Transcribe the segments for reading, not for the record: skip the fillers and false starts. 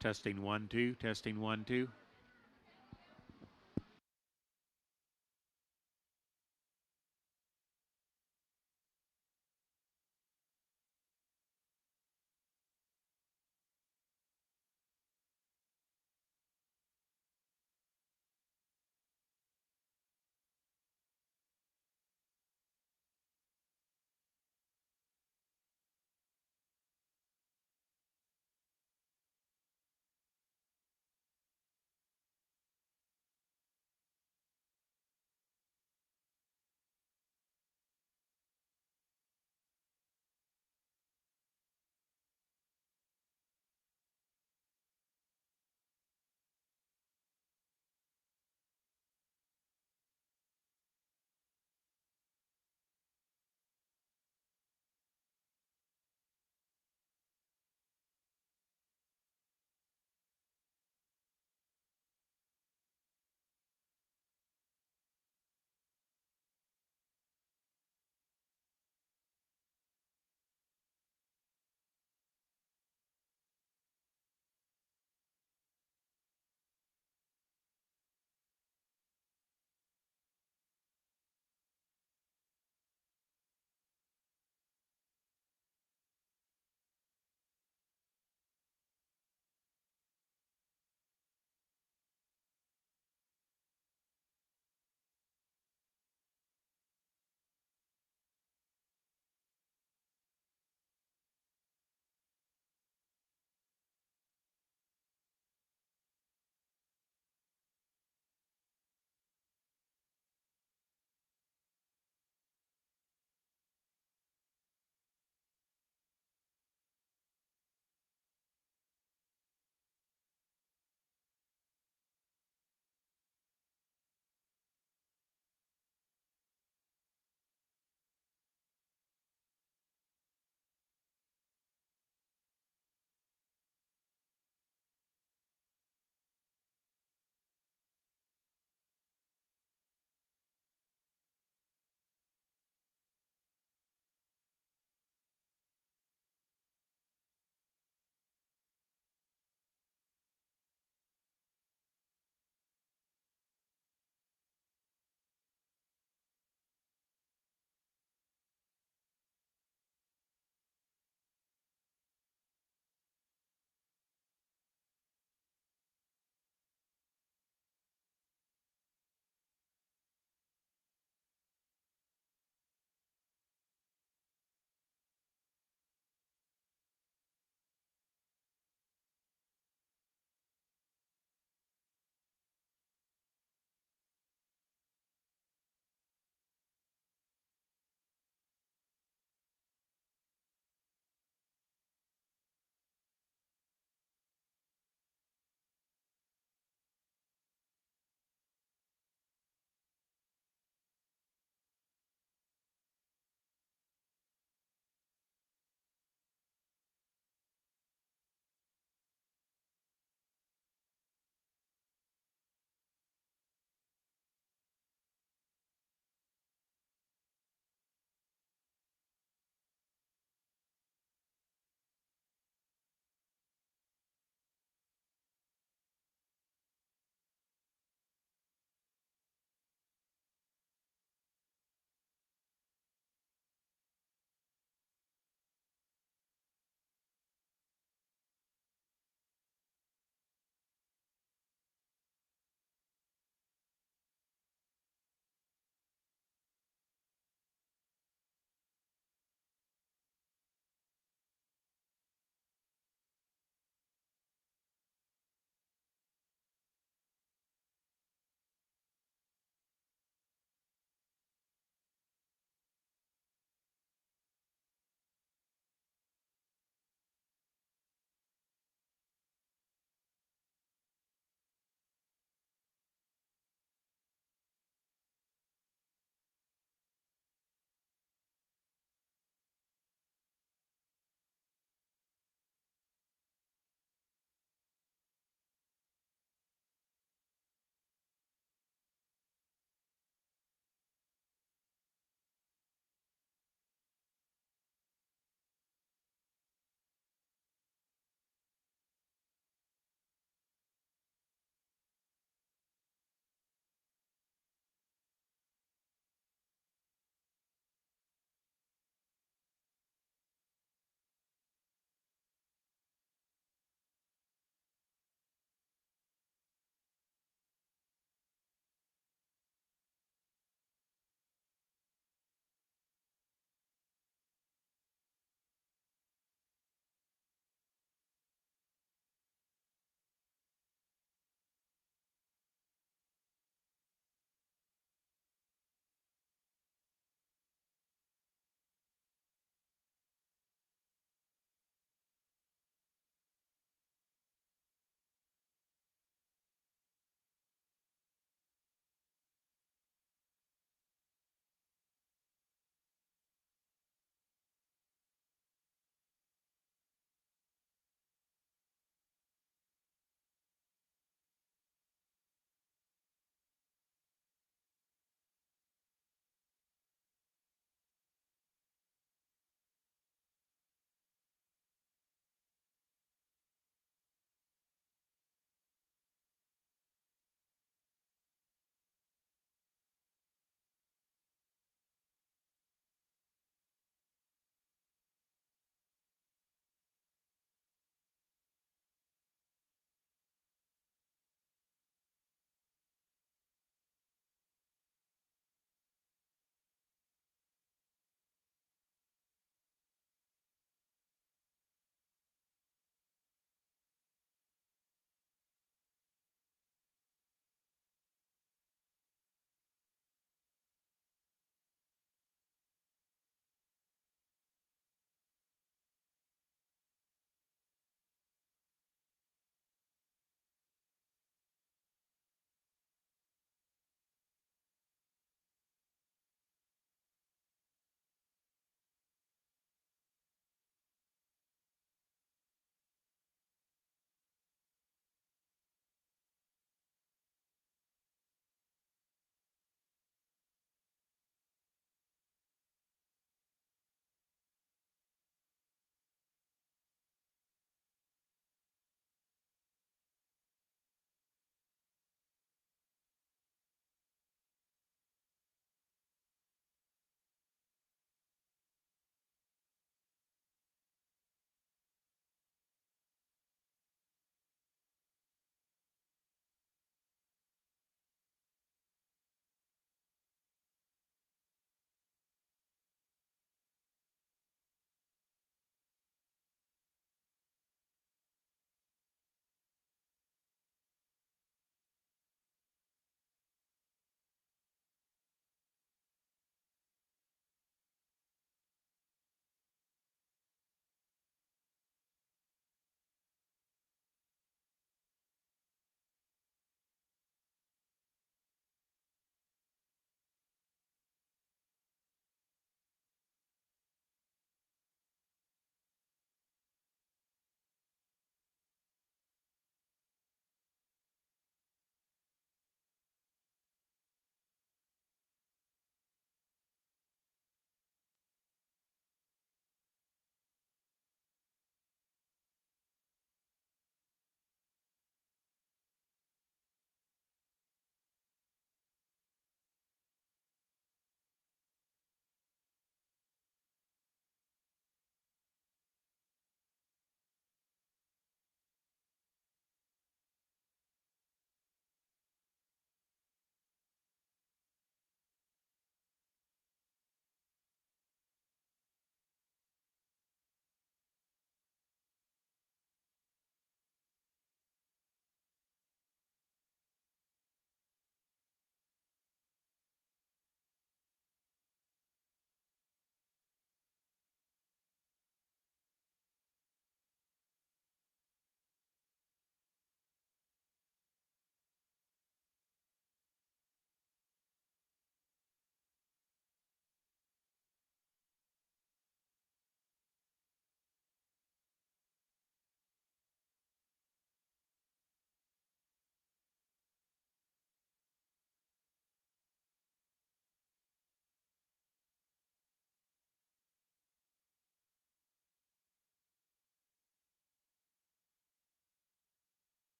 Testing 1 2. Testing 1 2.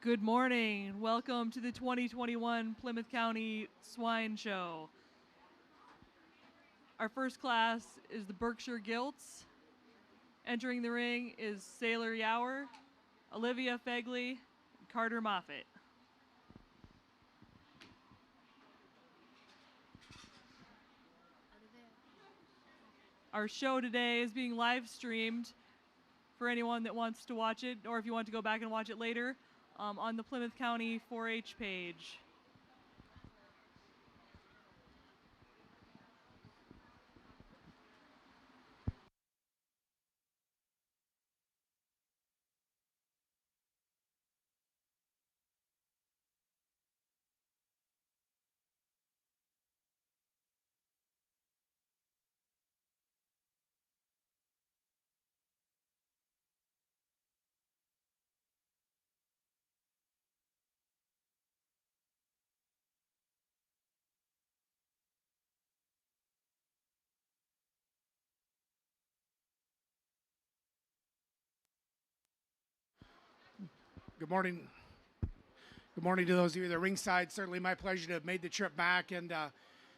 Good morning. Welcome to the 2021 Plymouth County Swine Show. Our first class is the Berkshire Gilts. Entering the ring is Sailor Yower, Olivia Fegley, and Carter Moffett. Our show today is being live streamed for anyone that wants to watch it, or if you want to go back and watch it later, on the Plymouth County 4-H page. Good morning. Good morning to those of you at the ringside. Certainly my pleasure to have made the trip back and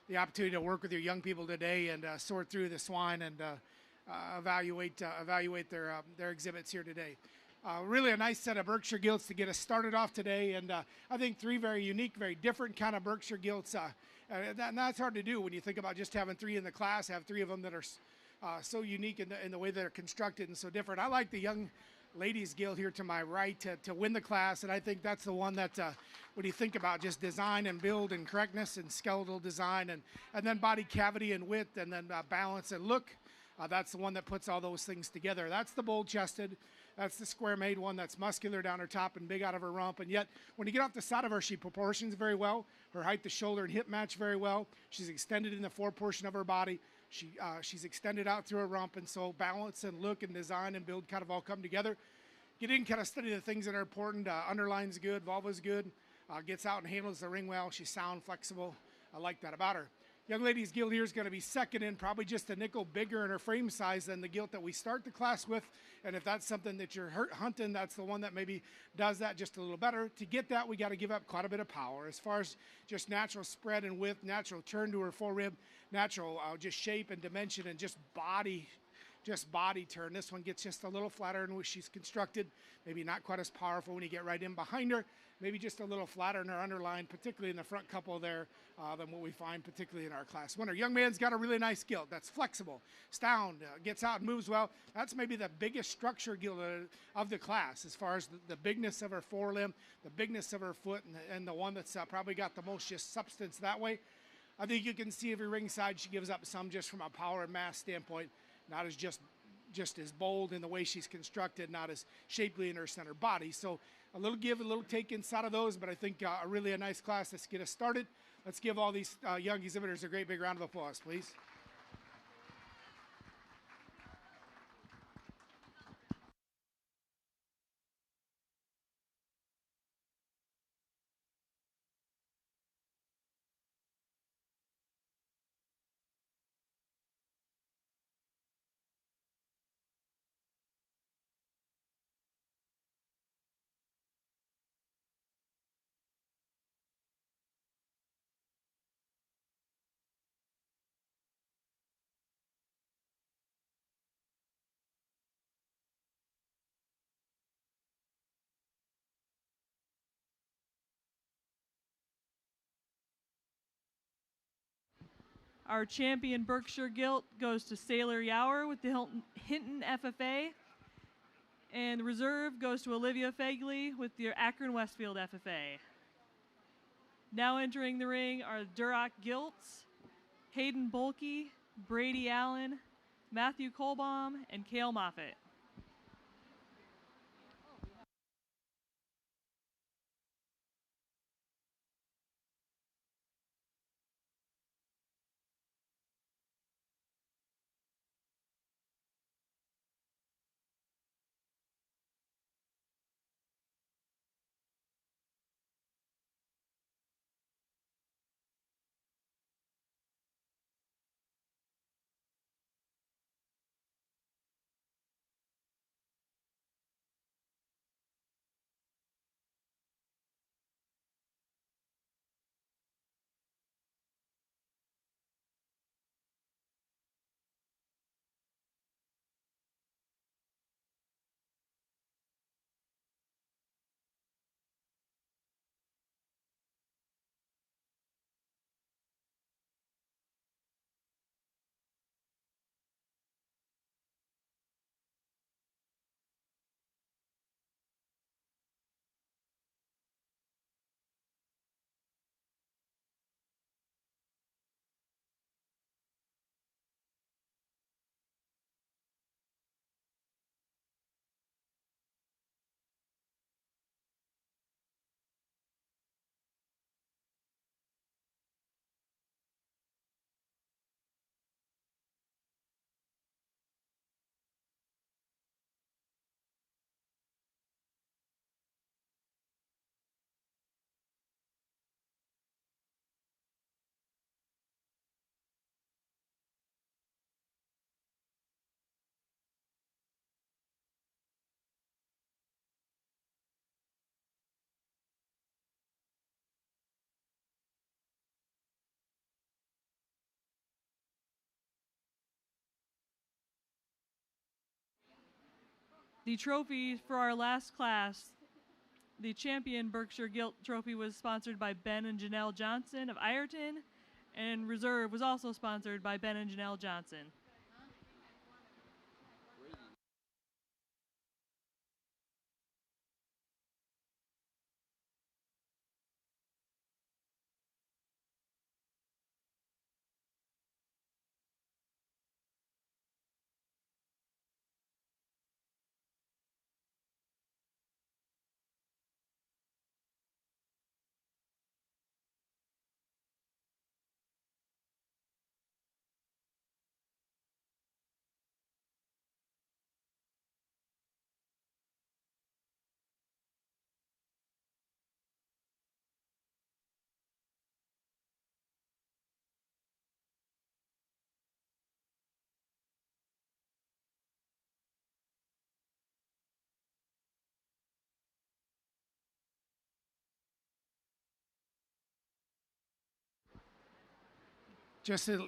the opportunity to work with your young people today and sort through the swine and evaluate their exhibits here today. Really a nice set of Berkshire gilts to get us started off today, and I think three very unique, very different kind of Berkshire gilts. And that's hard to do when you think about just having three in the class, have three of them that are so unique in the way they're constructed and so different. I like the young ladies gilt here to my right to win the class, and I think that's the one that when you think about just design and build and correctness and skeletal design and then body cavity and width and then balance and look, that's the one that puts all those things together. That's the bold chested, that's the square made one that's muscular down her top and big out of her rump, and yet when you get off the side of her, she proportions very well. Her height to shoulder and hip match very well. She's extended in the fore portion of her body. She's extended out through her rump, and so balance and look and design and build kind of all come together. Get in, kind of study the things that are important. Underline's good, vulva's good, gets out and handles the ring well. She's sound, flexible. I like that about her. Young lady's gilt here is going to be second in, probably just a nickel bigger in her frame size than the gilt that we start the class with. And if that's something that you're hunting, that's the one that maybe does that just a little better. To get that, we got to give up quite a bit of power. As far as just natural spread and width, natural turn to her forerib, natural just shape and dimension and just body turn. This one gets just a little flatter in which she's constructed. Maybe not quite as powerful when you get right in behind her. Maybe just a little flatter in her underline, particularly in the front couple there, than what we find particularly in our class winner. Young man's got a really nice gilt that's flexible, sound, gets out and moves well. That's maybe the biggest structure gilt of the class as far as the bigness of her forelimb, the bigness of her foot, and the one that's probably got the most just substance that way. I think you can see every ringside she gives up some just from a power and mass standpoint. Not as just as bold in the way she's constructed, not as shapely in her center body. So a little give, a little take inside of those, but I think really a nice class. Let's get us started. Let's give all these young exhibitors a great big round of applause, please. Our champion Berkshire gilt goes to Sailor Yower with the Hinton FFA. And the reserve goes to Olivia Fegley with the Akron Westfield FFA. Now entering the ring are Duroc gilts, Hayden Bulkey, Brady Allen, Matthew Kolbaum, and Cale Moffett. The trophy for our last class, the champion Berkshire Gilt trophy, was sponsored by Ben and Janelle Johnson of Ireton, and reserve was also sponsored by Ben and Janelle Johnson.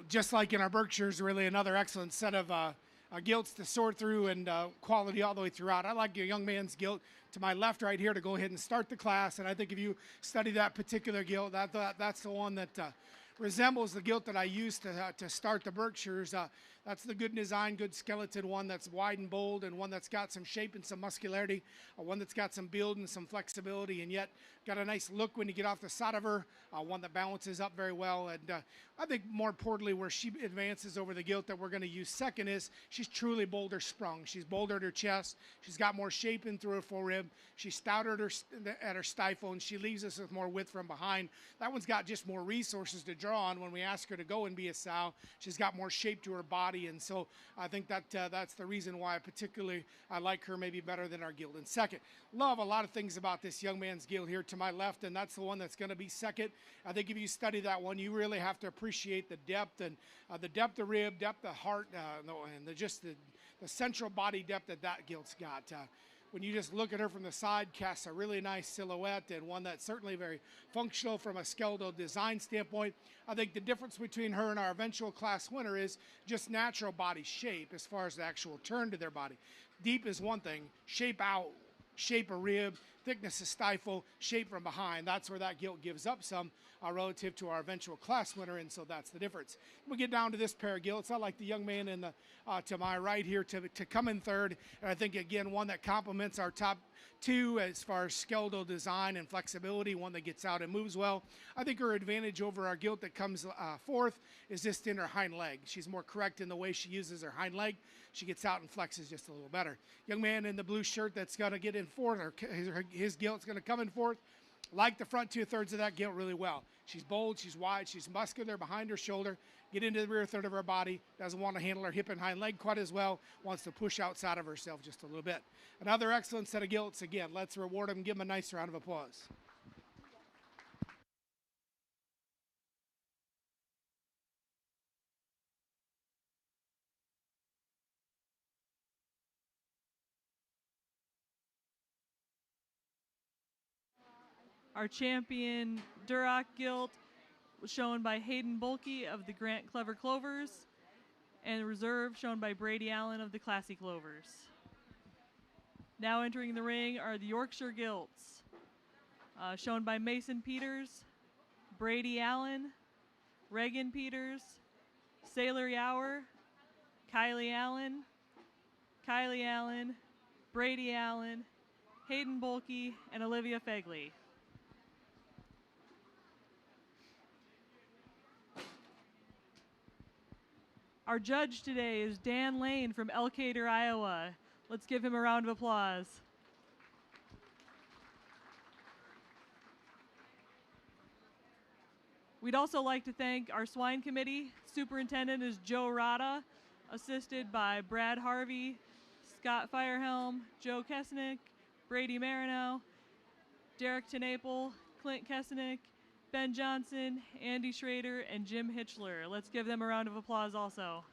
Just like in our Berkshires, really another excellent set of gilts to sort through and quality all the way throughout. I like your young man's gilt to my left right here to go ahead and start the class. And I think if you study that particular gilt, that's the one that resembles the gilt that I used to start the Berkshires. That's the good design, good skeleton one that's wide and bold, and one that's got some shape and some muscularity, one that's got some build and some flexibility, and yet got a nice look when you get off the side of her, one that balances up very well. And I think more importantly, where she advances over the gilt that we're going to use second is she's truly boulder sprung. She's bolder at her chest. She's got more shape in through her forerib. She's stouter at her stifle, and she leaves us with more width from behind. That one's got just more resources to draw on when we ask her to go and be a sow. She's got more shape to her body, and so I think that that's the reason why I like her maybe better than our gilt. And second, love a lot of things about this young man's gilt here to my left, and that's the one that's going to be second. I think if you study that one, you really have to appreciate the depth and the depth of rib, depth of heart, and the central body depth that gilt's got. When you just look at her from the side, casts a really nice silhouette, and one that's certainly very functional from a skeletal design standpoint. I think the difference between her and our eventual class winner is just natural body shape as far as the actual turn to their body. Deep is one thing, shape out, shape of rib, thickness of stifle, shape from behind. That's where that gilt gives up some relative to our eventual class winner, and so that's the difference. We get down to this pair of gilts. I like the young man in the to my right here to come in third, and I think again one that complements our top two as far as skeletal design and flexibility, one that gets out and moves well. I think her advantage over our gilt that comes fourth is just in her hind leg. She's more correct in the way she uses her hind leg. She gets out and flexes just a little better. Young man in the blue shirt that's going to get in fourth, or his gilt's going to come in fourth. Like the front 2/3 of that gilt really well. She's bold, she's wide, she's muscular behind her shoulder, get into the rear third of her body, doesn't want to handle her hip and hind leg quite as well, wants to push outside of herself just a little bit. Another excellent set of gilts. Again, let's reward them and give them a nice round of applause. Our champion Duroc gilt was shown by Hayden Bulkey of the Grant Clever Clovers, and reserve shown by Brady Allen of the Classy Clovers. Now entering the ring are the Yorkshire gilts, shown by Mason Peters, Brady Allen, Reagan Peters, Sailor Yower, Kylie Allen, Brady Allen, Hayden Bulkey, and Olivia Fegley. Our judge today is Dan Lane from Elkader, Iowa. Let's give him a round of applause. We'd also like to thank our swine committee. Superintendent is Joe Rada, assisted by Brad Harvey, Scott Firehelm, Joe Kesnick, Brady Marino, Derek Tenaple, Clint Kesnick, Ben Johnson, Andy Schrader, and Jim Hitchler. Let's give them a round of applause also.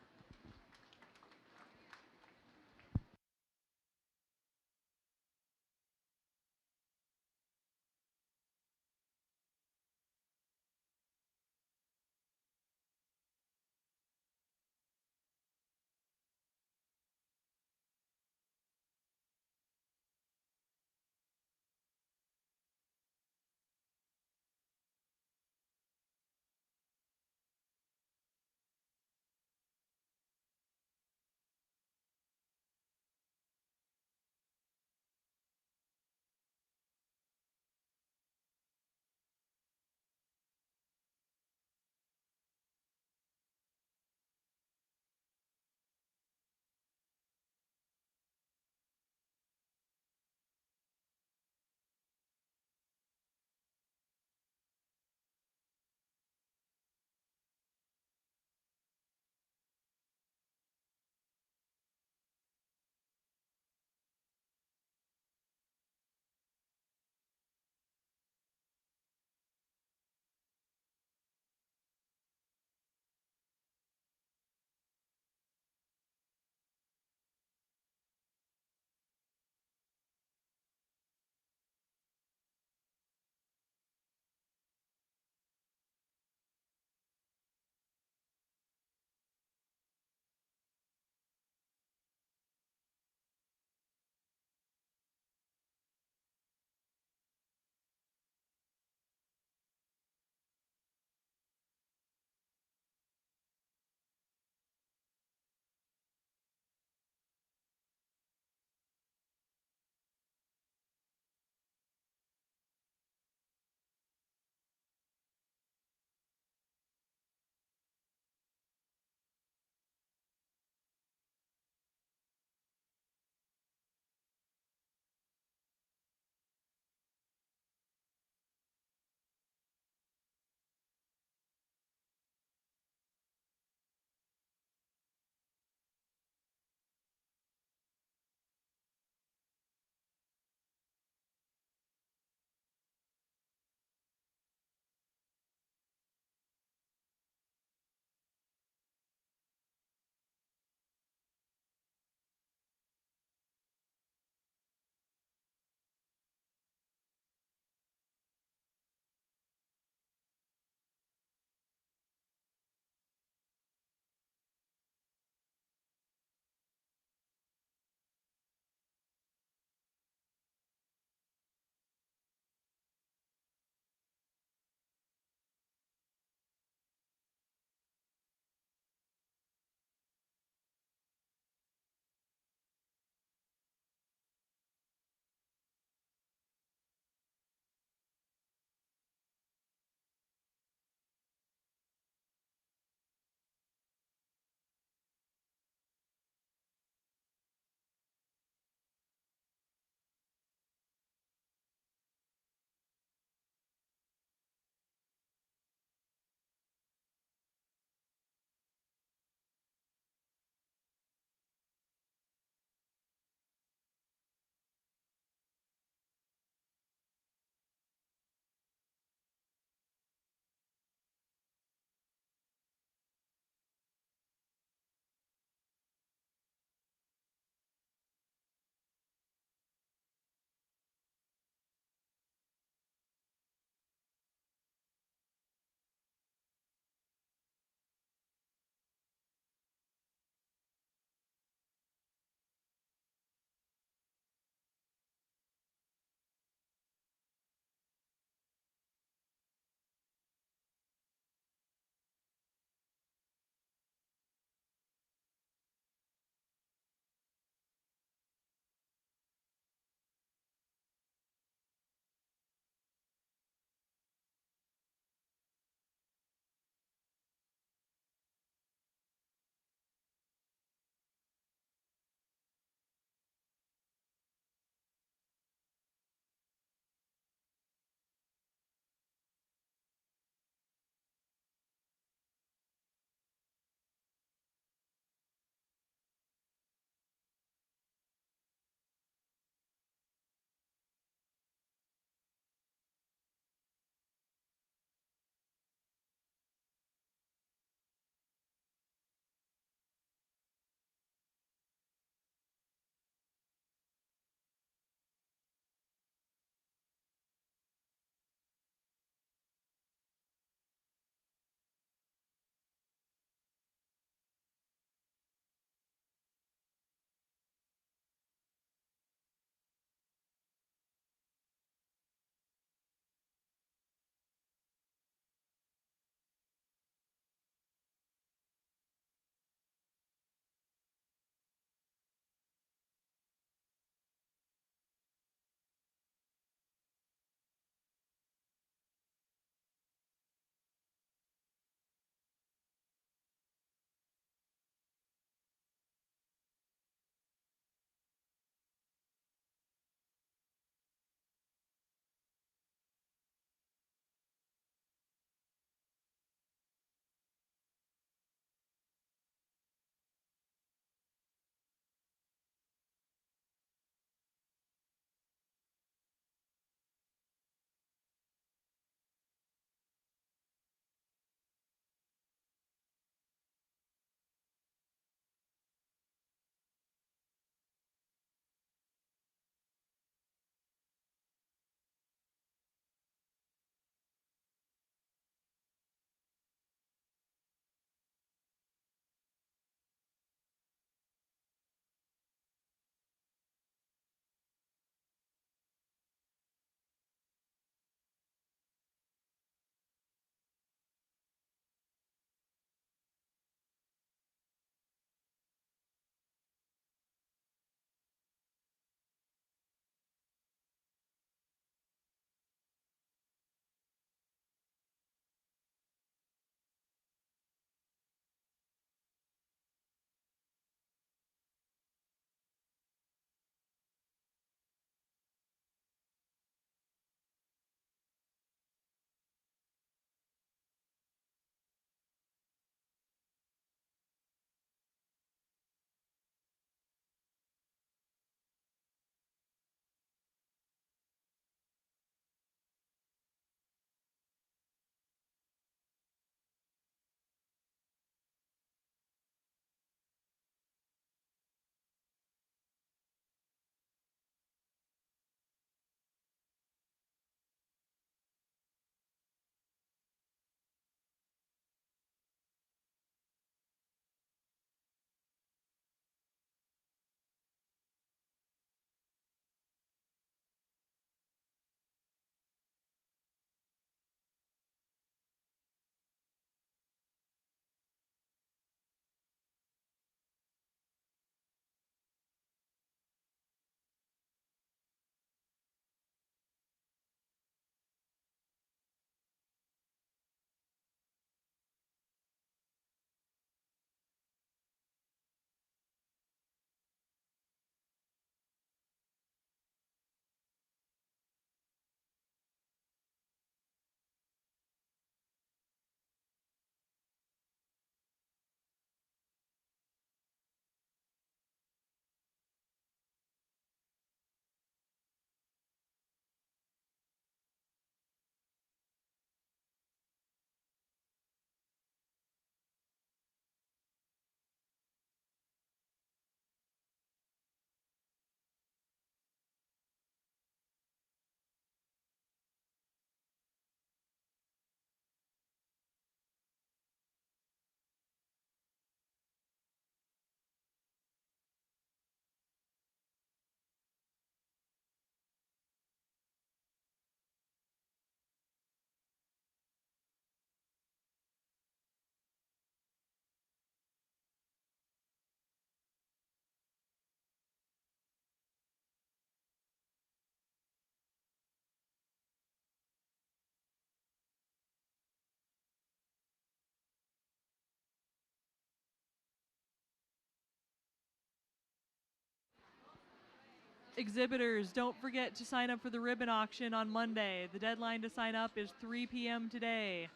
Exhibitors, don't forget to sign up for the ribbon auction on Monday. The deadline to sign up is 3 p.m. today.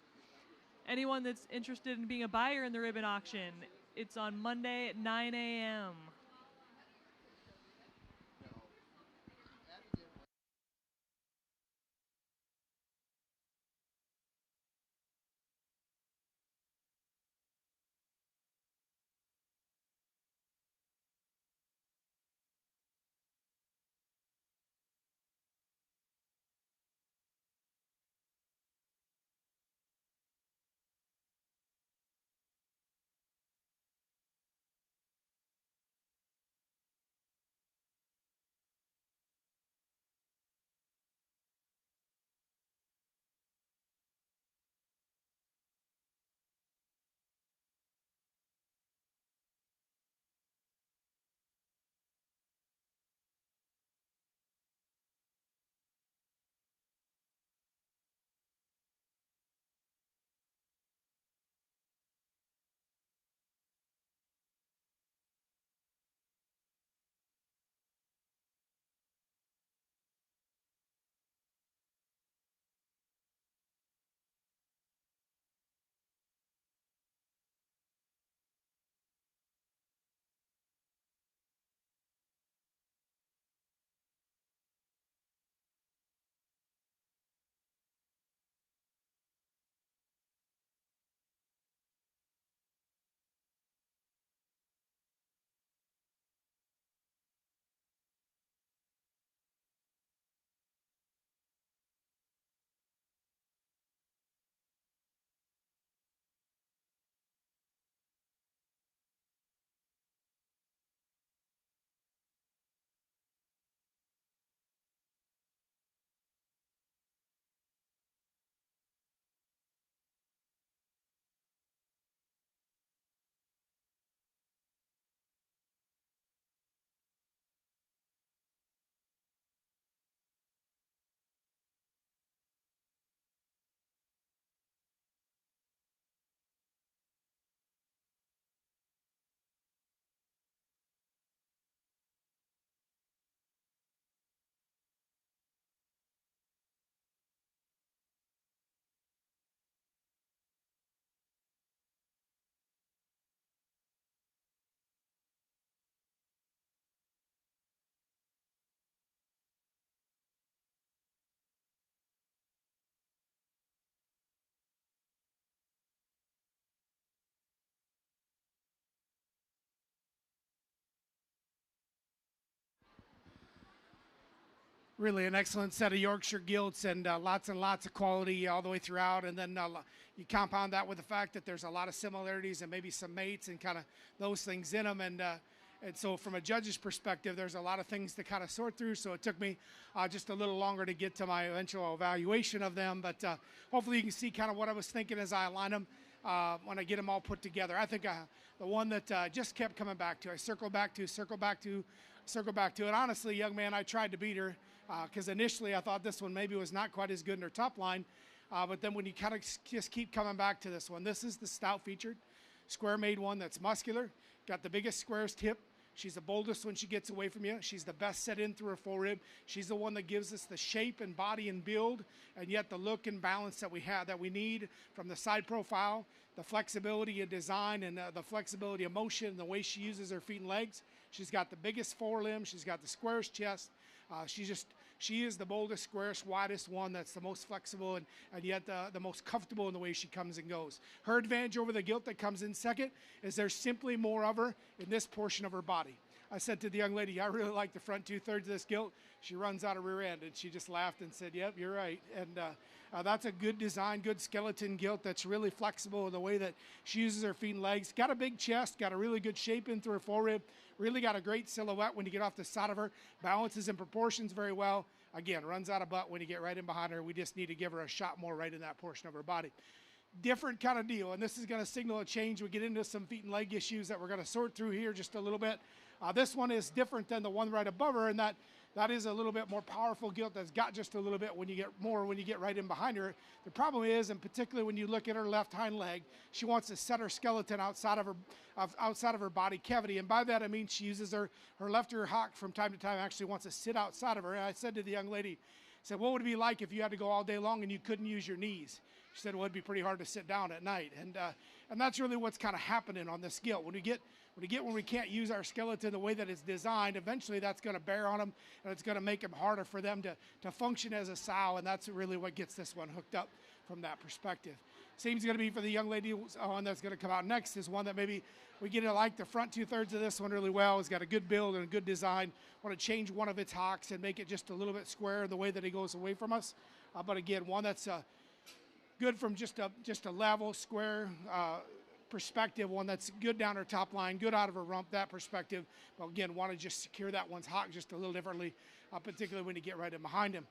Anyone that's interested in being a buyer in the ribbon auction, it's on Monday at 9 a.m. Really an excellent set of Yorkshire gilts and lots of quality all the way throughout. And then you compound that with the fact that there's a lot of similarities and maybe some mates and kind of those things in them. And so from a judge's perspective, there's a lot of things to kind of sort through. So it took me just a little longer to get to my eventual evaluation of them. But hopefully you can see kind of what I was thinking as I align them when I get them all put together. I think the one that just kept coming back to, I circle back to. And honestly, young man, I tried to beat her because initially I thought this one maybe was not quite as good in her top line. But then when you kind of just keep coming back to this one, this is the stout featured, square made one that's muscular, got the biggest squares tip. She's the boldest when she gets away from you. She's the best set in through her full rib. She's the one that gives us the shape and body and build, and yet the look and balance that we have, that we need from the side profile, the flexibility of design and the flexibility of motion and the way she uses her feet and legs. She's got the biggest forelimb. She's got the squarest chest. She is the boldest, squarest, widest one that's the most flexible and yet the most comfortable in the way she comes and goes. Her advantage over the gilt that comes in second is there's simply more of her in this portion of her body. I said to the young lady, I really like the front 2/3 of this gilt. She runs out of rear end, and she just laughed and said, yep, you're right. And that's a good design, good skeleton gilt that's really flexible in the way that she uses her feet and legs. Got a big chest, got a really good shape in through her forerib, really got a great silhouette when you get off the side of her, balances and proportions very well. Again, runs out of butt when you get right in behind her. We just need to give her a shot more right in that portion of her body. Different kind of deal, and this is going to signal a change. We get into some feet and leg issues that we're going to sort through here just a little bit. This one is different than the one right above her in that That is a little bit more powerful gilt that's got just a little bit when you get right in behind her. The problem is, and particularly when you look at her left hind leg, she wants to set her skeleton outside of her body cavity. And by that I mean she uses her left ear hock from time to time, actually wants to sit outside of her. And I said to the young lady, I said, what would it be like if you had to go all day long and you couldn't use your knees? She said, well, it'd be pretty hard to sit down at night. And that's really what's kind of happening on this gilt. When we can't use our skeleton the way that it's designed, eventually that's going to bear on them, and it's going to make them harder for them to function as a sow, and that's really what gets this one hooked up from that perspective. Same is going to be for the young lady one that's going to come out next, is one that maybe we get to like the front 2/3 of this one really well. It's got a good build and a good design. Want to change one of its hocks and make it just a little bit square the way that he goes away from us. But again, one that's good from just a level, square perspective, one that's good down her top line, good out of her rump, that perspective. But again, want to just secure that one's hock just a little differently, particularly when you get right in behind him.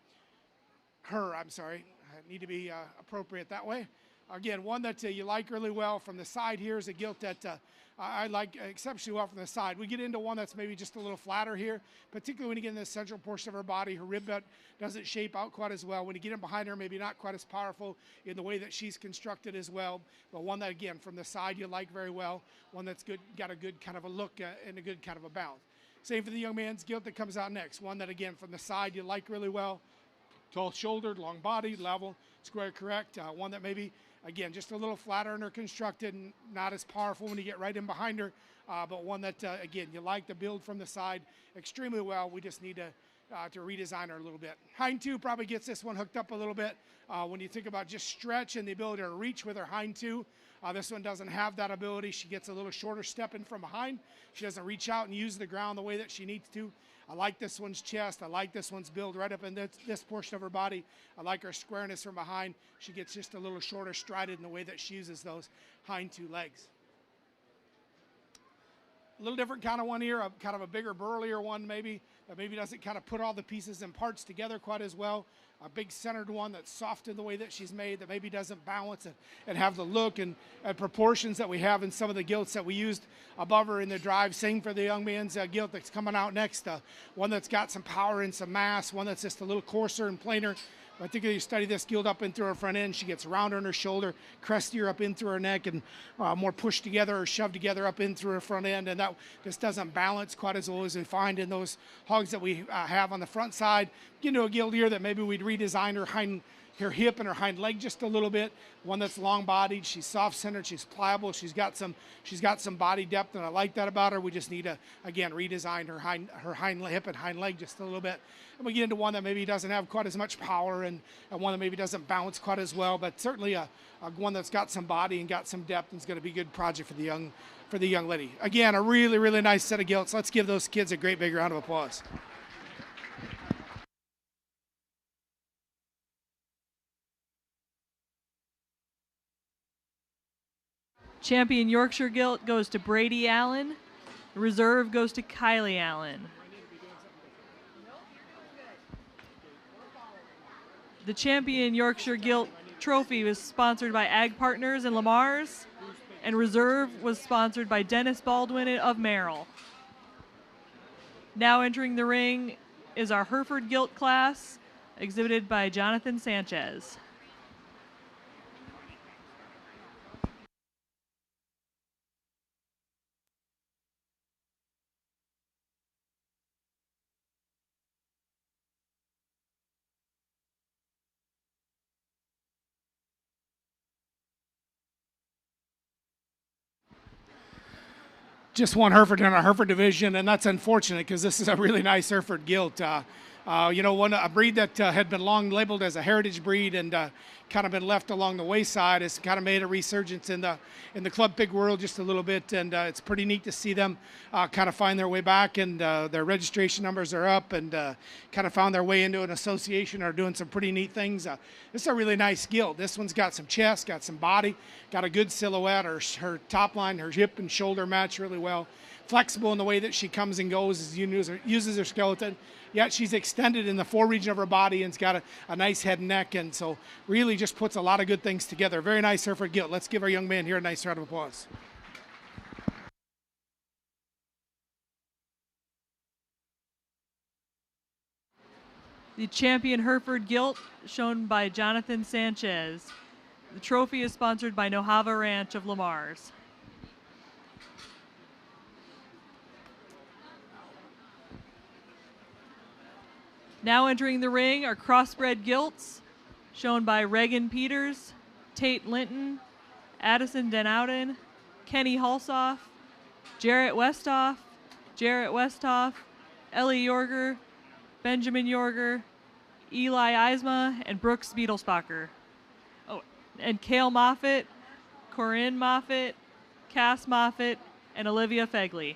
I'm sorry, I need to be appropriate that way. Again, one that you like really well from the side here is a gilt that I like exceptionally well from the side. We get into one that's maybe just a little flatter here, particularly when you get in the central portion of her body. Her rib belt doesn't shape out quite as well. When you get in behind her, maybe not quite as powerful in the way that she's constructed as well. But one that, again, from the side you like very well. One that's good, got a good kind of a look and a good kind of a bounce. Same for the young man's gilt that comes out next. One that, again, from the side you like really well. Tall-shouldered, long-bodied, level, square correct. One that maybe, again, just a little flatter in her constructed and not as powerful when you get right in behind her, but one that, again, you like the build from the side extremely well. We just need to redesign her a little bit. Hind two probably gets this one hooked up a little bit. When you think about just stretch and the ability to reach with her hind two, this one doesn't have that ability. She gets a little shorter step in from behind. She doesn't reach out and use the ground the way that she needs to. I like this one's chest. I like this one's build right up in this portion of her body. I like her squareness from behind. She gets just a little shorter strided in the way that she uses those hind two legs. A little different kind of one here, kind of a bigger, burlier one maybe, that maybe doesn't kind of put all the pieces and parts together quite as well. A big centered one that's soft in the way that she's made, that maybe doesn't balance and have the look and proportions that we have in some of the gilts that we used above her in the drive. Same for the young man's gilt that's coming out next. One that's got some power and some mass, one that's just a little coarser and plainer. Particularly, you study this gilt up in through her front end. She gets rounder in her shoulder, crestier up in through her neck, and more pushed together or shoved together up in through her front end. And that just doesn't balance quite as well as we find in those hogs that we have on the front side. Get into a gilt here that maybe we'd redesign her hip and her hind leg just a little bit. One that's long-bodied. She's soft-centered. She's pliable. She's got some body depth, and I like that about her. We just need to, again, redesign her hind hip and hind leg just a little bit. And we get into one that maybe doesn't have quite as much power and one that maybe doesn't bounce quite as well, but certainly a one that's got some body and got some depth and is going to be a good project for the young lady. Again, a really, really nice set of gilts. Let's give those kids a great big round of applause. Champion Yorkshire gilt goes to Brady Allen. The reserve goes to Kylie Allen. The Champion Yorkshire gilt trophy was sponsored by Ag Partners and Lamar's, and reserve was sponsored by Dennis Baldwin of Merrill. Now entering the ring is our Hereford gilt class, exhibited by Jonathan Sanchez. Just one Hereford in our Hereford division, and that's unfortunate because this is a really nice Hereford gilt. A breed that had been long labeled as a heritage breed and kind of been left along the wayside has kind of made a resurgence in the club pig world just a little bit, and it's pretty neat to see them kind of find their way back, and their registration numbers are up, and kind of found their way into an association, are doing some pretty neat things. This is a really nice gilt. This one's got some chest, got some body, got a good silhouette. Her top line, her hip and shoulder match really well. Flexible in the way that she comes and goes, uses her skeleton. Yet she's extended in the foreregion of her body and's got a nice head and neck, and so really just puts a lot of good things together. Very nice Hereford gilt. Let's give our young man here a nice round of applause. The champion Hereford gilt, shown by Jonathan Sanchez. The trophy is sponsored by Nojava Ranch of Lamar's. Now entering the ring are Crossbred gilts, shown by Reagan Peters, Tate Linton, Addison Denowden, Kenny Halsoff, Jarrett Westhoff, Ellie Yorger, Benjamin Yorger, Eli Eisma, and Brooks Beetlespacher. Oh, and Cale Moffitt, Corinne Moffitt, Cass Moffitt, and Olivia Fegley.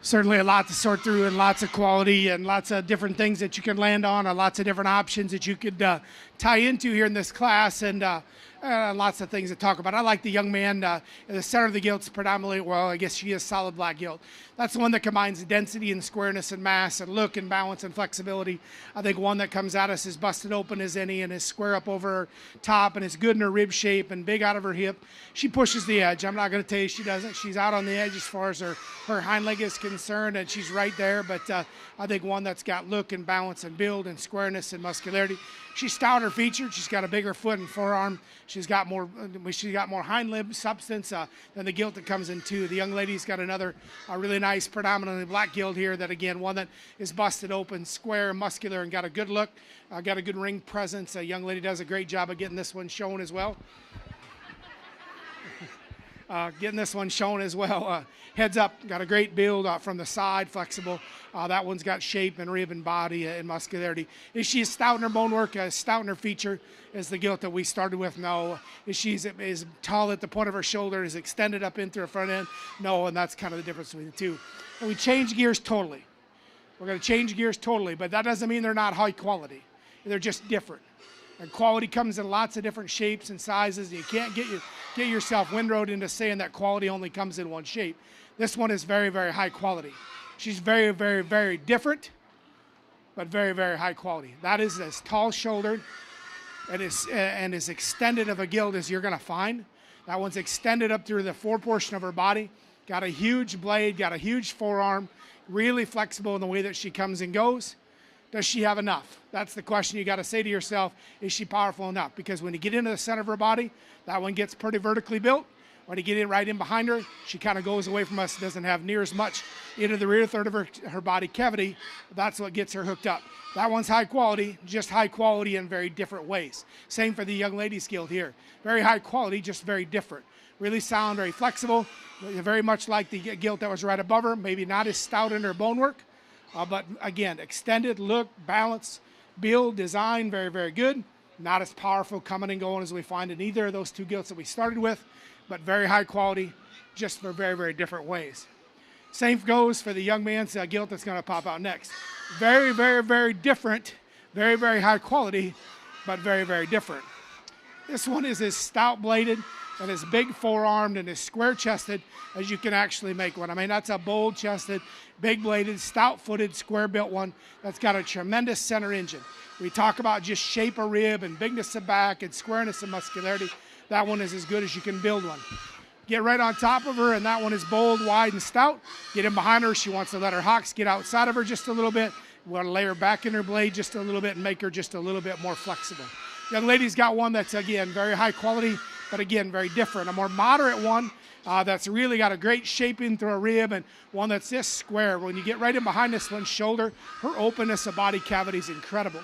Certainly a lot to sort through and lots of quality and lots of different things that you can land on and lots of different options that you could tie into here in this class, and lots of things to talk about. I like the young man in the center of the gilt's predominantly, well, I guess she is solid black gilt. That's the one that combines density and squareness and mass and look and balance and flexibility. I think one that comes at us is busted open as any and is square up over her top and is good in her rib shape and big out of her hip. She pushes the edge. I'm not going to tell you she doesn't. She's out on the edge as far as her hind leg is concerned, and she's right there. But I think one that's got look and balance and build and squareness and muscularity. She's stouter featured. She's got a bigger foot and forearm. She's got more hind limb substance than the gilt that comes in two. The young lady's got another really nice, predominantly black gilt here. That again, one that is busted open, square, muscular, and got a good look. Got a good ring presence. A young lady does a great job of getting this one shown as well. Heads up, got a great build from the side, flexible. That one's got shape and rib and body and muscularity. Is she a stout in her bone work? A stout in her feature is the gilt that we started with? No. Is she is tall at the point of her shoulder? Is extended up into her front end? No, and that's kind of the difference between the two. And we change gears totally. We're going to change gears totally, but that doesn't mean they're not high quality. They're just different. And quality comes in lots of different shapes and sizes. You can't get yourself windrowed into saying that quality only comes in one shape. This one is very, very high quality. She's very, very, very different, but very, very high quality. That is as tall-shouldered and as extended of a gilt as you're going to find. That one's extended up through the foreportion of her body. Got a huge blade, got a huge forearm, really flexible in the way that she comes and goes. Does she have enough? That's the question you got to say to yourself. Is she powerful enough? Because when you get into the center of her body, that one gets pretty vertically built. When you get in right in behind her, she kind of goes away from us, doesn't have near as much into the rear third of her body cavity. That's what gets her hooked up. That one's high quality, just high quality in very different ways. Same for the young lady's gilt here. Very high quality, just very different. Really sound, very flexible, very much like the gilt that was right above her, maybe not as stout in her bone work. But again, extended, look, balance, build, design, very, very good. Not as powerful coming and going as we find in either of those two gilts that we started with, but very high quality, just for very, very different ways. Same goes for the young man's gilt that's going to pop out next. Very, very, very different, very, very high quality, but very, very different. This one is as stout-bladed and as big forearmed and as square-chested as you can actually make one. I mean, that's a bold-chested, big-bladed, stout-footed, square-built one that's got a tremendous center engine. We talk about just shape of rib and bigness of back and squareness and muscularity. That one is as good as you can build one. Get right on top of her, and that one is bold, wide, and stout. Get in behind her. She wants to let her hocks get outside of her just a little bit. We want to lay her back in her blade just a little bit and make her just a little bit more flexible. Young lady's got one that's, again, very high quality, but again, very different. A more moderate one that's really got a great shaping through a rib, and one that's just square. When you get right in behind this one's shoulder, her openness of body cavity is incredible.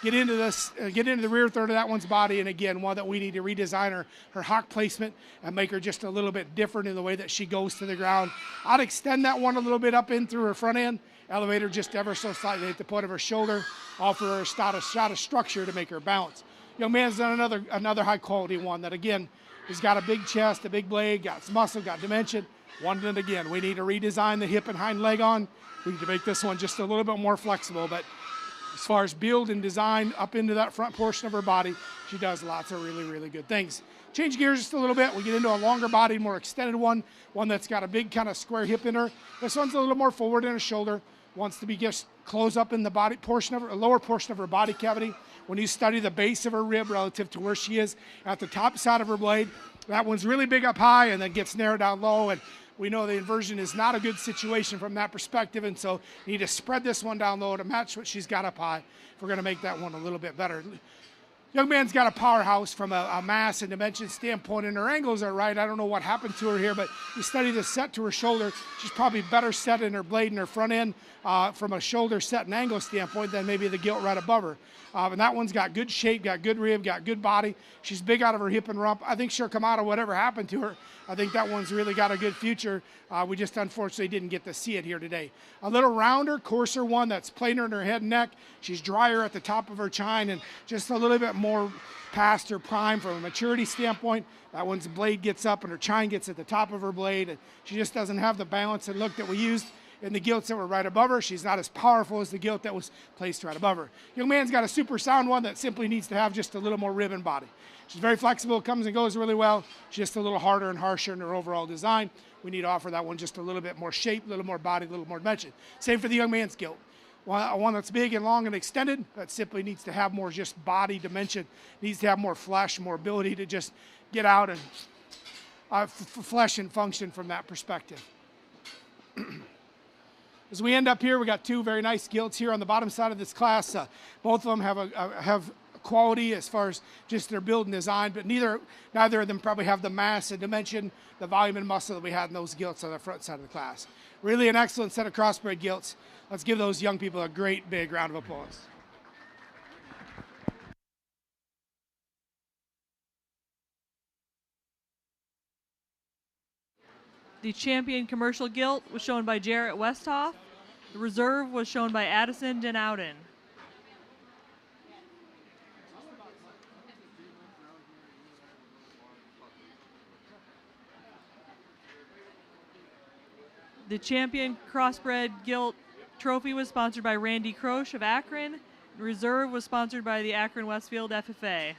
Get into the rear third of that one's body, and again, one that we need to redesign her hock placement and make her just a little bit different in the way that she goes to the ground. I'd extend that one a little bit up in through her front end, elevate her just ever so slightly at the point of her shoulder, offer her a shot of structure to make her bounce. Young man's done another high quality one that again has got a big chest, a big blade, got some muscle, got dimension. One that again, we need to redesign the hip and hind leg on. We need to make this one just a little bit more flexible, but as far as build and design up into that front portion of her body, she does lots of really, really good things. Change gears just a little bit. We get into a longer body, more extended one that's got a big kind of square hip in her. This one's a little more forward in her shoulder, wants to be just close up in the body portion of her, lower portion of her body cavity. When you study the base of her rib relative to where she is at the top side of her blade, that one's really big up high and then gets narrowed down low, and we know the inversion is not a good situation from that perspective, and so you need to spread this one down low to match what she's got up high if we're going to make that one a little bit better. Young man's got a powerhouse from a mass and dimension standpoint, and her angles are right. I don't know what happened to her here, but you study the set to her shoulder. She's probably better set in her blade and her front end from a shoulder set and angle standpoint than maybe the gilt right above her. And that one's got good shape, got good rib, got good body. She's big out of her hip and rump. I think she'll come out of whatever happened to her. I think that one's really got a good future. We just unfortunately didn't get to see it here today. A little rounder, coarser one that's plainer in her head and neck. She's drier at the top of her chine and just a little bit more past her prime from a maturity standpoint. That one's blade gets up and her chine gets at the top of her blade. And she just doesn't have the balance and look that we used in the gilts that were right above her. She's not as powerful as the gilt that was placed right above her. Young man's got a super sound one that simply needs to have just a little more ribbon body. She's very flexible, comes and goes really well, just a little harder and harsher in her overall design. We need to offer that one just a little bit more shape, a little more body, a little more dimension. Same for the young man's gilt. One that's big and long and extended, that simply needs to have more just body dimension, needs to have more flesh, more ability to just get out and flesh and function from that perspective. As we end up here, we got two very nice gilts here on the bottom side of this class. Both of them have quality as far as just their build and design, but neither of them probably have the mass and dimension, the volume and muscle that we had in those gilts on the front side of the class. Really an excellent set of crossbred gilts. Let's give those young people a great big round of applause. The champion commercial gilt was shown by Jarrett Westhoff. The reserve was shown by Addison Den Ouden. The champion crossbred gilt trophy was sponsored by Randy Croce of Akron. The reserve was sponsored by the Akron Westfield FFA.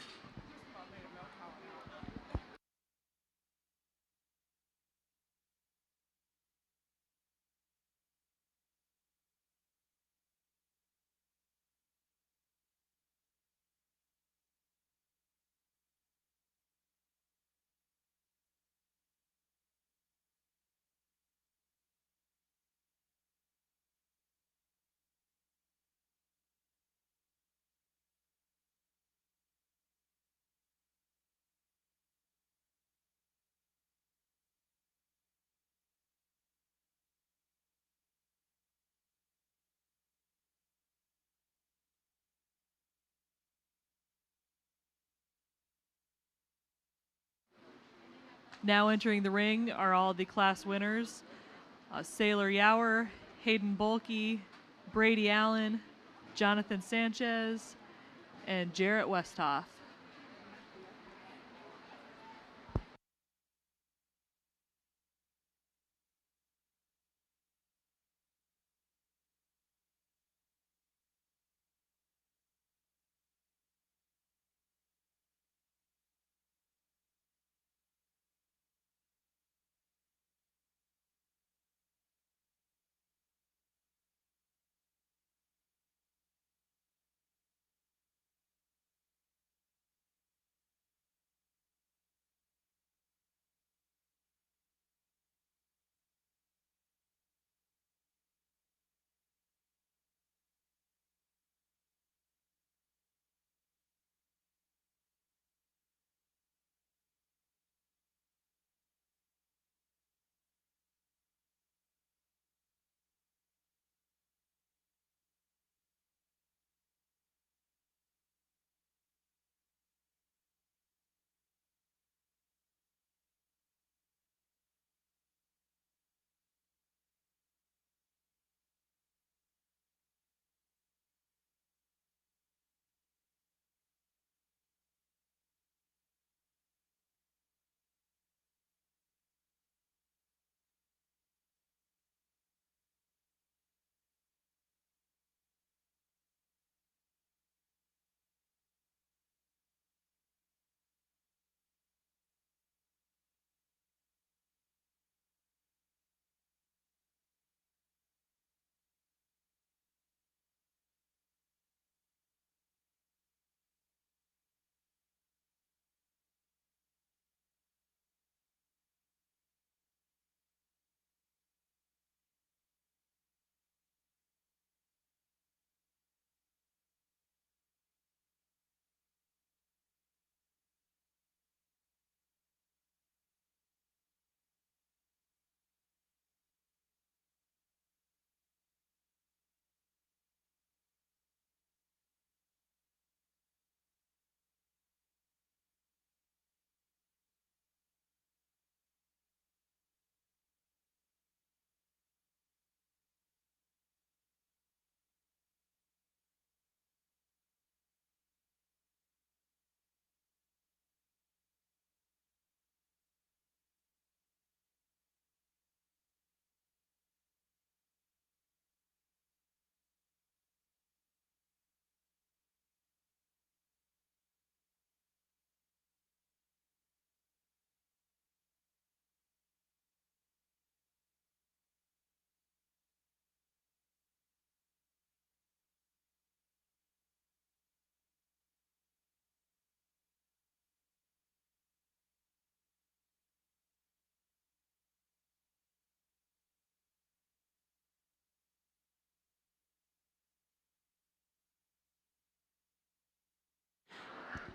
Now entering the ring are all the class winners. Sailor Yower, Hayden Bulkey, Brady Allen, Jonathan Sanchez, and Jarrett Westhoff.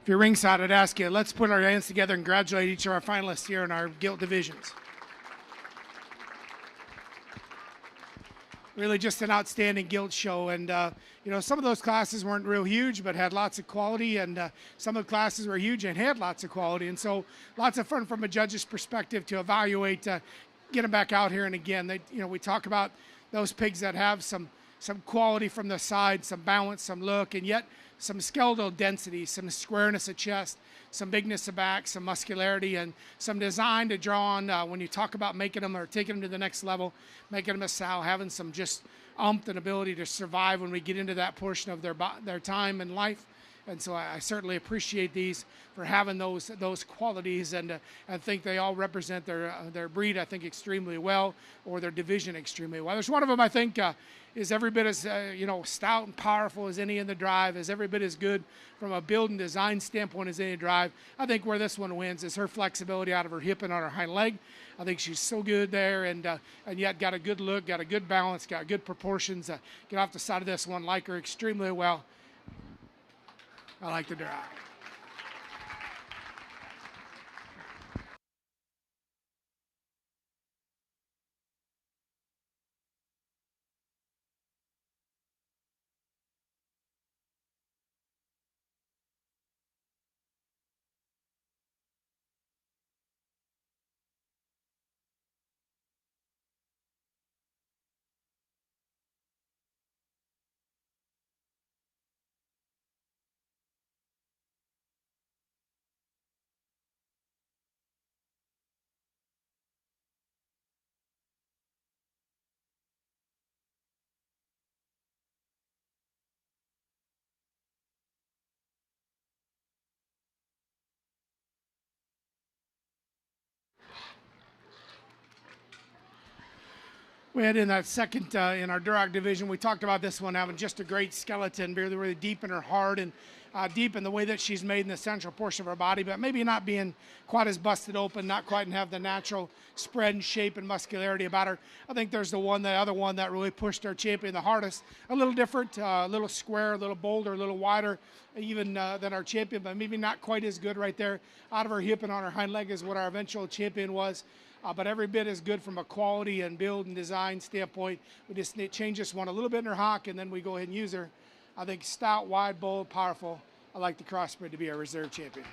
If you're ringside, I'd ask you, let's put our hands together and congratulate each of our finalists here in our gilt divisions. Really just an outstanding gilt show, and you know, some of those classes weren't real huge but had lots of quality, and some of the classes were huge and had lots of quality, and so lots of fun from a judge's perspective to evaluate, get them back out here. And again, you know, we talk about those pigs that have some quality from the side, some balance, some look, and yet some skeletal density, some squareness of chest, some bigness of back, some muscularity, and some design to draw on when you talk about making them or taking them to the next level, making them a sow, having some just umph and ability to survive when we get into that portion of their time in life. And so I certainly appreciate these for having those qualities, and I think they all represent their breed, I think, extremely well, or their division extremely well. There's one of them I think is every bit as you know, stout and powerful as any in the drive, is every bit as good from a build and design standpoint as any drive. I think where this one wins is her flexibility out of her hip and on her hind leg. I think she's so good there, and yet got a good look, got a good balance, got good proportions. Get off the side of this one, like her extremely well. I like the drive. We had in that second, in our Duroc division, we talked about this one having just a great skeleton, really, really deep in her heart, and deep in the way that she's made in the central portion of her body, but maybe not being quite as busted open, not quite and have the natural spread and shape and muscularity about her. I think there's the other one that really pushed our champion the hardest. A little different, a little square, a little bolder, a little wider even than our champion, but maybe not quite as good right there out of her hip and on her hind leg is what our eventual champion was. But every bit as good from a quality and build and design standpoint. We just need to change this one a little bit in her hock, and then we go ahead and use her. I think stout, wide, bold, powerful. I like the Crossbred to be our reserve champion.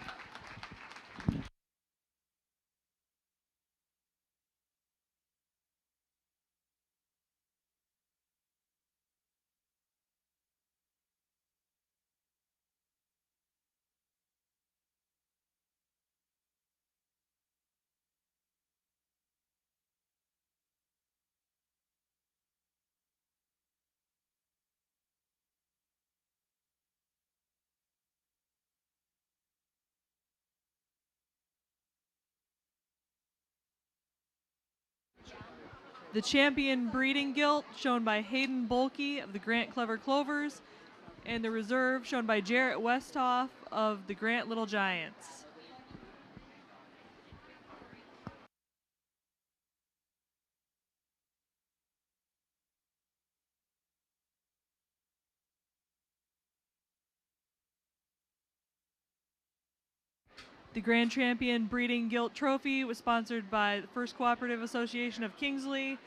The champion breeding gilt shown by Hayden Bulkey of the Grant Clever Clovers, and the reserve shown by Jarrett Westhoff of the Grant Little Giants. The Grand Champion Breeding Gilt Trophy was sponsored by the First Cooperative Association of Kingsley,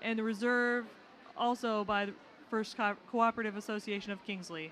and the reserve also by the First Cooperative Association of Kingsley.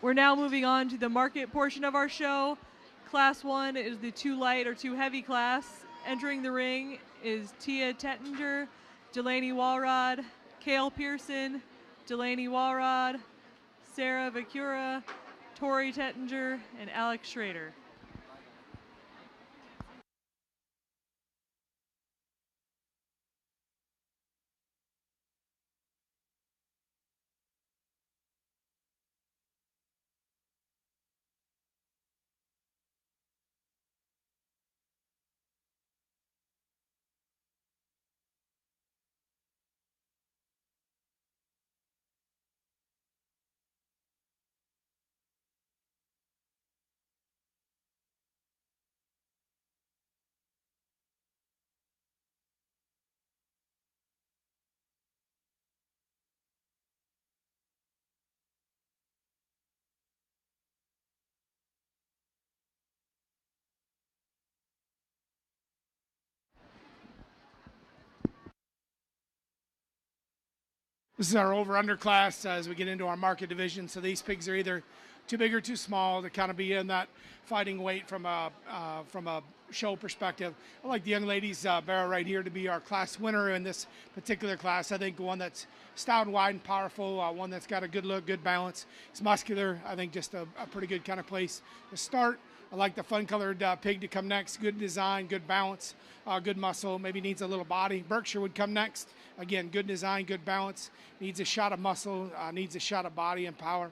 We're now moving on to the market portion of our show. Class 1 is the too light or too heavy class. Entering the ring is Tia Tettinger, Delaney Walrod, Cale Pearson, Delaney Walrod, Sarah Vicura, Tori Tettinger, and Alex Schrader. This is our over-under class as we get into our market division. So these pigs are either too big or too small to kind of be in that fighting weight from a show perspective. I like the young lady's barrow right here to be our class winner in this particular class. I think one that's stout, wide, and powerful, one that's got a good look, good balance. It's muscular. I think just a pretty good kind of place to start. I like the fun-colored pig to come next. Good design, good balance, good muscle. Maybe needs a little body. Berkshire would come next. Again, good design, good balance. Needs a shot of muscle, needs a shot of body and power.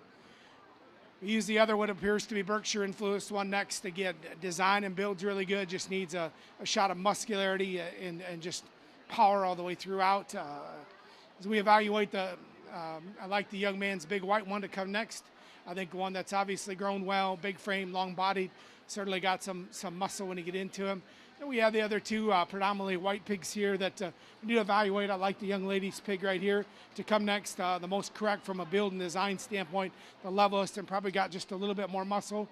We use the other what appears to be Berkshire influenced one next. Again, design and build's really good. Just needs a shot of muscularity and just power all the way throughout. As we evaluate I like the young man's big white one to come next. I think one that's obviously grown well, big frame, long bodied, certainly got some muscle when you get into him. Then we have the other two predominantly white pigs here that we need to evaluate. I like the young lady's pig right here to come next, the most correct from a build and design standpoint, the levelest, and probably got just a little bit more muscle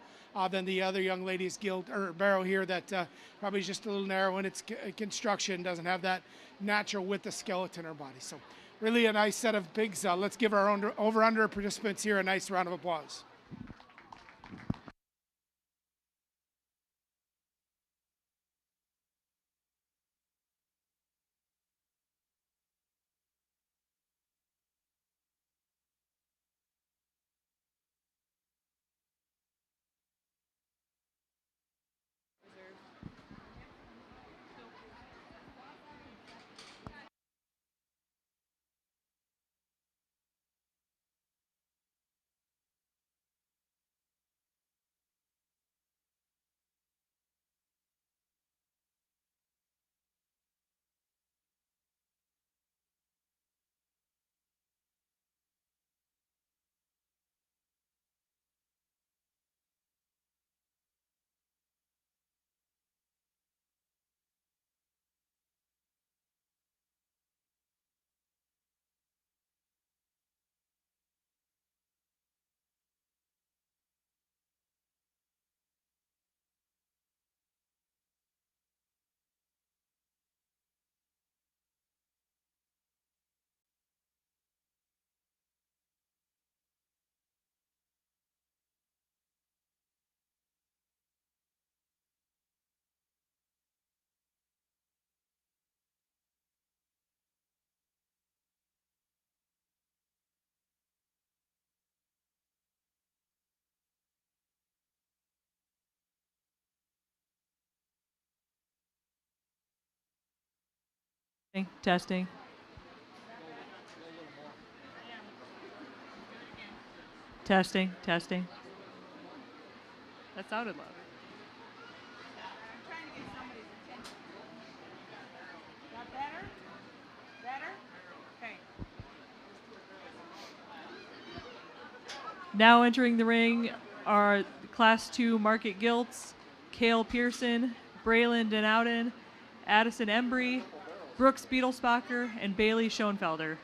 than the other young lady's gilt or barrow here that probably is just a little narrow in its construction, doesn't have that natural width of skeleton or body. So really a nice set of pigs. Let's give our over-under participants here a nice round of applause. Testing. Testing, testing. That sounded loud. That better? Better? Okay. Now entering the ring are Class 2 market gilts, Cale Pearson, Braylon Denowden, Addison Embry, Brooks Beetlespacher, and Bailey Schoenfelder.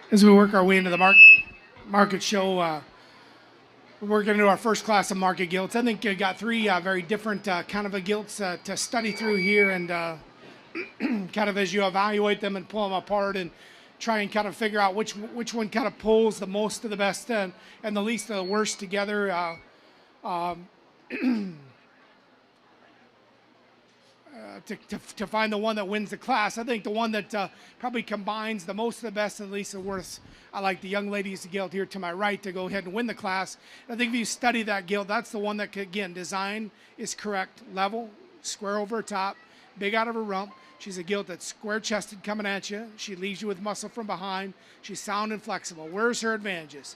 As we work our way into the market show, we're working into our first class of market gilts. I think you got three very different kind of a gilts to study through here, and kind of as you evaluate them and pull them apart and try and kind of figure out which one kind of pulls the most of the best and the least of the worst together. To find the one that wins the class. I think the one that probably combines the most of the best and the least of the worst. I like the young lady's gilt here to my right to go ahead and win the class. I think if you study that gilt, that's the one that, again, design is correct, level, square over her top, big out of her rump. She's a gilt that's square-chested coming at you. She leaves you with muscle from behind. She's sound and flexible. Where's her advantages?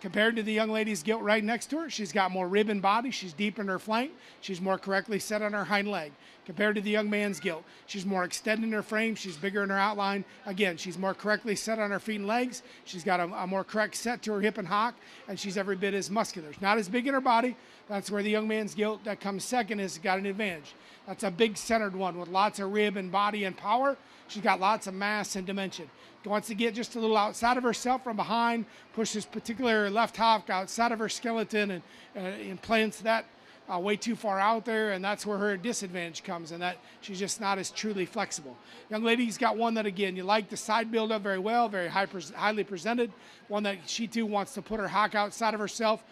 Compared to the young lady's gilt right next to her, she's got more rib and body. She's deep in her flank. She's more correctly set on her hind leg. Compared to the young man's gilt, she's more extended in her frame. She's bigger in her outline. Again, she's more correctly set on her feet and legs. She's got a more correct set to her hip and hock, and she's every bit as muscular. Not as big in her body. That's where the young man's gilt that comes second has got an advantage. That's a big centered one with lots of rib and body and power. She's got lots of mass and dimension. Wants to get just a little outside of herself from behind, push this particular left hock outside of her skeleton and plants that way too far out there, and that's where her disadvantage comes, and that she's just not as truly flexible. Young lady's got one that, again, you like the side build up very well, very highly presented, one that she too wants to put her hock outside of herself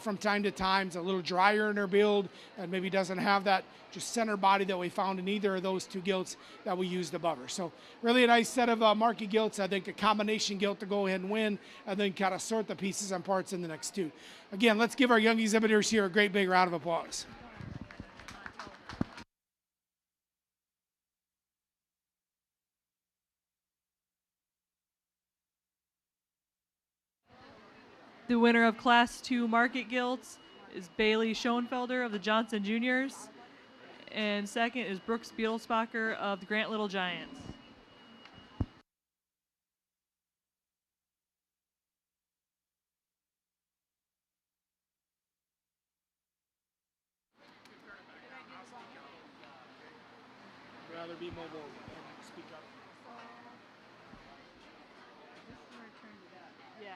from time to time. It's a little drier in her build and maybe doesn't have that just center body that we found in either of those two gilts that we used above her. So really a nice set of market gilts. I think a combination gilt to go ahead and win, and then kind of sort the pieces and parts in the next two. Again, let's give our young exhibitors here a great big round of applause. The winner of Class 2 Market Gilts is Bailey Schoenfelder of the Johnson Juniors, and second is Brooks Beetlesbacher of the Grant Little Giants. Rather be mobile and speak up. Yeah.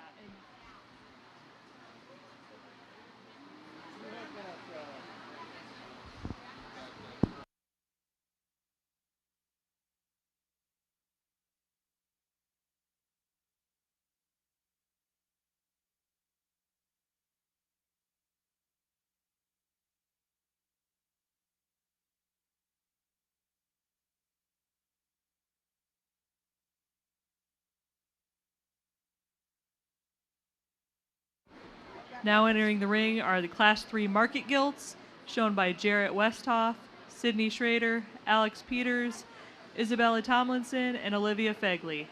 Now entering the ring are the Class 3 Market Gilts, shown by Jarrett Westhoff, Sydney Schrader, Alex Peters, Isabella Tomlinson, and Olivia Fegley.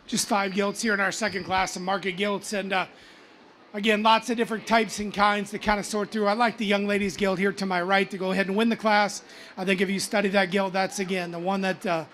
Just 5 gilts here in our second class of market gilts, and again, lots of different types and kinds to kind of sort through. I like the young ladies gilt here to my right to go ahead and win the class. I think if you study that gilt, that's again the one that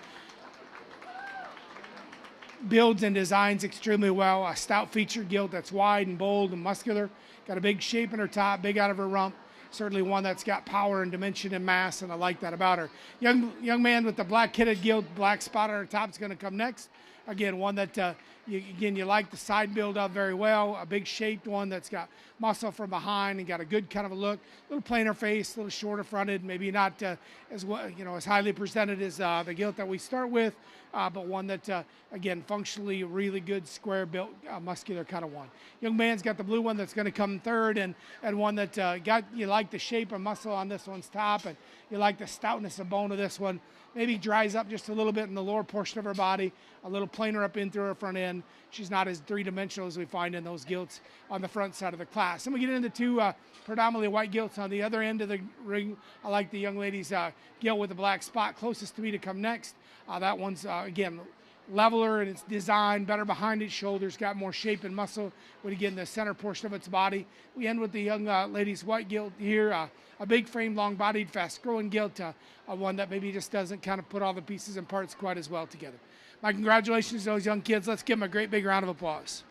builds and designs extremely well. A stout featured gilt that's wide and bold and muscular. Got a big shape in her top, big out of her rump. Certainly one that's got power and dimension and mass, and I like that about her. Young man with the black kitted gilt, black spot on her top is going to come next. Again, one that you like the side build up very well. A big shaped one that's got muscle from behind and got a good kind of a look. A little plainer face, a little shorter fronted, maybe not as well, as highly presented as the gilt that we start with, but one that again functionally really good, square built, muscular kind of one. Young man's got the blue one that's going to come third, and one that you like the shape of muscle on this one's top, and you like the stoutness of bone of this one. Maybe dries up just a little bit in the lower portion of her body, a little plainer up in through her front end. She's not as three-dimensional as we find in those gilts on the front side of the class. And we get into 2 predominantly white gilts on the other end of the ring. I like the young lady's gilt with the black spot closest to me to come next. That one's, again, leveler in its design, better behind its shoulders, got more shape and muscle when you get in the center portion of its body. We end with the young lady's white gilt here, a big frame, long-bodied, fast-growing gilt, one that maybe just doesn't kind of put all the pieces and parts quite as well together. My congratulations to those young kids. Let's give them a great big round of applause.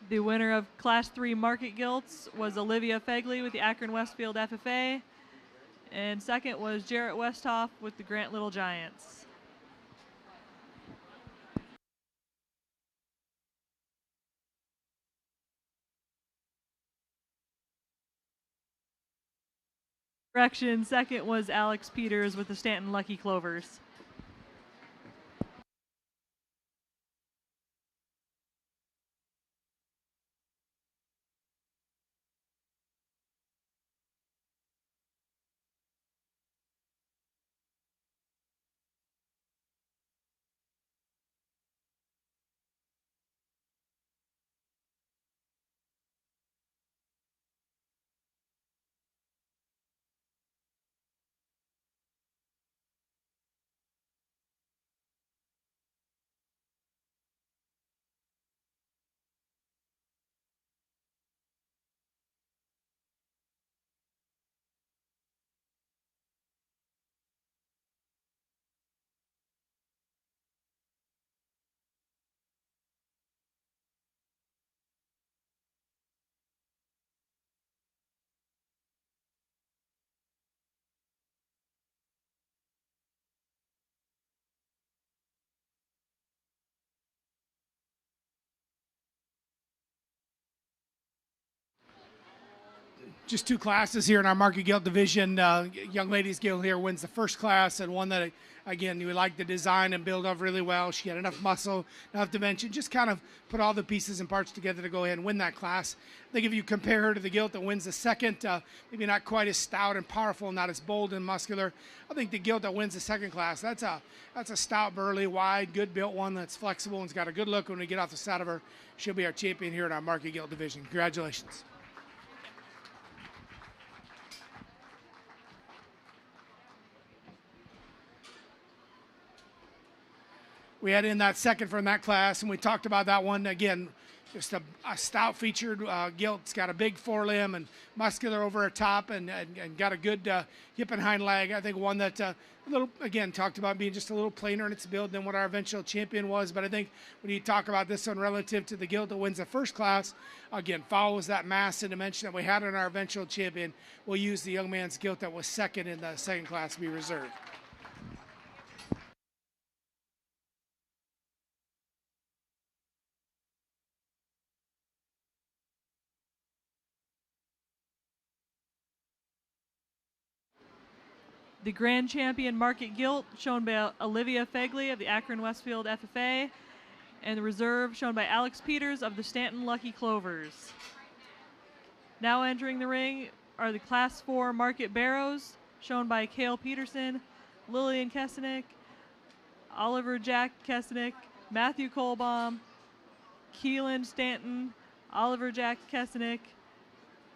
The winner of Class 3 Market Gilts was Olivia Fegley with the Akron Westfield FFA, and second was Jarrett Westhoff with the Grant Little Giants. Correction, second was Alex Peters with the Stanton Lucky Clovers. Just 2 classes here in our market gilt division. Young ladies gilt here wins the first class, and one that, again, you like the design and build up really well. She had enough muscle, enough dimension, just kind of put all the pieces and parts together to go ahead and win that class. I think if you compare her to the gilt that wins the second, maybe not quite as stout and powerful, not as bold and muscular. I think the gilt that wins the second class, that's a stout, burly, wide, good built one that's flexible and's got a good look when we get off the side of her. She'll be our champion here in our market gilt division. Congratulations. We had in that second from that class, and we talked about that one again. Just a stout featured gilt. It's got a big forelimb and muscular over her top, and got a good hip and hind leg. I think one that a little, again, talked about being just a little plainer in its build than what our eventual champion was. But I think when you talk about this one relative to the gilt that wins the first class, again, follows that mass and dimension that we had in our eventual champion. We'll use the young man's gilt that was second in the second class to be reserved. The Grand Champion Market Gilt shown by Olivia Fegley of the Akron Westfield FFA, and the Reserve shown by Alex Peters of the Stanton Lucky Clovers. Now entering the ring are the Class 4 Market Barrows shown by Cale Peterson, Lillian Kesenick, Oliver Jack Kesenick, Matthew Colbaum, Keelan Stanton, Oliver Jack Kesenick,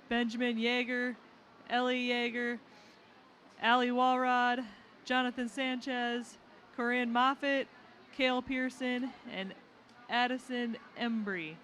Benjamin Yeager, Ellie Yeager, Ali Walrod, Jonathan Sanchez, Corinne Moffitt, Cale Pearson, and Addison Embry.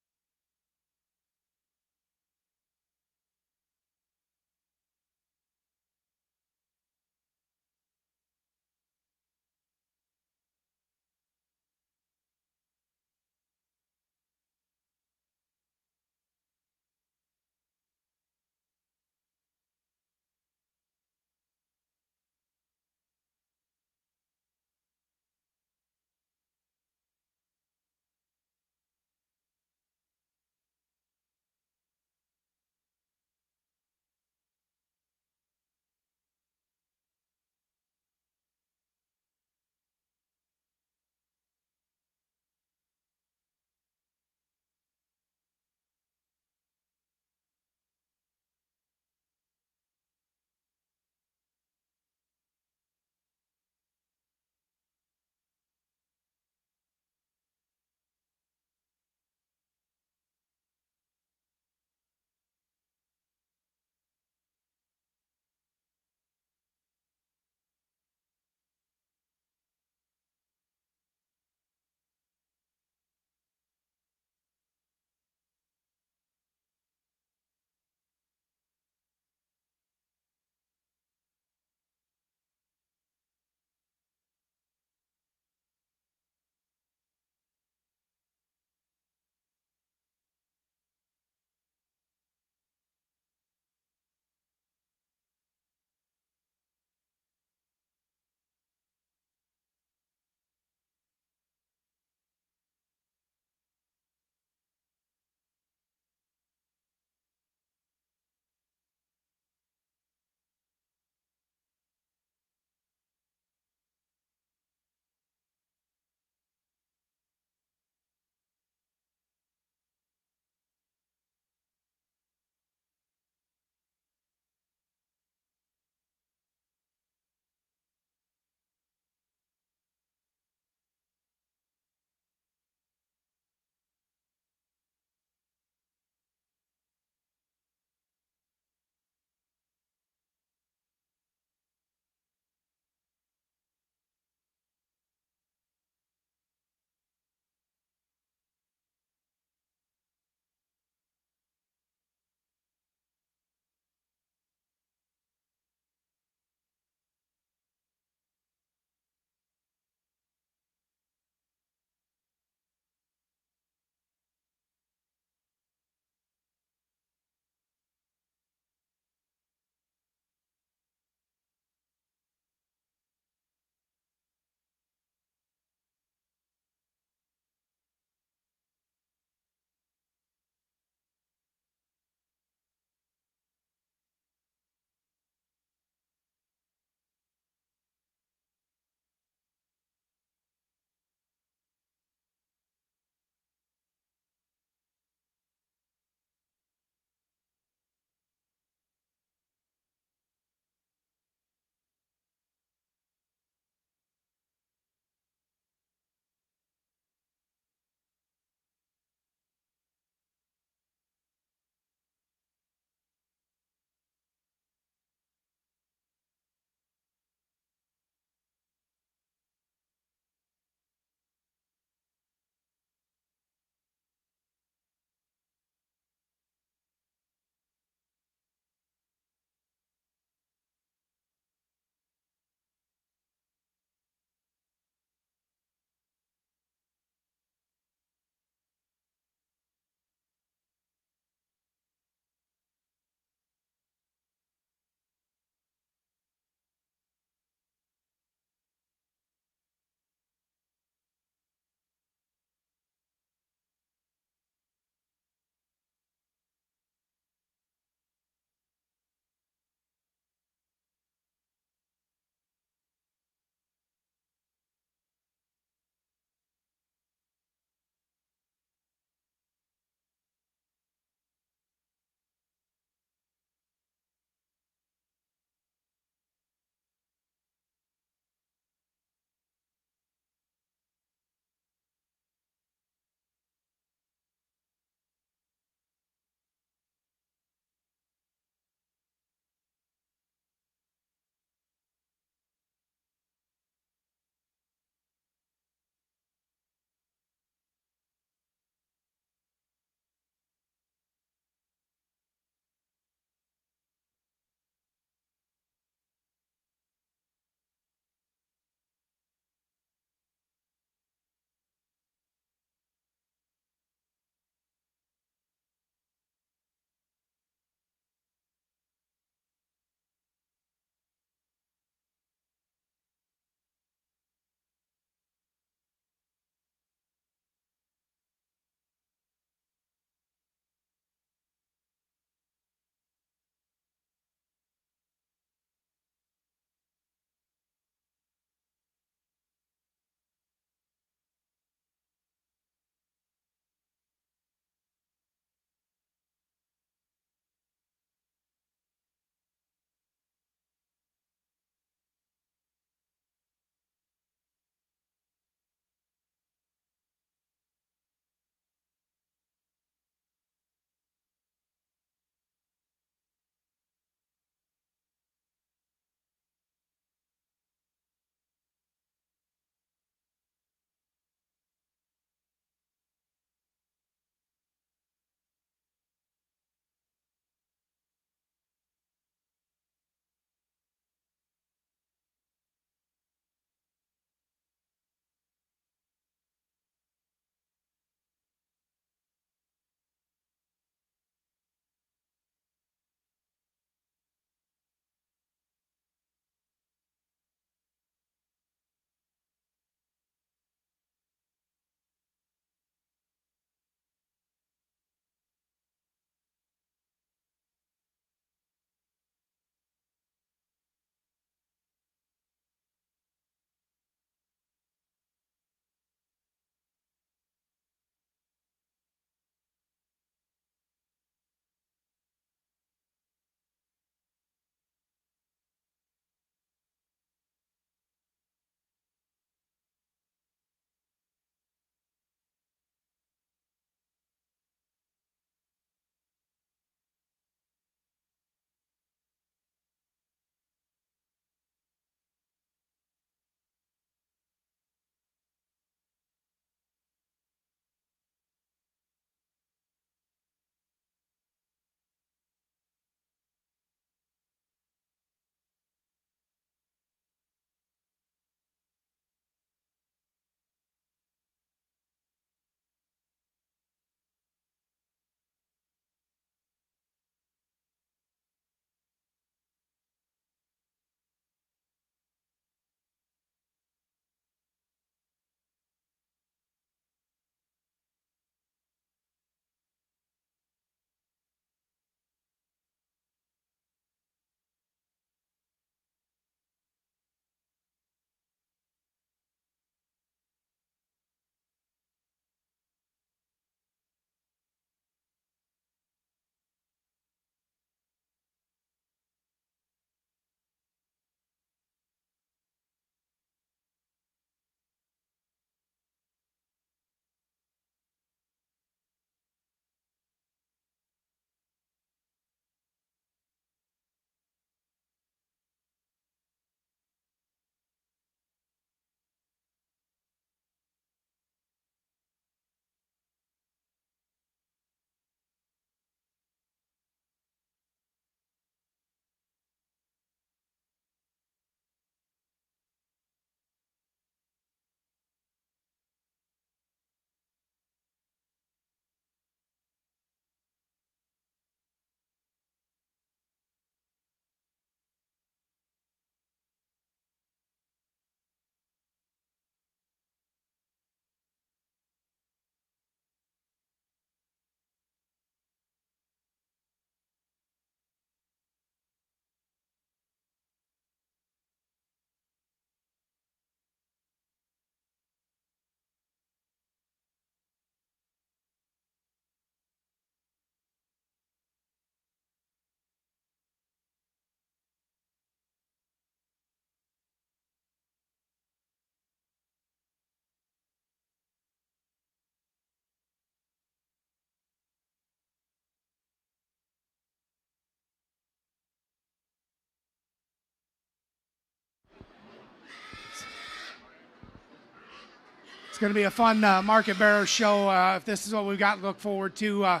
It's going to be a fun market barrow show. If this is what we've got to look forward to, I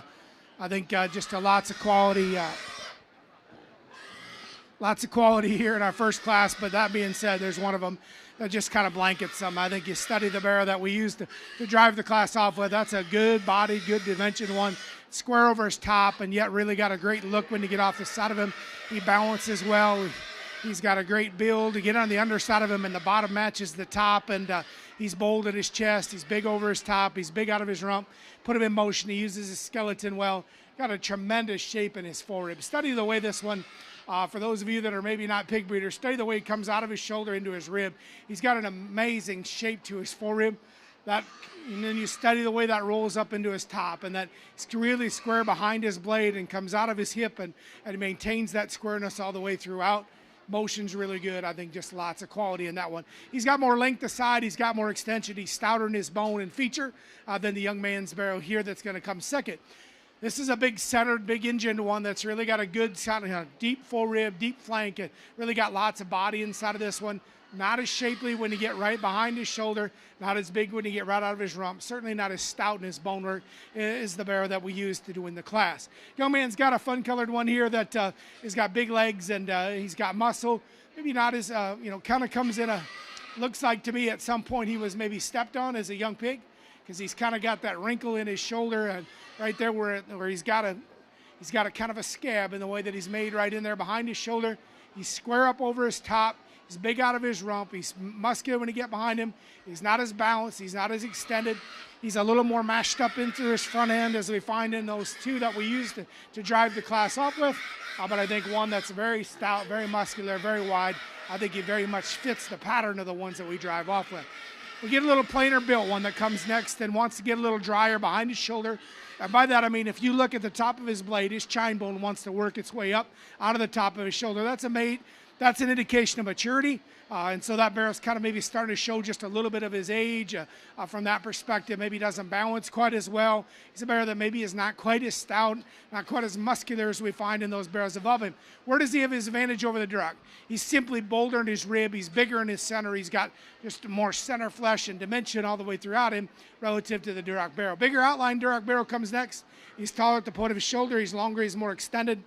think just lots of quality. Lots of quality here in our first class, but that being said, there's one of them that just kind of blankets them. I think you study the barrow that we used to drive the class off with. That's a good body, good dimension one. Square over his top, and yet really got a great look when you get off the side of him. He balances well. He's got a great build. You get on the underside of him, and the bottom matches the top, and he's bold at his chest. He's big over his top. He's big out of his rump. Put him in motion. He uses his skeleton well. Got a tremendous shape in his forerib. Study the way this one, for those of you that are maybe not pig breeders, study the way he comes out of his shoulder into his rib. He's got an amazing shape to his forerib. And then you study the way that rolls up into his top, and that it's really square behind his blade and comes out of his hip and maintains that squareness all the way throughout. Motion's really good. I think just lots of quality in that one. He's got more length aside. He's got more extension. He's stouter in his bone and feature than the young man's barrow here that's going to come second. This is a big centered, big engined one that's really got a good deep forerib, deep flank. It really got lots of body inside of this one. Not as shapely when you get right behind his shoulder. Not as big when you get right out of his rump. Certainly not as stout in his bonework as the barrow that we used to do in the class. Young man's got a fun-colored one here that has got big legs and he's got muscle. Maybe not as, kind of comes in looks like to me at some point he was maybe stepped on as a young pig, because he's kind of got that wrinkle in his shoulder and right there where he's got a kind of a scab in the way that he's made right in there behind his shoulder. He's square up over his top. He's big out of his rump. He's muscular when you get behind him. He's not as balanced. He's not as extended. He's a little more mashed up into his front end, as we find in those two that we used to drive the class off with. But I think one that's very stout, very muscular, very wide. I think he very much fits the pattern of the ones that we drive off with. We get a little plainer built one that comes next and wants to get a little drier behind his shoulder. And by that I mean if you look at the top of his blade, his chine bone wants to work its way up out of the top of his shoulder. That's an indication of maturity, and so that barrow's kind of maybe starting to show just a little bit of his age from that perspective. Maybe doesn't balance quite as well. He's a barrow that maybe is not quite as stout, not quite as muscular as we find in those barrows above him. Where does he have his advantage over the Duroc? He's simply bolder in his rib. He's bigger in his center. He's got just more center flesh and dimension all the way throughout him relative to the Duroc barrow. Bigger outline Duroc barrow comes next. He's taller at the point of his shoulder. He's longer. He's more extended.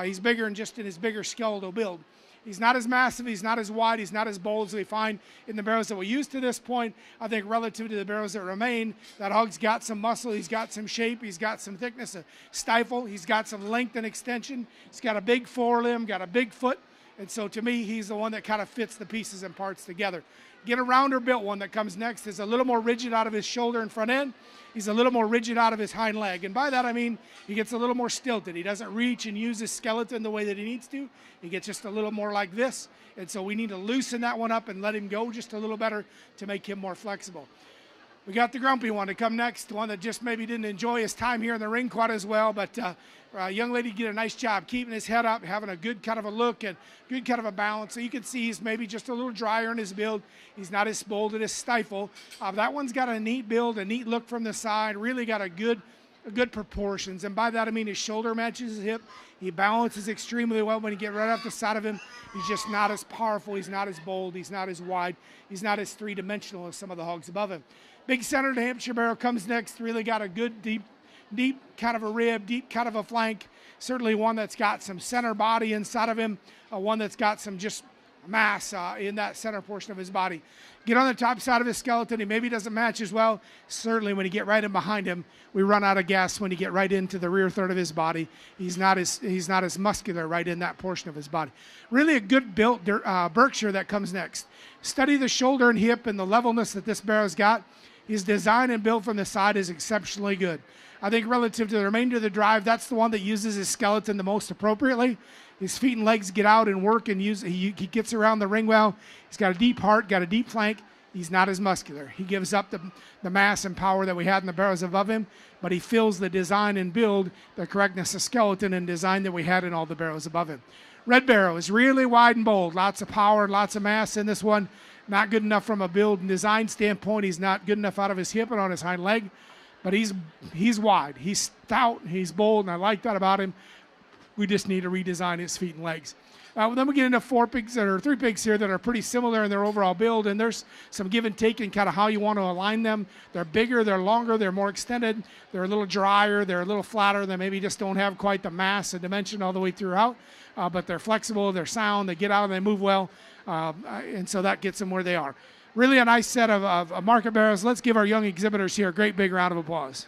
He's bigger in his bigger skeletal build. He's not as massive, he's not as wide, he's not as bold as we find in the barrows that we used to this point. I think relative to the barrows that remain, that hog's got some muscle, he's got some shape, he's got some thickness, a stifle, he's got some length and extension, he's got a big forelimb, got a big foot, and so to me, he's the one that kind of fits the pieces and parts together. Get a rounder built one that comes next is a little more rigid out of his shoulder and front end. He's a little more rigid out of his hind leg. And by that I mean he gets a little more stilted. He doesn't reach and use his skeleton the way that he needs to. He gets just a little more like this. And so we need to loosen that one up and let him go just a little better to make him more flexible. We got the grumpy one to come next, the one that just maybe didn't enjoy his time here in the ring quite as well, but a young lady did a nice job keeping his head up, having a good kind of a look and good kind of a balance. So you can see he's maybe just a little drier in his build. He's not as bold as stifle. That one's got a neat build, a neat look from the side, really got a good proportions. And by that I mean his shoulder matches his hip. He balances extremely well when you get right off the side of him. He's just not as powerful. He's not as bold. He's not as wide. He's not as three-dimensional as some of the hogs above him. Big centered Hampshire barrow comes next. Really got a good deep kind of a rib, deep kind of a flank. Certainly one that's got some center body inside of him. One that's got some just mass in that center portion of his body. Get on the top side of his skeleton. He maybe doesn't match as well. Certainly when you get right in behind him, we run out of gas when you get right into the rear third of his body. He's not as muscular right in that portion of his body. Really a good built Berkshire that comes next. Study the shoulder and hip and the levelness that this barrow's got. His design and build from the side is exceptionally good. I think relative to the remainder of the drive, that's the one that uses his skeleton the most appropriately. His feet and legs get out and work and he gets around the ring well. He's got a deep heart, got a deep flank. He's not as muscular. He gives up the mass and power that we had in the barrows above him, but he fills the design and build, the correctness of skeleton and design that we had in all the barrows above him. Red barrow is really wide and bold. Lots of power, lots of mass in this one. Not good enough from a build and design standpoint. He's not good enough out of his hip and on his hind leg, but he's wide. He's stout. He's bold, and I like that about him. We just need to redesign its feet and legs. Then we get into 4 pigs that are 3 pigs here that are pretty similar in their overall build, and there's some give and take in kind of how you want to align them. They're bigger, they're longer, they're more extended, they're a little drier, they're a little flatter, they maybe just don't have quite the mass and dimension all the way throughout, but they're flexible, they're sound, they get out and they move well, and so that gets them where they are. Really a nice set of market barrows. Let's give our young exhibitors here a great big round of applause.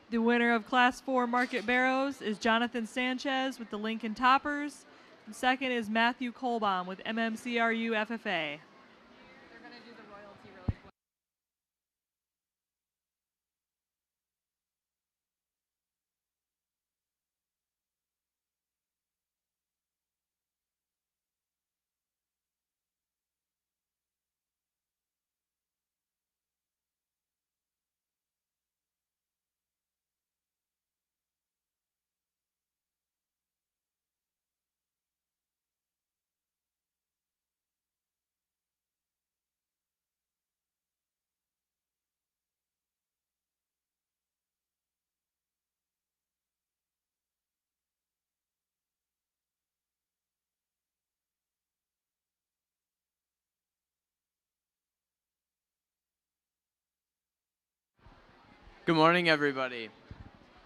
The winner of Class 4 Market Barrows is Jonathan Sanchez with the Lincoln Toppers. And second is Matthew Colbaum with MMCRU FFA. Good morning, everybody.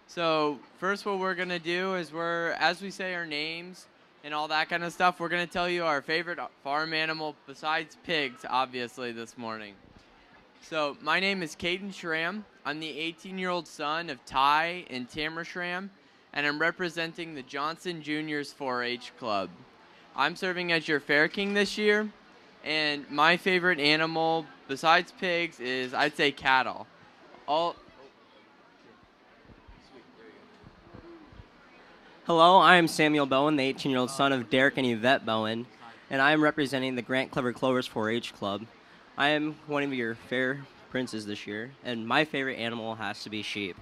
So first what we're going to do is as we say our names and all that kind of stuff, we're going to tell you our favorite farm animal besides pigs, obviously, this morning. So my name is Caden Schramm. I'm the 18-year-old son of Ty and Tamara Schramm, and I'm representing the Johnson Juniors 4-H Club. I'm serving as your Fair King this year, and my favorite animal besides pigs is, I'd say, cattle. Hello, I am Samuel Bowen, the 18-year-old son of Derek and Yvette Bowen, and I am representing the Grant Clever Clovers 4-H Club. I am one of your fair princes this year, and my favorite animal has to be sheep.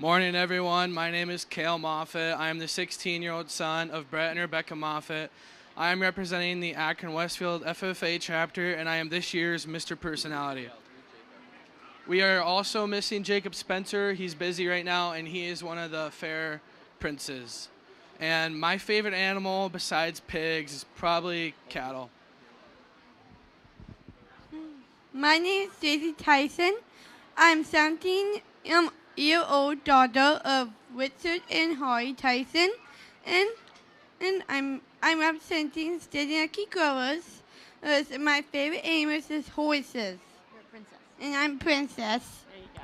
Morning, everyone. My name is Cale Moffett. I am the 16-year-old son of Brett and Rebecca Moffett. I am representing the Akron Westfield FFA chapter, and I am this year's Mr. Personality. We are also missing Jacob Spencer. He's busy right now, and he is one of the fair princes. And my favorite animal besides pigs is probably cattle. My name is Daisy Tyson. I'm 17-year-old daughter of Richard and Holly Tyson, and I'm representing Steady Growers. My favorite animals is horses. And I'm Princess. There you go.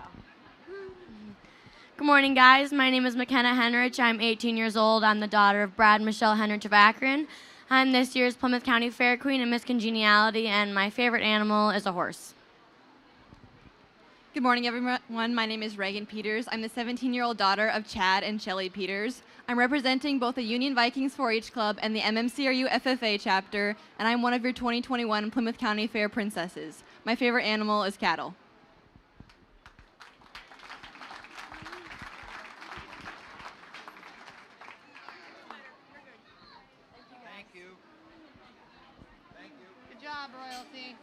Good morning, guys. My name is McKenna Henrich. I'm 18 years old. I'm the daughter of Brad and Michelle Henrich of Akron. I'm this year's Plymouth County Fair Queen and Miss Congeniality, and my favorite animal is a horse. Good morning, everyone. My name is Reagan Peters. I'm the 17-year-old daughter of Chad and Shelly Peters. I'm representing both the Union Vikings 4-H Club and the MMCRU FFA chapter, and I'm one of your 2021 Plymouth County Fair Princesses. My favorite animal is cattle. Thank you. Good job, royalty.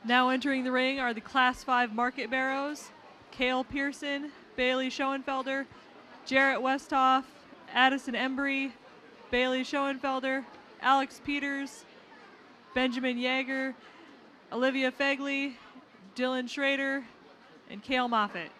Now entering the ring are the Class 5 Market Barrows, Cale Pearson, Bailey Schoenfelder, Jarrett Westhoff, Addison Embry, Bailey Schoenfelder, Alex Peters, Benjamin Yeager, Olivia Fegley, Dylan Schrader, and Cale Moffett.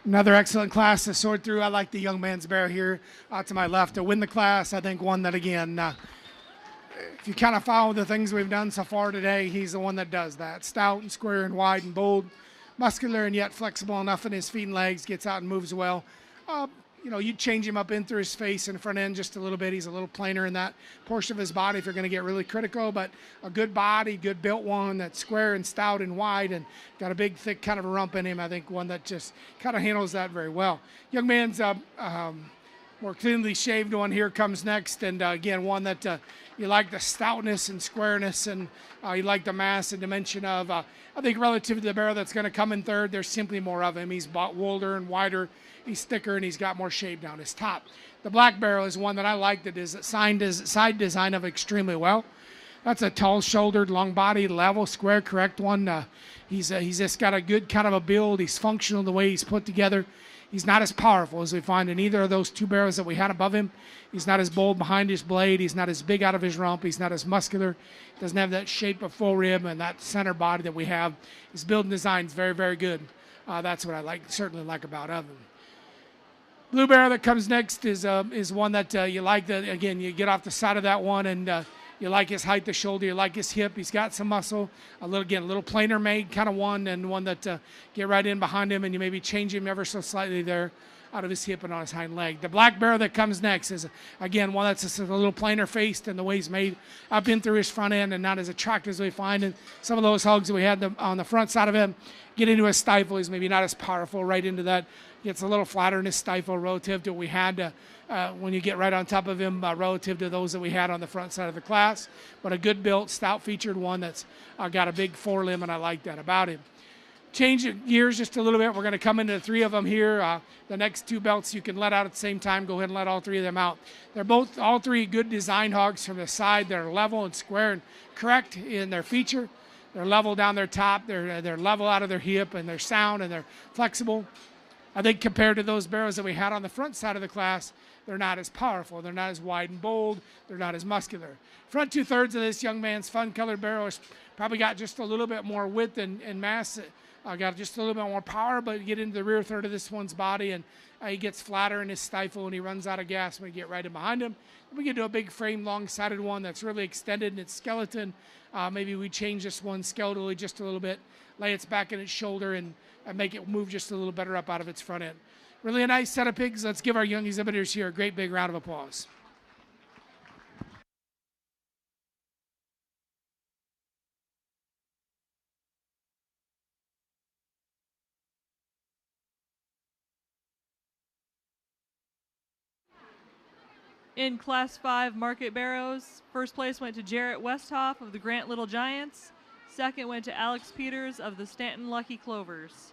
Another excellent class to sort through. I like the young man's barrow here to my left to win the class. I think one that, again, if you kind of follow the things we've done so far today, he's the one that does that. Stout and square and wide and bold, muscular and yet flexible enough in his feet and legs, gets out and moves well. You change him up in through his face and front end just a little bit. He's a little plainer in that portion of his body if you're going to get really critical, but a good body, good built one that's square and stout and wide and got a big, thick kind of a rump in him. I think one that just kind of handles that very well. Young man's more cleanly shaved one here comes next, and again, one that you like the stoutness and squareness, and you like the mass and dimension of. I think relative to the barrow that's going to come in third, there's simply more of him. He's older and wider. He's thicker, and he's got more shape down his top. The black barrow is one that I like that is side design of extremely well. That's a tall-shouldered, long-bodied, level, square, correct one. He's just got a good kind of a build. He's functional the way he's put together. He's not as powerful as we find in either of those two barrows that we had above him. He's not as bold behind his blade. He's not as big out of his rump. He's not as muscular. He doesn't have that shape of full rib and that center body that we have. His build and design is very, very good. That's what I certainly like about him. Blue barrow that comes next is one that you like. That again, you get off the side of that one, and you like his height, the shoulder. You like his hip. He's got some muscle. A little plainer made kind of one, and one that get right in behind him, and you maybe change him ever so slightly there out of his hip and on his hind leg. The black barrow that comes next is again one that's just a little plainer faced, and the way he's made up in through his front end, and not as attractive as we find in some of those hogs that we had on the front side of him. Get into his stifle. He's maybe not as powerful right into that. Gets a little flatter in his stifle relative to what we had when you get right on top of him relative to those that we had on the front side of the class. But a good built, stout-featured one that's got a big forelimb, and I like that about him. Change gears just a little bit. We're going to come into the three of them here. The next two belts you can let out at the same time. Go ahead and let all three of them out. They're all three good design hogs from the side. They're level and square and correct in their feature. They're level down their top. They're level out of their hip, and they're sound, and they're flexible. I think compared to those barrows that we had on the front side of the class, they're not as powerful. They're not as wide and bold. They're not as muscular. Front two-thirds of this young man's fun-colored barrow has probably got just a little bit more width and mass. Got just a little bit more power, but you get into the rear third of this one's body, and he gets flatter in his stifle, and he runs out of gas when you get right in behind him. Then we get to a big frame, long-sided one that's really extended in its skeleton. Maybe we change this one skeletally just a little bit, lay its back in its shoulder, and make it move just a little better up out of its front end. Really a nice set of pigs. Let's give our young exhibitors here a great big round of applause. In Class 5 market barrows, first place went to Jarrett Westhoff of the Grant Little Giants. Second went to Alex Peters of the Stanton Lucky Clovers.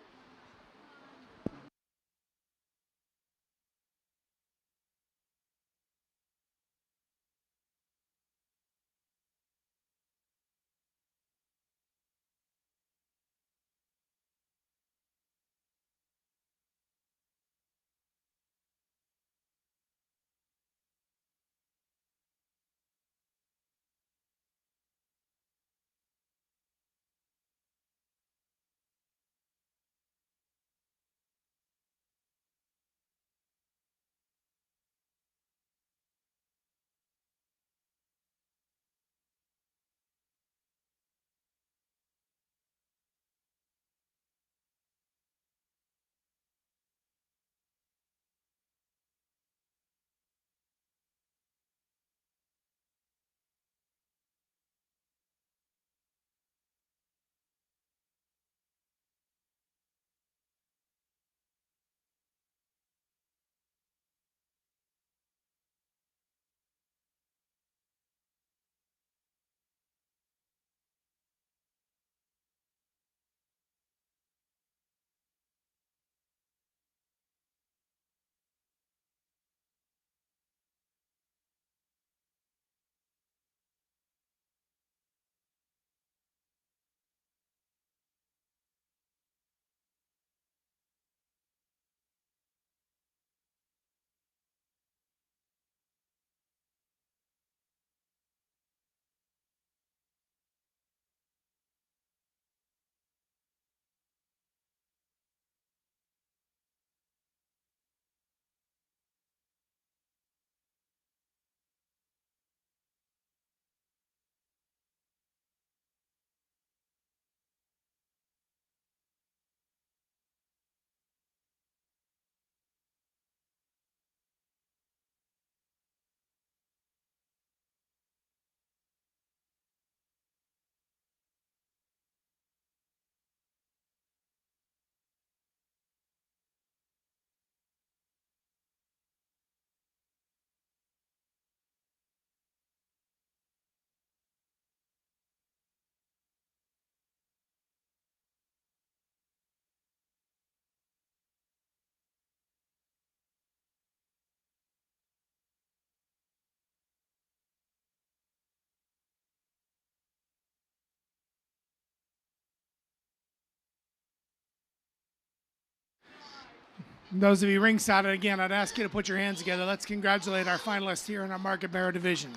And those of you ringside, again, I'd ask you to put your hands together. Let's congratulate our finalists here in our Market Barrow division.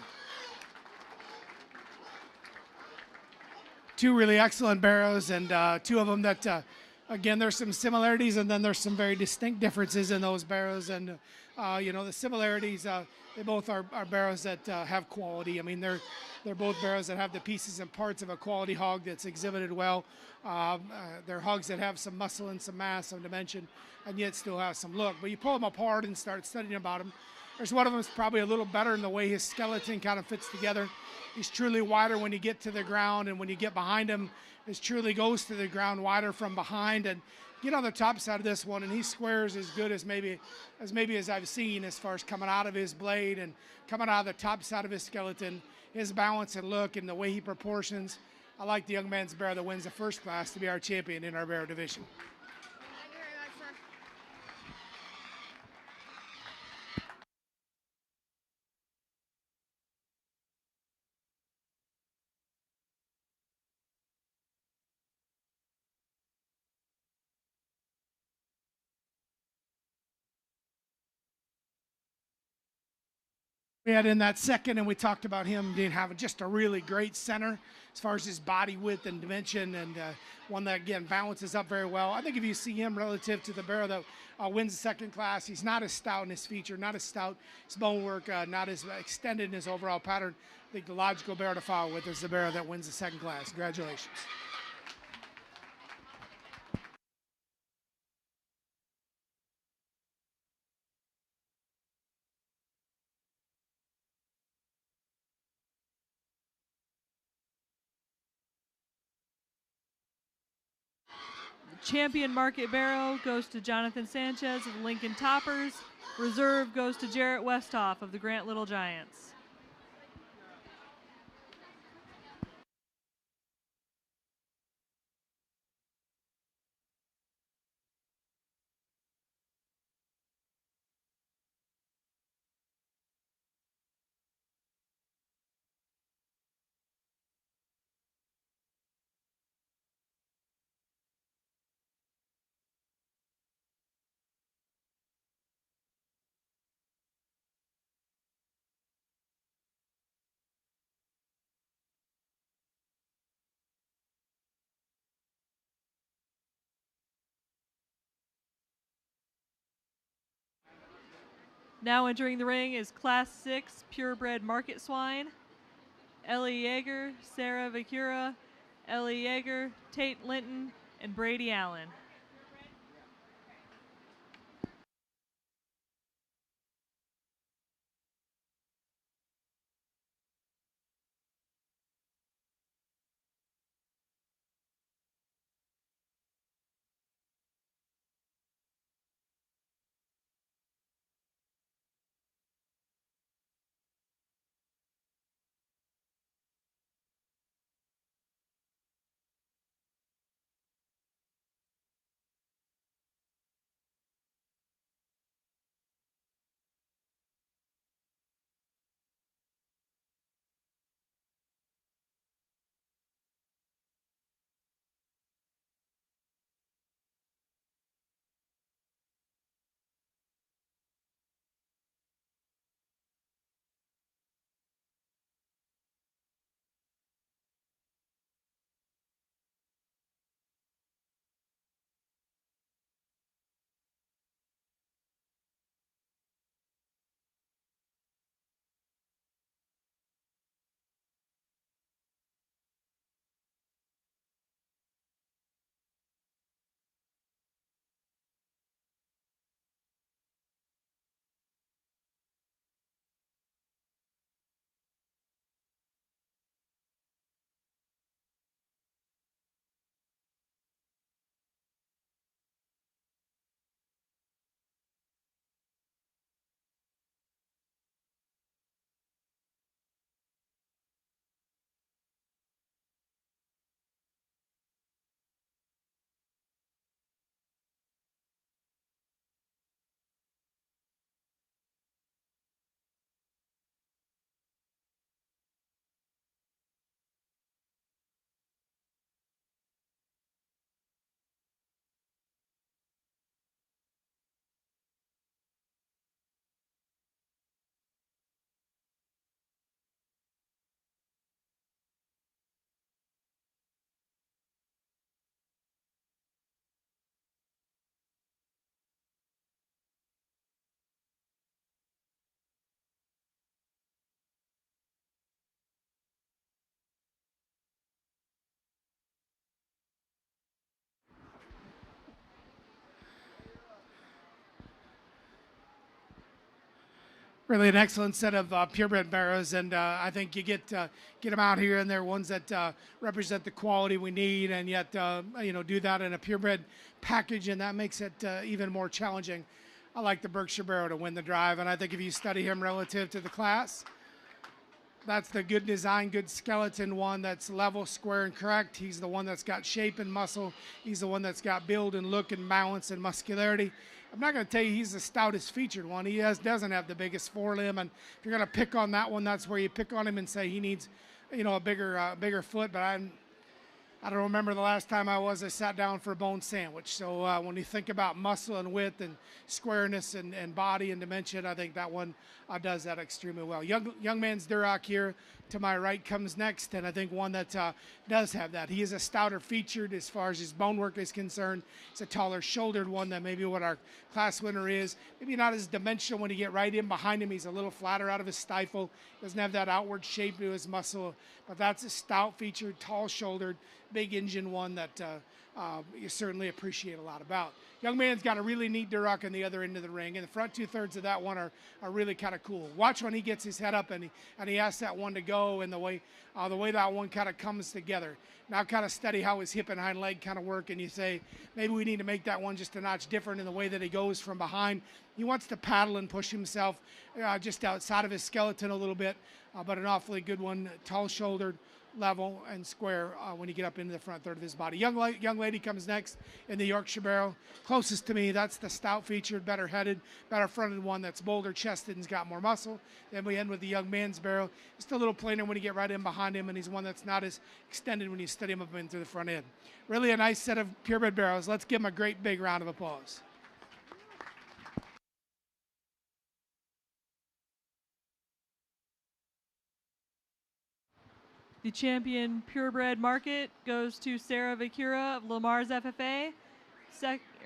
Two really excellent barrows, and two of them that, again, there's some similarities, and then there's some very distinct differences in those barrows. And the similarities, they both are barrows that have quality. I mean, they're both barrows that have the pieces and parts of a quality hog that's exhibited well. They're hogs that have some muscle and some mass, some dimension, and yet still have some look. But you pull them apart and start studying about them. There's one of them that's probably a little better in the way his skeleton kind of fits together. He's truly wider when you get to the ground, and when you get behind him, it truly goes to the ground wider from behind. And get on the top side of this one, and he squares as good as maybe as I've seen as far as coming out of his blade and coming out of the top side of his skeleton, his balance and look and the way he proportions. I like the young man's barrow that wins the first class to be our champion in our barrow division. We had in that second, and we talked about him having just a really great center as far as his body width and dimension, and one that, again, balances up very well. I think if you see him relative to the barrow that wins the second class, he's not as stout in his feature, not as stout, his bone work, not as extended in his overall pattern. I think the logical barrow to follow with is the barrow that wins the second class. Congratulations. Champion Market Barrow goes to Jonathan Sanchez of Lincoln Toppers. Reserve goes to Jarrett Westhoff of the Grant Little Giants. Now entering the ring is Class 6 Purebred Market Swine. Ellie Yeager, Sarah Vicura, Ellie Yeager, Tate Linton, and Brady Allen. really an excellent set of purebred barrows, and I think you get them out here, and they're ones that represent the quality we need, and yet do that in a purebred package, and that makes it even more challenging. I like the Berkshire barrow to win the drive, and I think if you study him relative to the class, that's the good design, good skeleton one that's level, square, and correct. He's the one that's got shape and muscle. He's the one that's got build and look and balance and muscularity. I'm not going to tell you he's the stoutest featured one. He doesn't have the biggest forelimb, and if you're going to pick on that one, that's where you pick on him and say he needs, a bigger foot. But I don't remember the last time I sat down for a bone sandwich. So when you think about muscle and width and squareness and body and dimension, I think that one does that extremely well. Young man's Duroc here to my right comes next, and I think one that does have that. He is a stouter featured as far as his bone work is concerned. It's a taller shouldered one than maybe what our class winner is. Maybe not as dimensional when you get right in behind him. He's a little flatter out of his stifle. Doesn't have that outward shape to his muscle, but that's a stout featured, tall shouldered, big engine one that you certainly appreciate a lot about. Young man's got a really neat Duroc on the other end of the ring, and the front 2/3 of that one are really kind of cool. Watch when he gets his head up and he asks that one to go, and the way that one kind of comes together. Now kind of study how his hip and hind leg kind of work, and you say maybe we need to make that one just a notch different in the way that he goes from behind. He wants to paddle and push himself just outside of his skeleton a little bit, but an awfully good one, tall shouldered, level and square when you get up into the front third of his body. Young lady comes next in the Yorkshire barrow. Closest to me, that's the stout featured, better headed, better fronted one that's bolder chested and's got more muscle. Then we end with the young man's barrow. Just a little plainer when you get right in behind him, and he's one that's not as extended when you steady him up in through the front end. Really a nice set of purebred barrows. Let's give him a great big round of applause. The champion purebred market goes to Sarah Vakura of Lamar's FFA.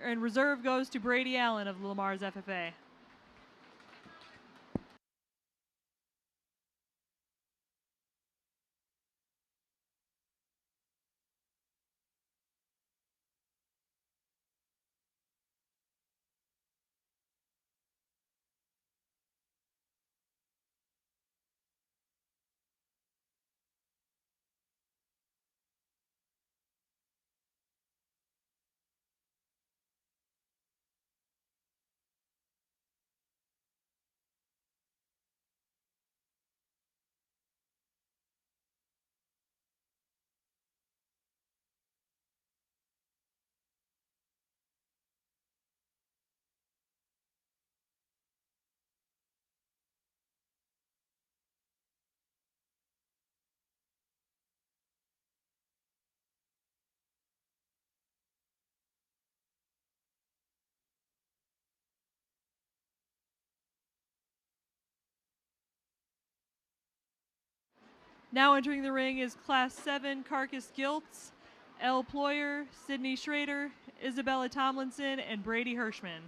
And reserve goes to Brady Allen of Lamar's FFA. Now entering the ring is Class 7 Carcass Gilts, Elle Ployer, Sydney Schrader, Isabella Tomlinson, and Brady Hirschman.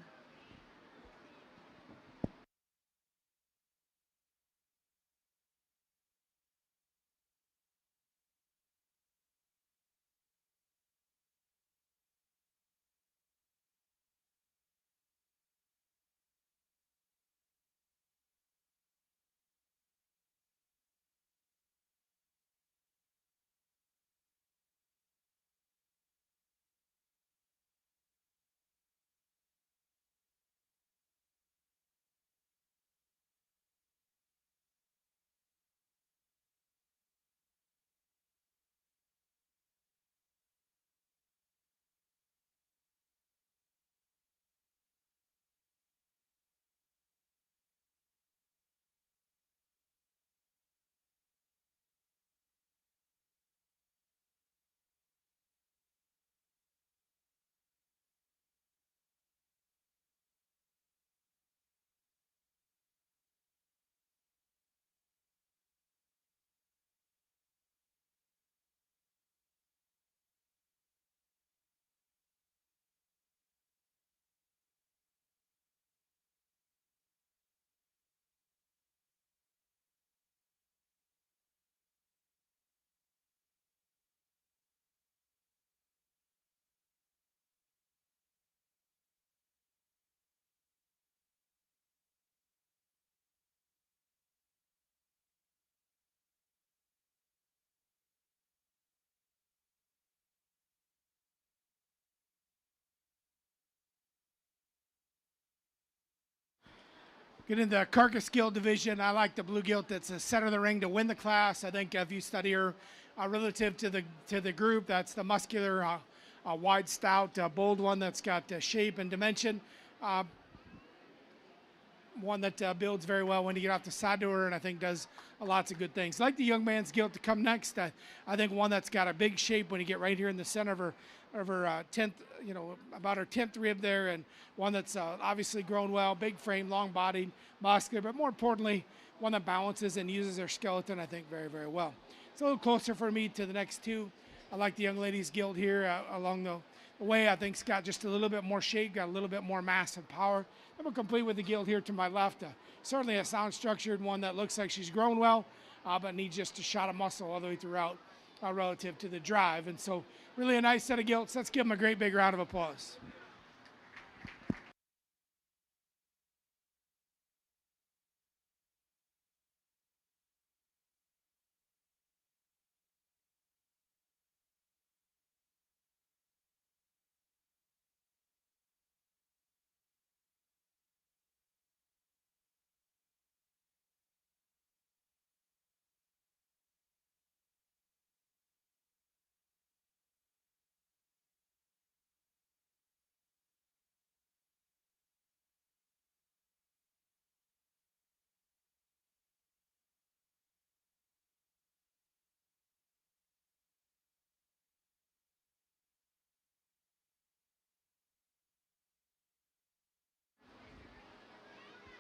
Get in the carcass gilt division. I like the blue gilt that's the center of the ring to win the class. I think if you study her relative to the group, that's the muscular, wide, stout, bold one that's got shape and dimension. One that builds very well when you get off the side to her, and I think does lots of good things. Like the young man's gilt to come next. I think one that's got a big shape when you get right here in the center of her 10th, about her 10th rib there, and one that's obviously grown well, big frame, long bodied, muscular, but more importantly, one that balances and uses her skeleton, I think, very, very well. It's a little closer for me to the next two. I like the young lady's gilt here along the way. I think it's got just a little bit more shape, got a little bit more mass and power. I'm complete with the gilt here to my left. Certainly a sound structured one that looks like she's grown well, but needs just a shot of muscle all the way throughout relative to the drive. And so really a nice set of gilts. Let's give them a great big round of applause.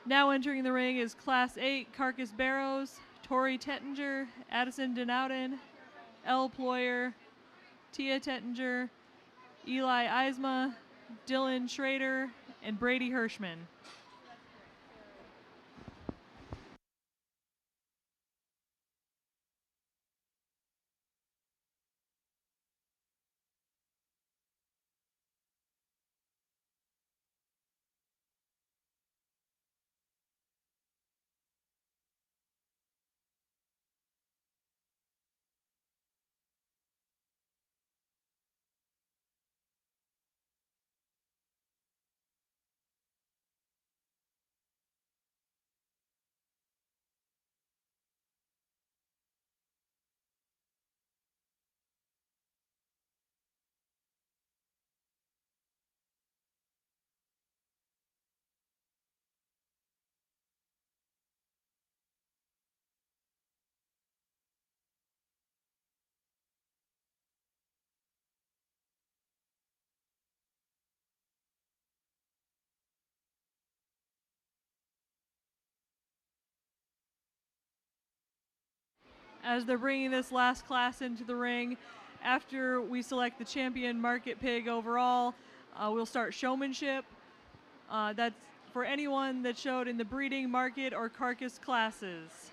Now entering the ring is Class 8 Carcass Barrows, Tori Tettinger, Addison Denowden, Elle Ployer, Tia Tettinger, Eli Eisma, Dylan Schrader, and Brady Hirschman. As they're bringing this last class into the ring, after we select the champion market pig overall, we'll start showmanship. That's for anyone that showed in the breeding, market, or carcass classes.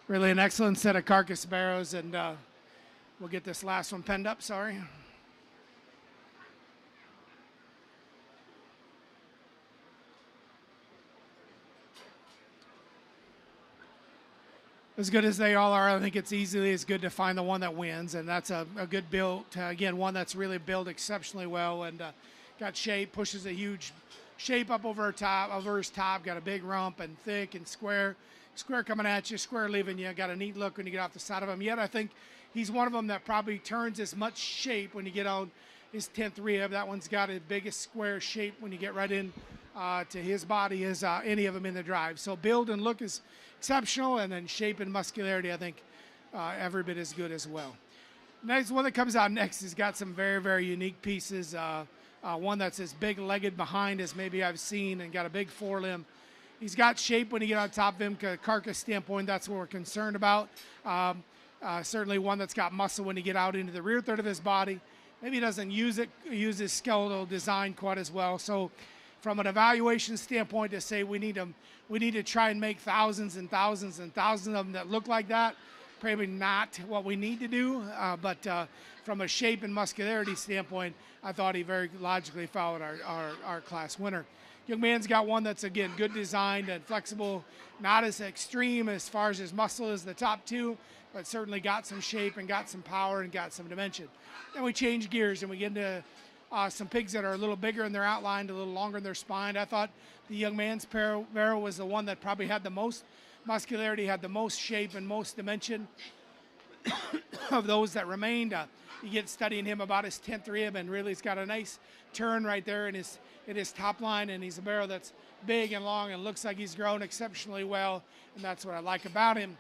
Really an excellent set of carcass barrows, and we'll get this last one penned up, sorry. As good as they all are, I think it's easily as good to find the one that wins, and that's a good build. Again, one that's really built exceptionally well and got shape, pushes a huge shape up over his top, got a big rump and thick and square coming at you, square leaving you, got a neat look when you get off the side of him. Yet I think he's one of them that probably turns as much shape when you get on his 10th rib. That one's got the biggest square shape when you get right in to his body as any of them in the drive. So build and look is exceptional, and then shape and muscularity, I think, every bit as good as well. Next one that comes out next has got some very, very unique pieces. One that's as big-legged behind as maybe I've seen and got a big forelimb. He's got shape when you get on top of him, carcass standpoint, that's what we're concerned about. Certainly one that's got muscle when you get out into the rear third of his body. Maybe he doesn't use his skeletal design quite as well. So from an evaluation standpoint, to say we need to try and make thousands and thousands and thousands of them that look like that, probably not what we need to do. But from a shape and muscularity standpoint, I thought he very logically followed our class winner. Young man's got one that's, again, good designed and flexible, not as extreme as far as his muscle as the top two, but certainly got some shape and got some power and got some dimension. Then we change gears and we get into some pigs that are a little bigger in their outline, a little longer in their spine. I thought the young man's barrow was the one that probably had the most muscularity, had the most shape and most dimension of those that remained. You get studying him about his 10th rib, and really he's got a nice turn right there in his top line, and he's a barrow that's big and long and looks like he's grown exceptionally well, and that's what I like about him.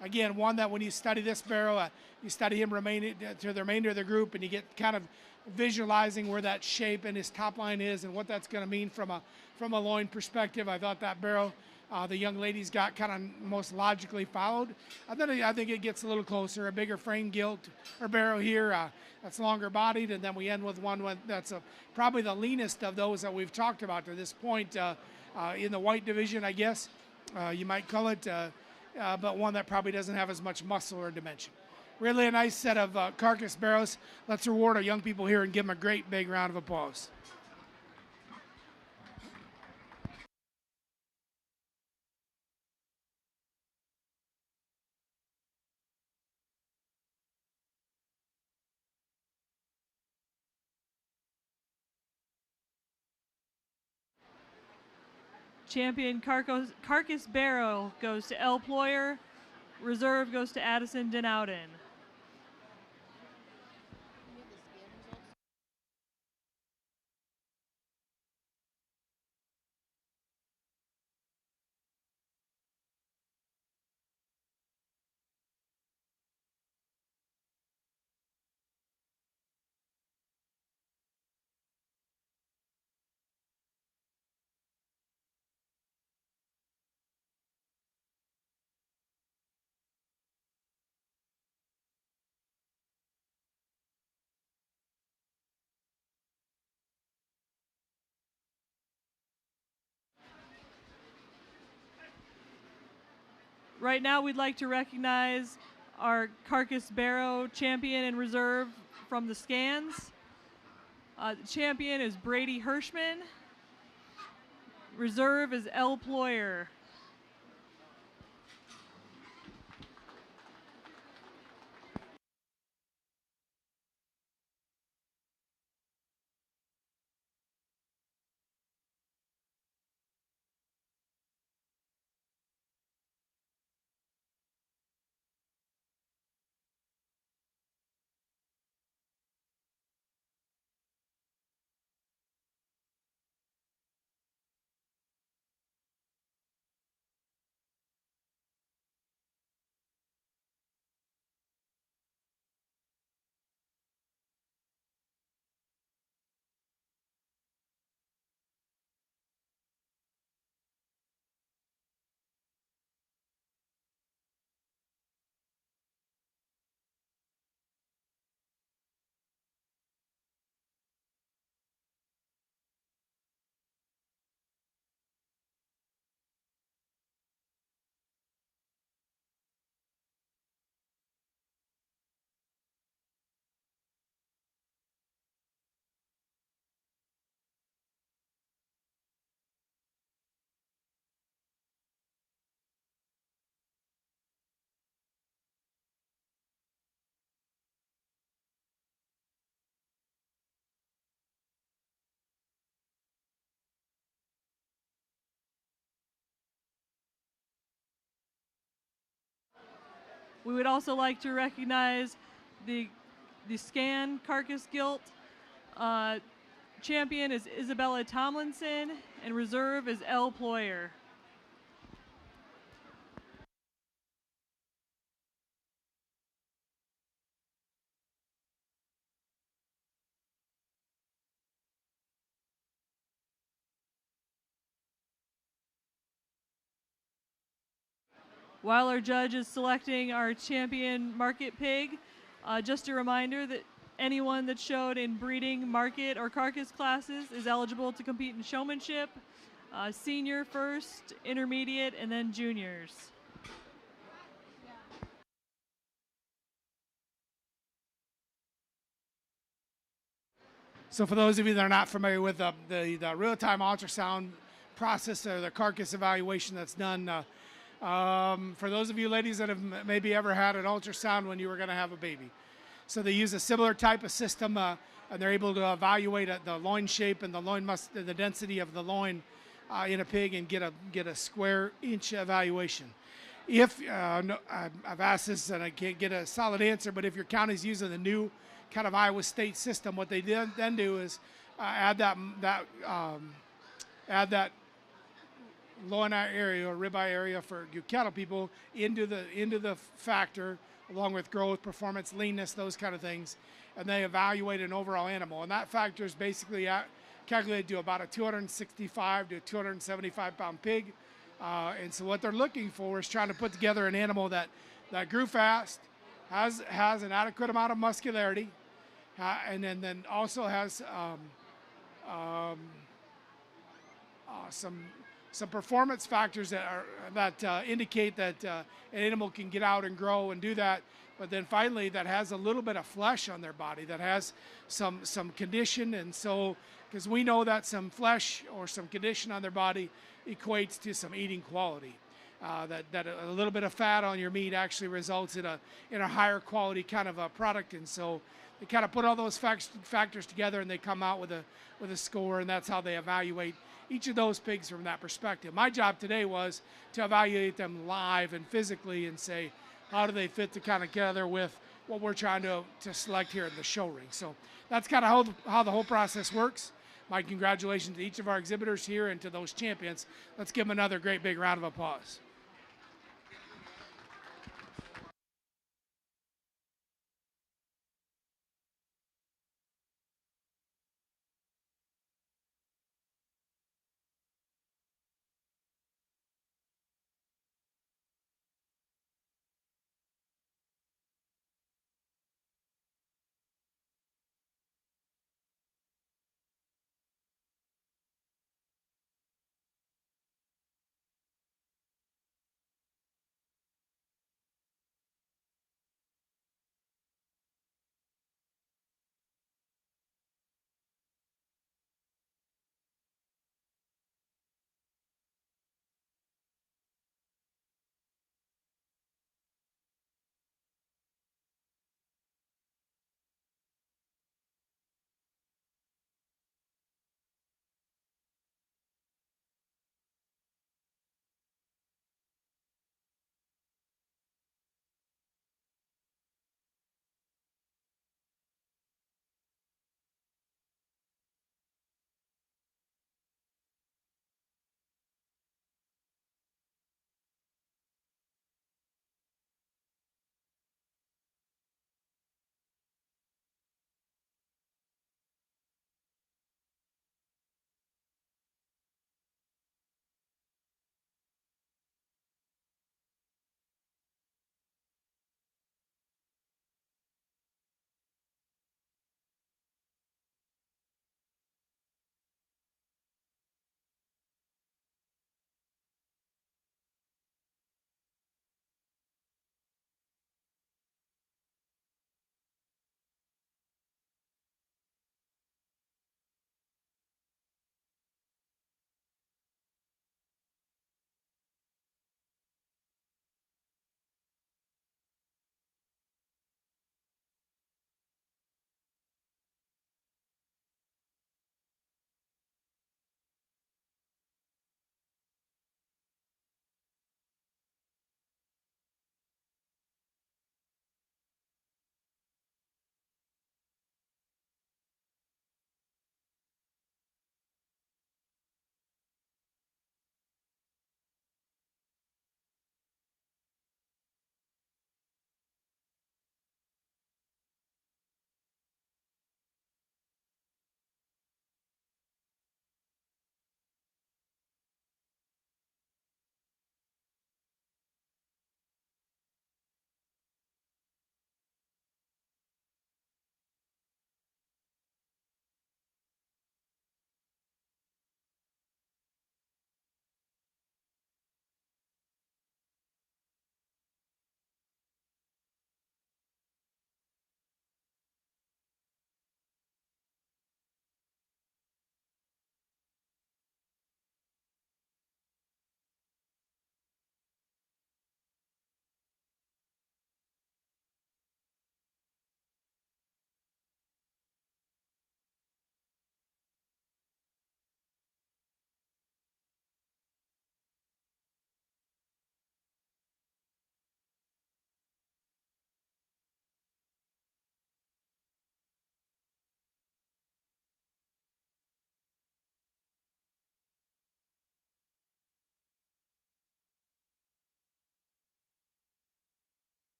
Again, one that when you study this barrow, you study him to the remainder of the group, and you get kind of visualizing where that shape and his top line is and what that's going to mean from a loin perspective. I thought that barrow the young ladies got kind of most logically followed. I think it gets a little closer, a bigger frame gilt or barrow here that's longer bodied, and then we end with one that's probably the leanest of those that we've talked about to this point in the white division, I guess you might call it, but one that probably doesn't have as much muscle or dimension. Really a nice set of carcass barrows. Let's reward our young people here and give them a great big round of applause. Champion carcass barrow goes to L. Ployer. Reserve goes to Addison Denowden. Right now, we'd like to recognize our carcass barrow champion and reserve from the scans. The champion is Brady Hirschman. Reserve is L. Ployer. We would also like to recognize the scan carcass gilt. Champion is Isabella Tomlinson, and reserve is L. Ployer. While our judge is selecting our champion market pig, just a reminder that anyone that showed in breeding, market, or carcass classes is eligible to compete in showmanship, senior first, intermediate, and then juniors. So for those of you that are not familiar with the real-time ultrasound process or the carcass evaluation that's done, for those of you ladies that have maybe ever had an ultrasound when you were going to have a baby. So they use a similar type of system, and they're able to evaluate the loin shape and the density of the loin in a pig and get a square inch evaluation. If I've asked this and I can't get a solid answer, but if your county's using the new kind of Iowa State system, what they then do is add that loin area or ribeye area for you cattle people into the factor, along with growth, performance, leanness, those kind of things, and they evaluate an overall animal. And that factor is basically calculated to about a 265 to 275 pound pig. And so what they're looking for is trying to put together an animal that grew fast, has an adequate amount of muscularity, and then also has some performance factors that indicate that an animal can get out and grow and do that. But then finally, that has a little bit of flesh on their body, that has some condition. And so, because we know that some flesh or some condition on their body equates to some eating quality. That a little bit of fat on your meat actually results in a higher quality kind of a product. And so they kind of put all those factors together and they come out with a score, and that's how they evaluate each of those pigs from that perspective. My job today was to evaluate them live and physically and say, how do they fit together with what we're trying to select here in the show ring. So that's kind of how the whole process works. My congratulations to each of our exhibitors here and to those champions. Let's give them another great big round of applause.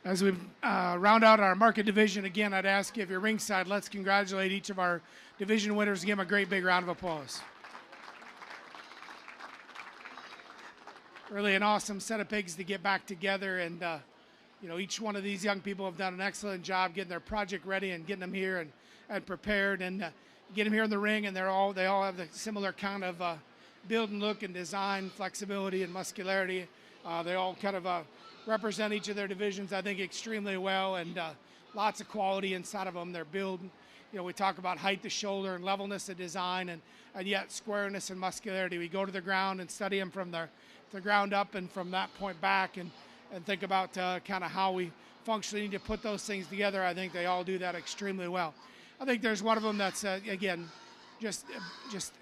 As we round out our market division, again, I'd ask you if you're ringside, let's congratulate each of our division winners. Give them a great big round of applause. Really an awesome set of pigs to get back together, and you know, each one of these young people have done an excellent job getting their project ready and getting them here and prepared, and get them here in the ring, and they all have the similar kind of build and look and design, flexibility and muscularity. They all kind of represent each of their divisions, I think, extremely well, and lots of quality inside of them. They're built, you know, we talk about height to shoulder and levelness of design, and yet squareness and muscularity. We go to the ground and study them from the ground up and from that point back, and think about kind of how we functionally need to put those things together. I think they all do that extremely well. I think there's one of them that's, again, just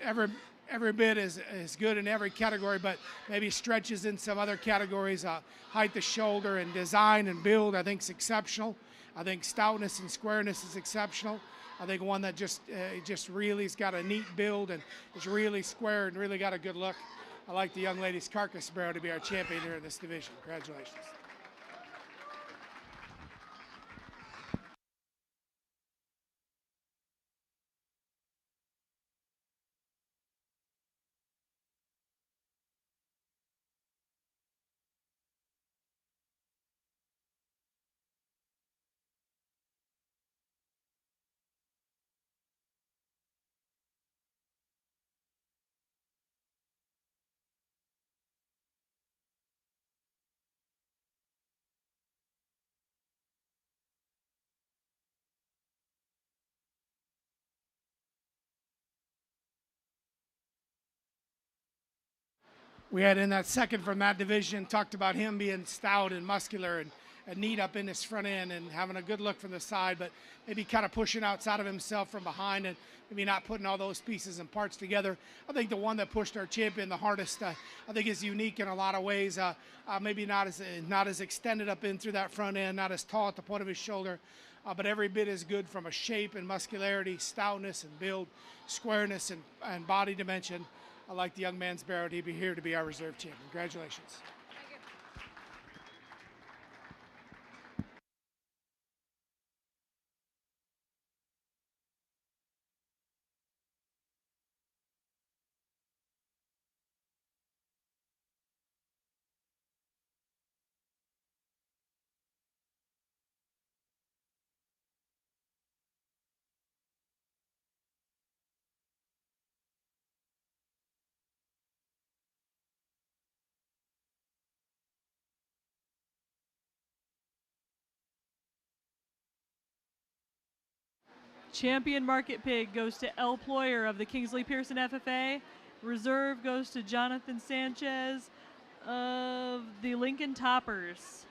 every bit is good in every category, but maybe stretches in some other categories. Height to shoulder and design and build, I think, is exceptional. I think stoutness and squareness is exceptional. I think one that just really has got a neat build and is really square and really got a good look. I like the young lady's carcass barrow to be our champion here in this division. Congratulations. We had in that second from that division, talked about him being stout and muscular and neat up in his front end and having a good look from the side, but maybe kind of pushing outside of himself from behind and maybe not putting all those pieces and parts together. I think the one that pushed our champion the hardest, I think, is unique in a lot of ways. Maybe not as extended up in through that front end, not as tall at the point of his shoulder, but every bit as good from a shape and muscularity, stoutness and build, squareness and body dimension. I like the young man's barrow to be here to be our reserve champion. Congratulations. Champion Market Pig goes to El Ployer of the Kingsley Pearson FFA. Reserve goes to Jonathan Sanchez of the Lincoln Toppers.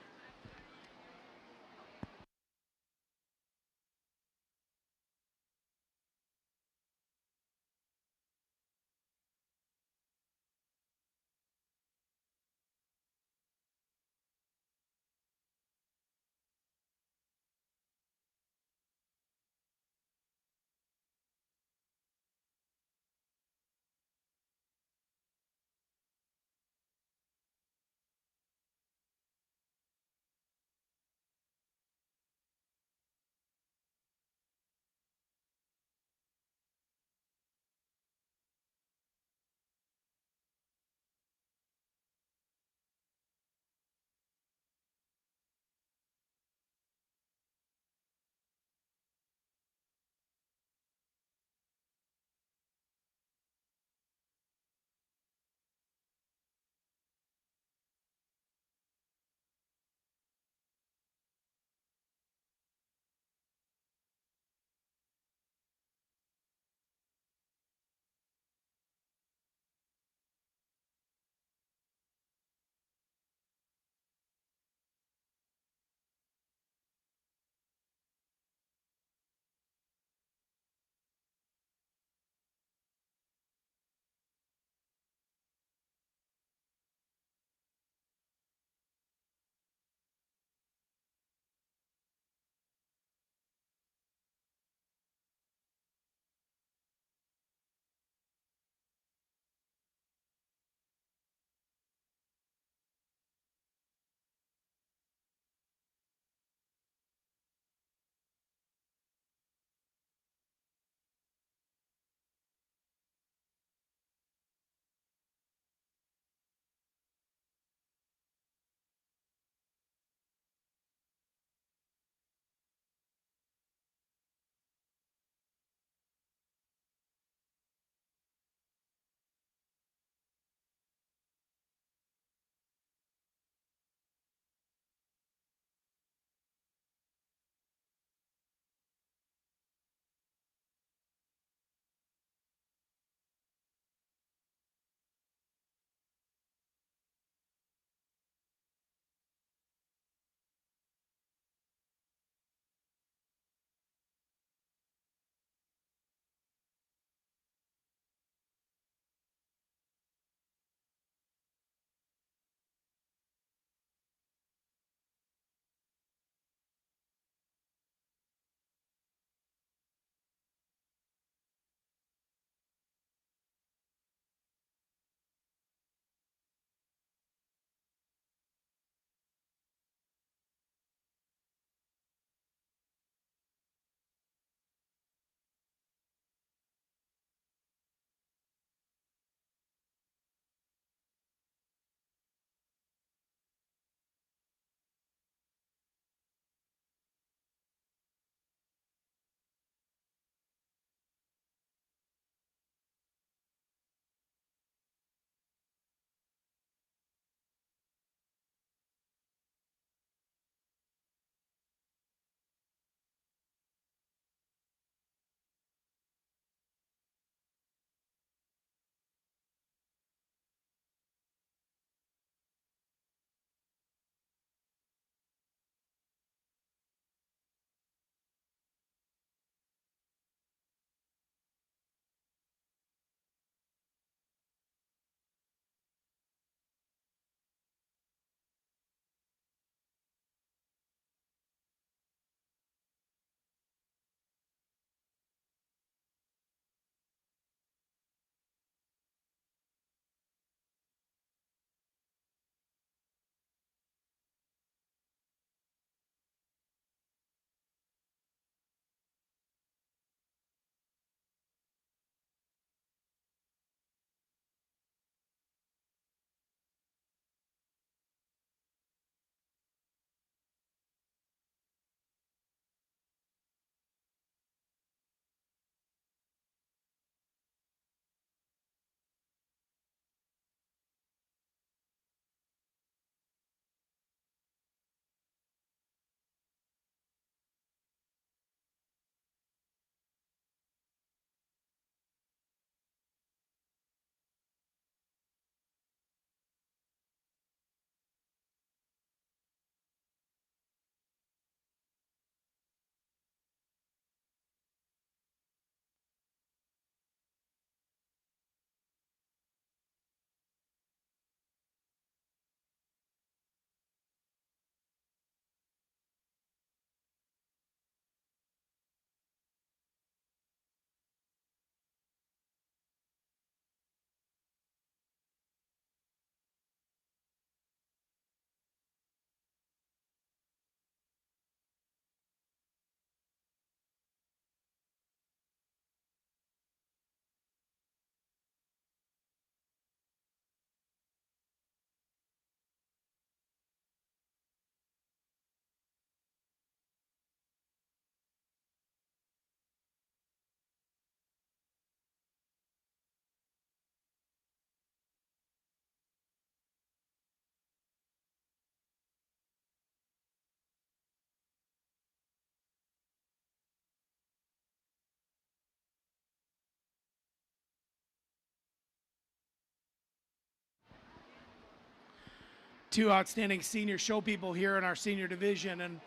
two outstanding senior show people here in our senior division. And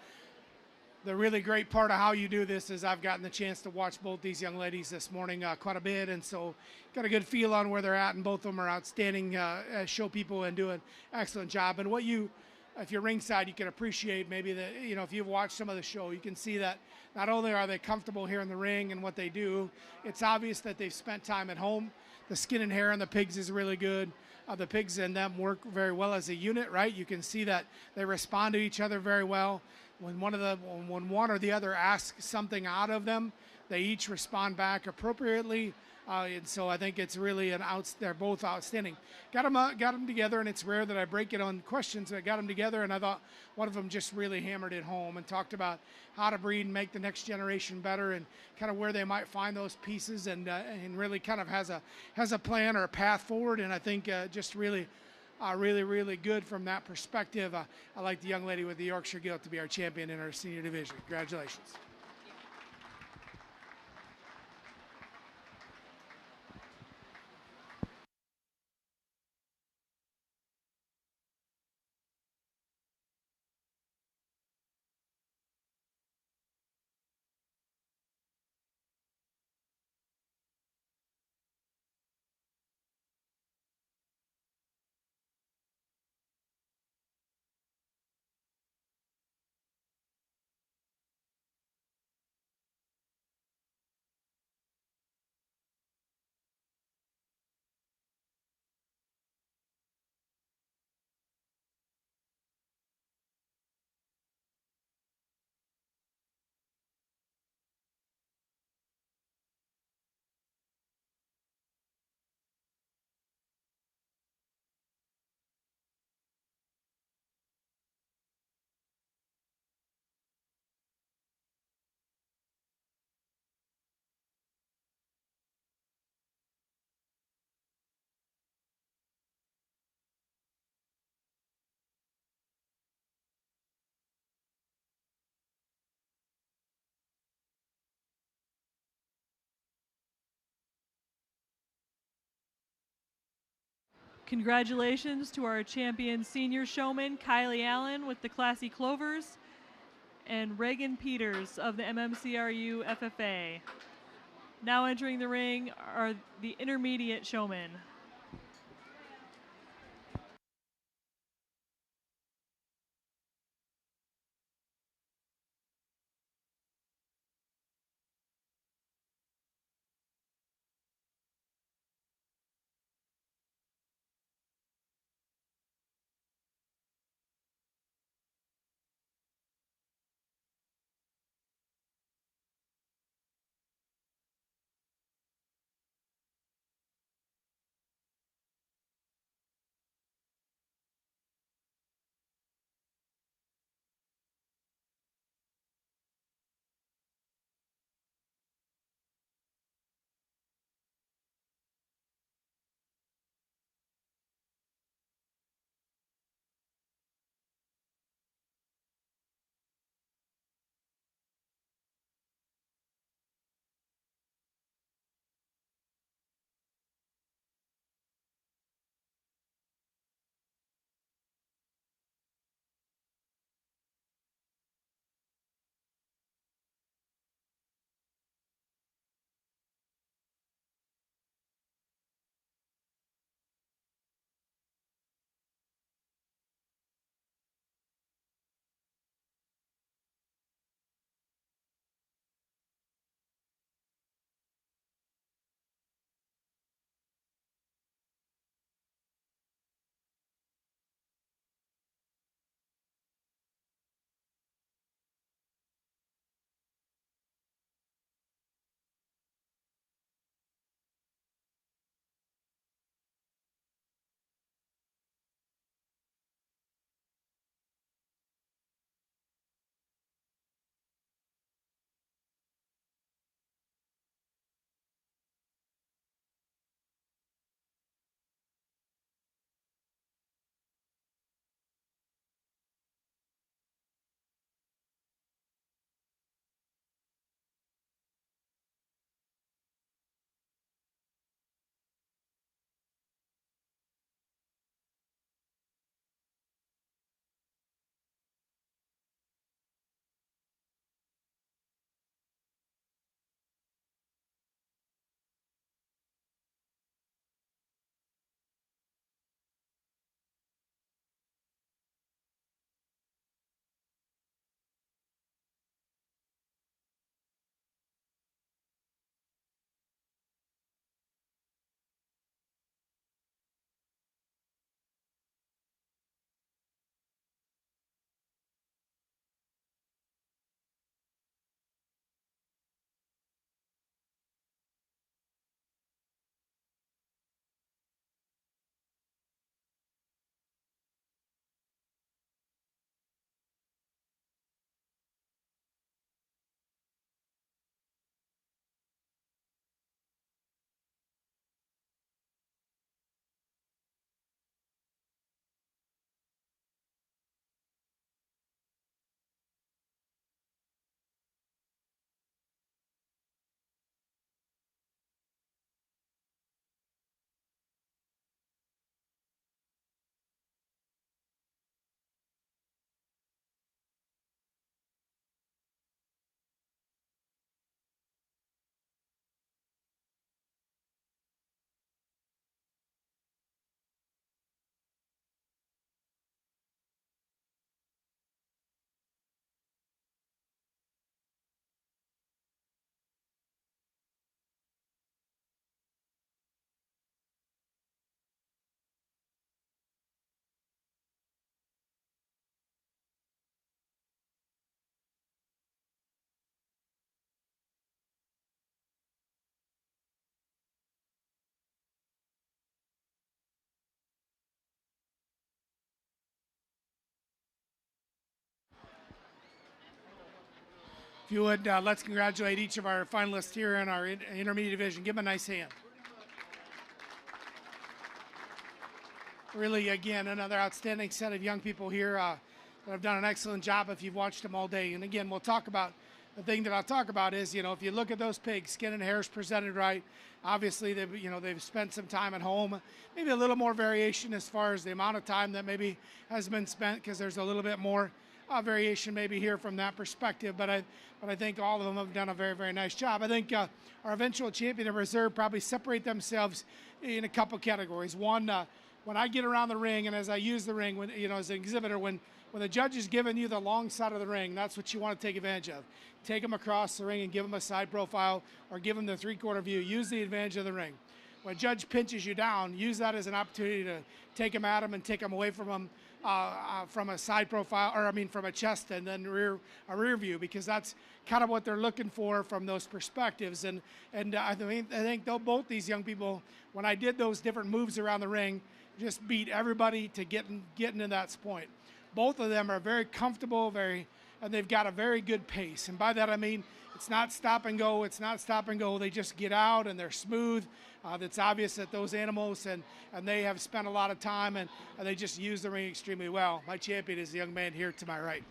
the really great part of how you do this is I've gotten the chance to watch both these young ladies this morning quite a bit, and so got a good feel on where they're at, and both of them are outstanding as show people and doing an excellent job. And what you, if you're ringside, you can appreciate maybe that, if you've watched some of the show, you can see that not only are they comfortable here in the ring and what they do, it's obvious that they've spent time at home. The skin and hair on the pigs is really good. The pigs and them work very well as a unit, right? You can see that they respond to each other very well. When one or the other asks something out of them, they each respond back appropriately. And so I think it's really they're both outstanding. Got them together, and it's rare that I break it on questions. I got them together, and I thought one of them just really hammered it home and talked about how to breed and make the next generation better, and kind of where they might find those pieces, and really kind of has a plan or a path forward. And I think just really good from that perspective. I like the young lady with the Yorkshire gilt to be our champion in our senior division. Congratulations. Congratulations to our champion senior showman, Kylie Allen with the Classy Clovers, and Reagan Peters of the MMCRU FFA. Now entering the ring are the intermediate showmen. If you would, let's congratulate each of our finalists here in our intermediate division. Give them a nice hand. Really, again, another outstanding set of young people here that have done an excellent job if you've watched them all day. And again, we'll talk about, the thing that I'll talk about is, if you look at those pigs, skin and hair's presented right. Obviously, they've spent some time at home. Maybe a little more variation as far as the amount of time that maybe has been spent, because there's a little bit more variation maybe here from that perspective. But I think all of them have done a very, very nice job. I think our eventual champion and reserve probably separate themselves in a couple categories. One, when I get around the ring and as I use the ring, when as an exhibitor, when the judge is giving you the long side of the ring, that's what you want to take advantage of. Take them across the ring and give them a side profile or give them the three-quarter view. Use the advantage of the ring. When a judge pinches you down, use that as an opportunity to take them at them and take them away from them from a side profile, from a chest and then a rear view, because that's kind of what they're looking for from those perspectives. And I think both these young people, when I did those different moves around the ring, just beat everybody to getting to that point. Both of them are very comfortable, and they've got a very good pace. And by that I mean it's not stop and go. It's not stop and go. They just get out and they're smooth. It's obvious that those animals and they have spent a lot of time and they just use the ring extremely well. My champion is the young man here to my right.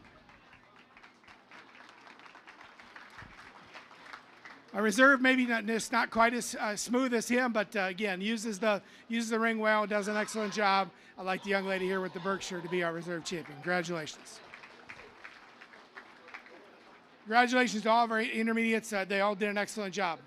A reserve maybe not quite as smooth as him, but again uses the ring well, does an excellent job. I'd like the young lady here with the Berkshire to be our reserve champion. Congratulations. Congratulations to all of our intermediates. They all did an excellent job.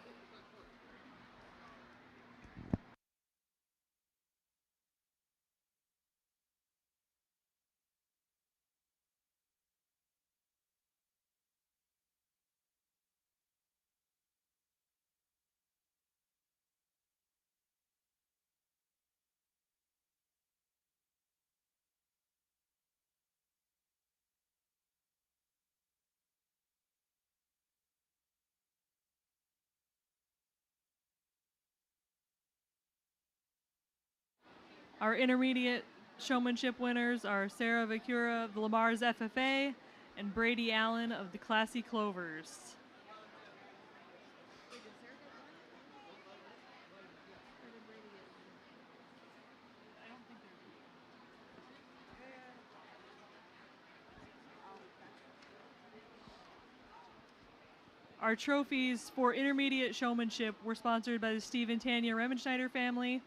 Our intermediate showmanship winners are Sarah Vicura of the Lamar's FFA and Brady Allen of the Classy Clovers. Our trophies for intermediate showmanship were sponsored by the Steve and Tanya Remenschneider family.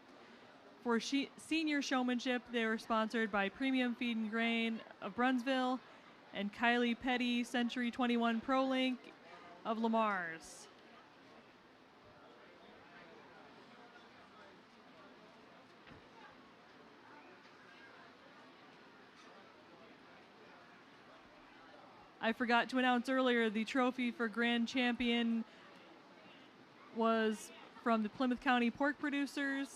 For senior showmanship, they were sponsored by Premium Feed and Grain of Brunsville and Kylie Petty Century 21 Pro Link of Lamar's. I forgot to announce earlier, the trophy for Grand Champion was from the Plymouth County Pork Producers,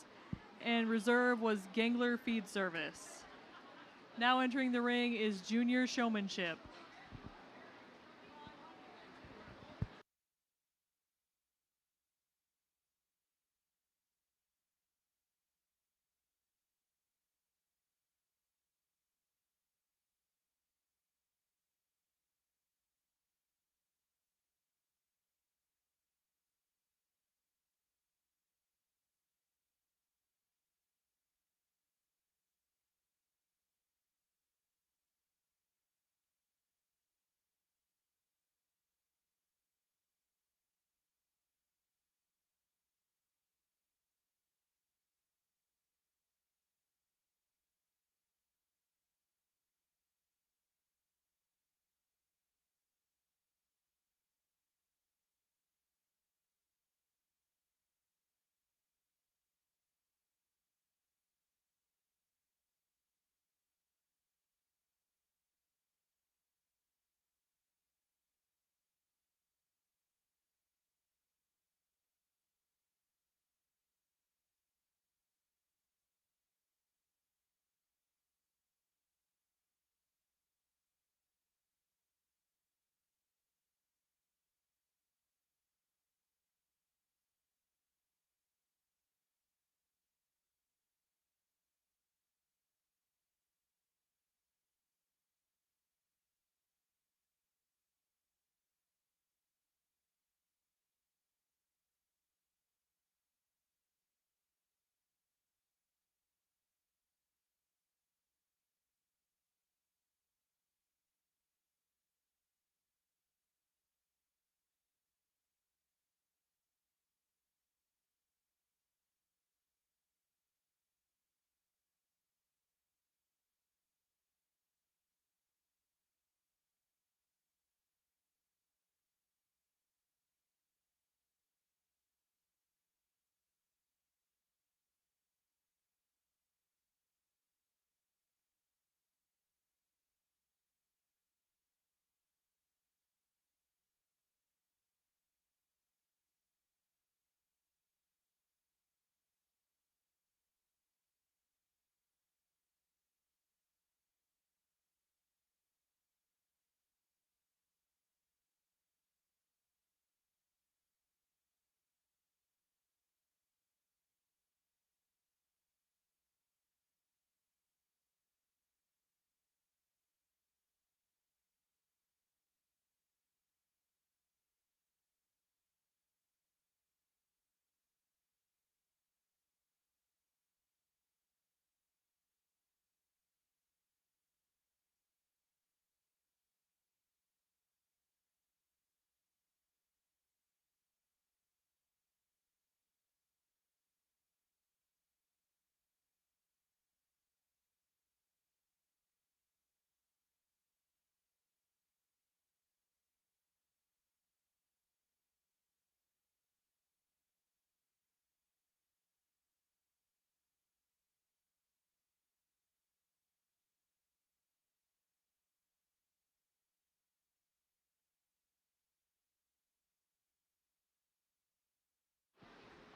and reserve was Gangler Feed Service. Now entering the ring is Junior Showmanship.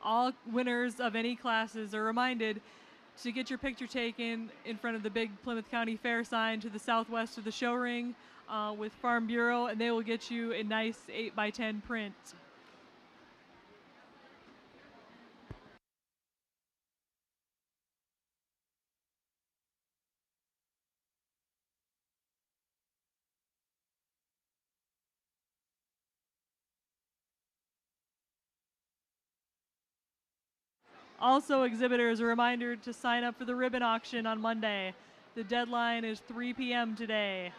All winners of any classes are reminded to get your picture taken in front of the big Plymouth County Fair sign to the southwest of the show ring with Farm Bureau, and they will get you a nice 8x10 print. Also, exhibitors, a reminder to sign up for the ribbon auction on Monday. The deadline is 3 p.m. today.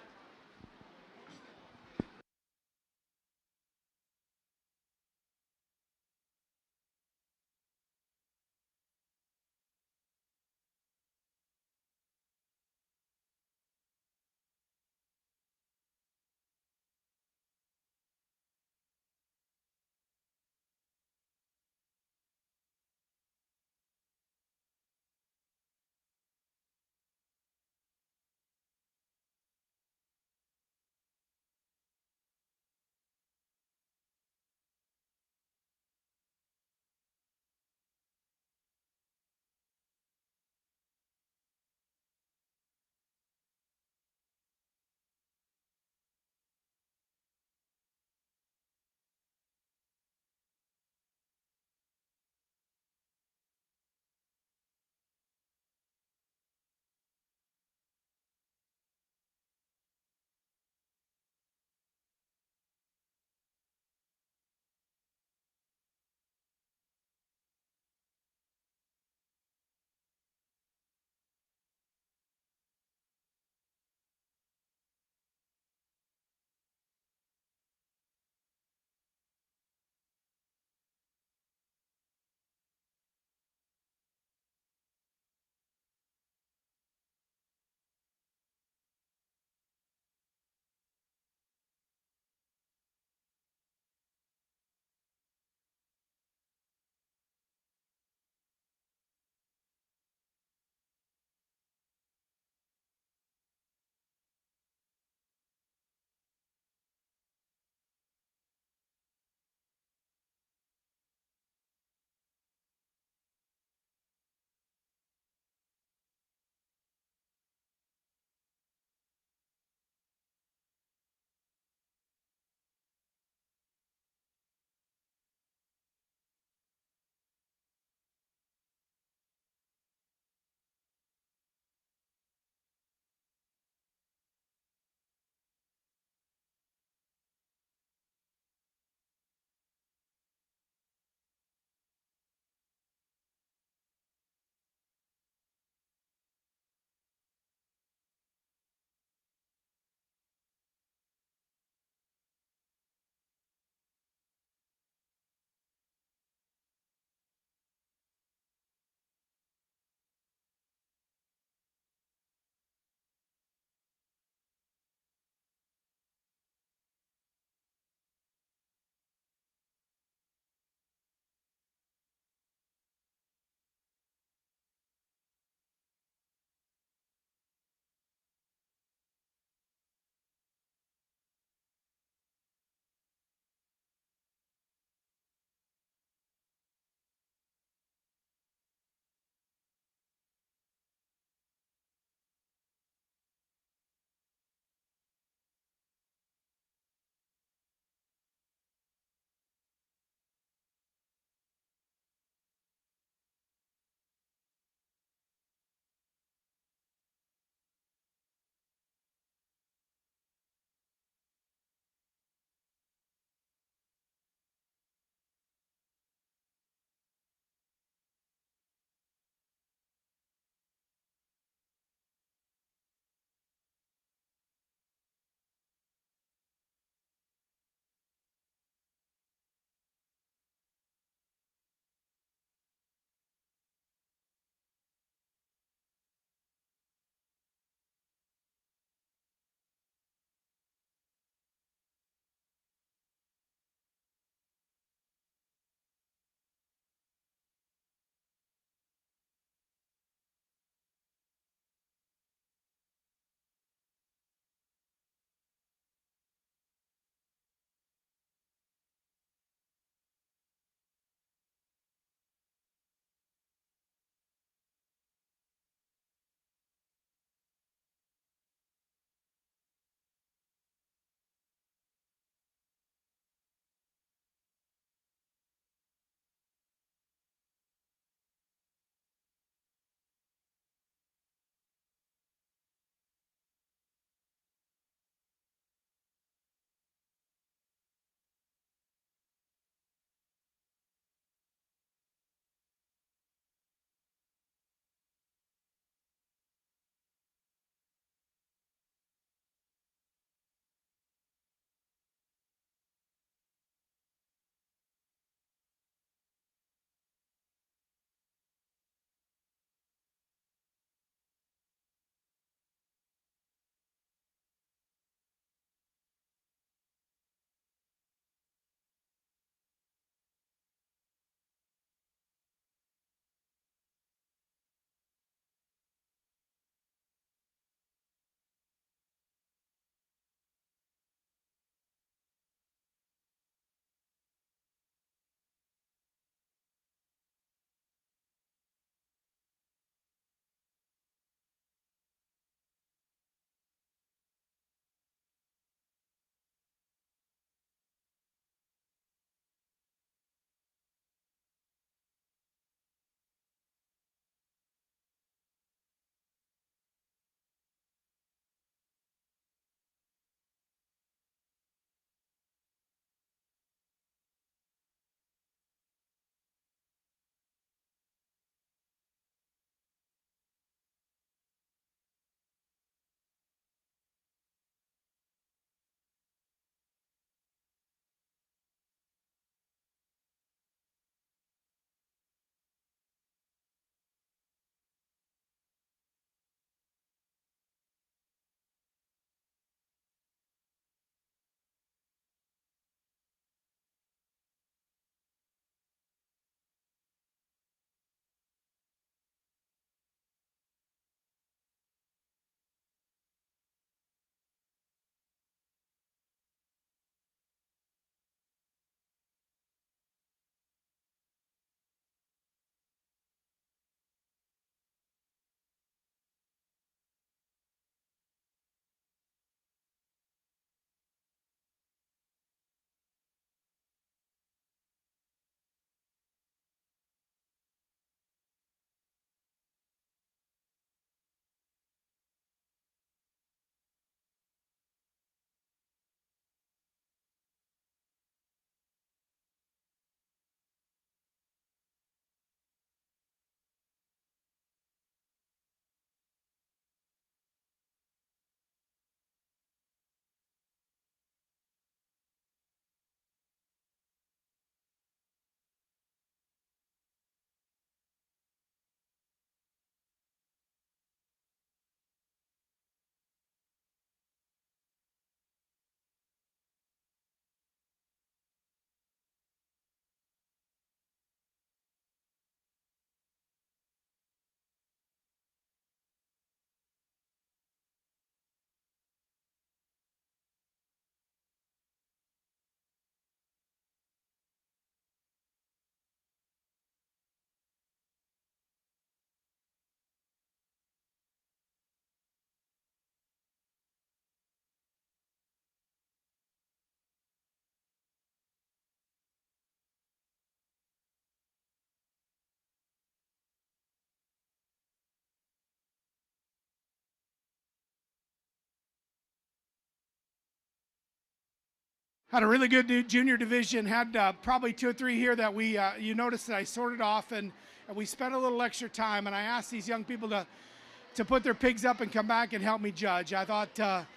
Had a really good junior division. Had probably 2 or 3 here that we you noticed that I sorted off, and we spent a little extra time. And I asked these young people to put their pigs up and come back and help me judge. I thought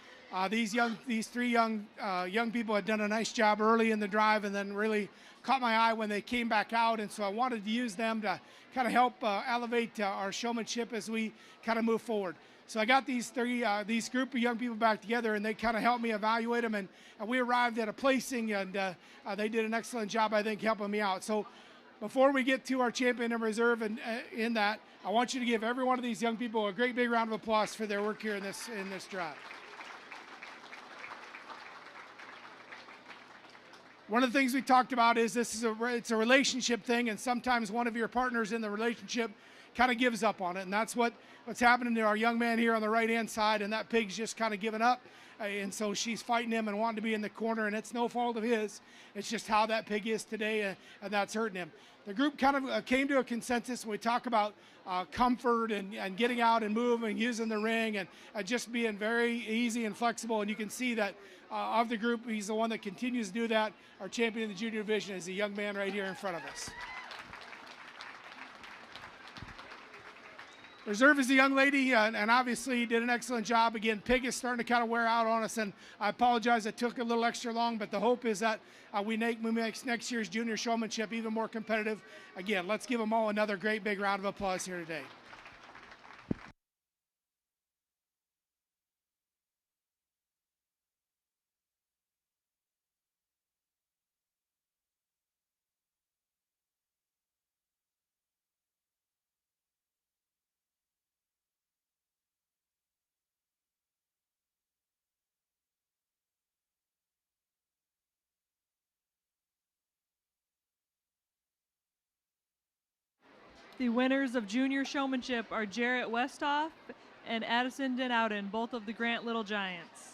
these 3 young people had done a nice job early in the drive, and then really caught my eye when they came back out. And so I wanted to use them to kind of help elevate our showmanship as we kind of move forward. So I got these group of young people back together, and they kind of helped me evaluate them, and we arrived at a placing, and they did an excellent job, I think, helping me out. So before we get to our champion and reserve, and in that, I want you to give every one of these young people a great big round of applause for their work here in this drive. One of the things we talked about is it's a relationship thing, and sometimes one of your partners in the relationship kind of gives up on it, and that's what's happening to our young man here on the right-hand side, and that pig's just kind of given up, and so she's fighting him and wanting to be in the corner, and it's no fault of his. It's just how that pig is today, and that's hurting him. The group kind of came to a consensus when we talk about comfort and getting out and moving, using the ring, and just being very easy and flexible, and you can see that of the group, he's the one that continues to do that. Our champion in the junior division is a young man right here in front of us. Reserve is a young lady, and obviously did an excellent job. Again, pig is starting to kind of wear out on us, and I apologize it took a little extra long, but the hope is that we make next year's junior showmanship even more competitive. Again, let's give them all another great big round of applause here today. The winners of junior showmanship are Jarrett Westhoff and Addison Denowden, both of the Grant Little Giants.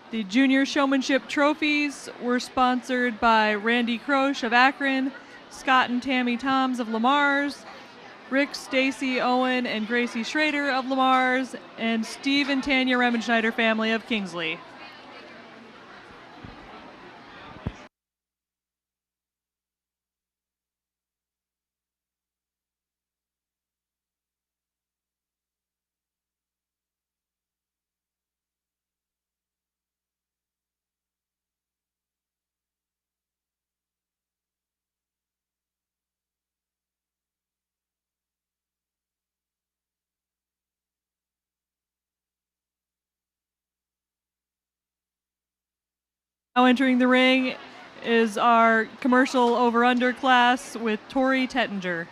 The junior showmanship trophies were sponsored by Randy Croce of Akron, Scott and Tammy Toms of Lamar's, Rick, Stacy, Owen, and Gracie Schrader of Lamar's, and Steve and Tanya Remenschneider family of Kingsley. Now entering the ring is our commercial over-under class with Tori Tettinger.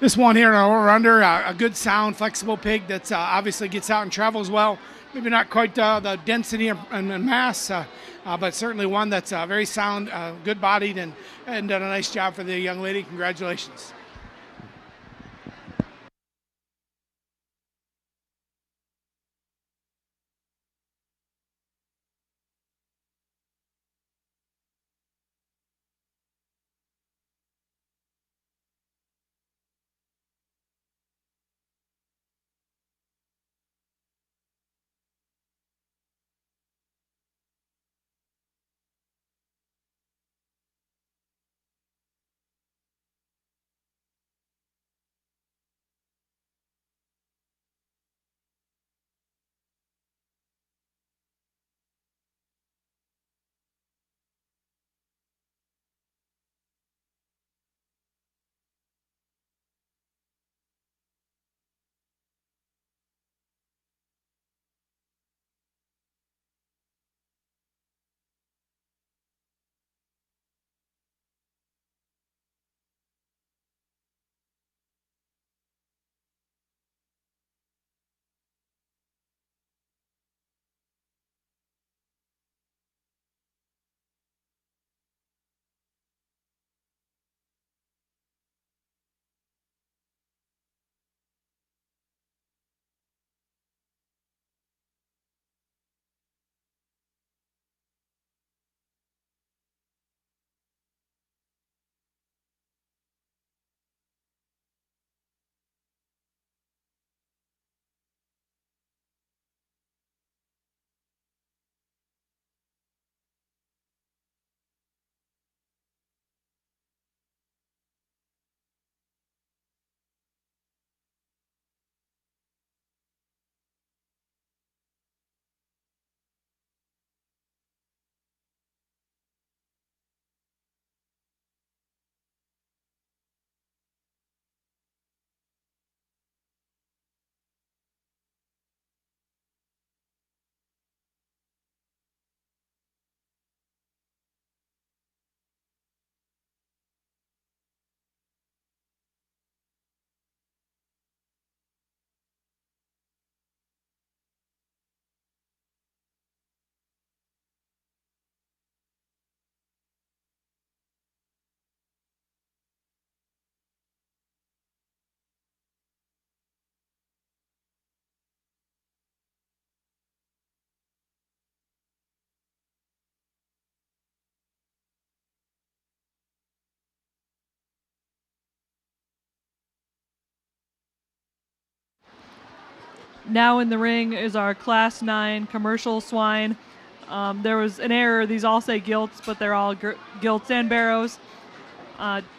This one here, over-under, a good sound, flexible pig that obviously gets out and travels well. Maybe not quite the density and mass, but certainly one that's very sound, good-bodied, and done a nice job for the young lady. Congratulations. now in the ring is our Class 9 commercial swine. There was an error. These all say gilts, but they're all gilts and barrows.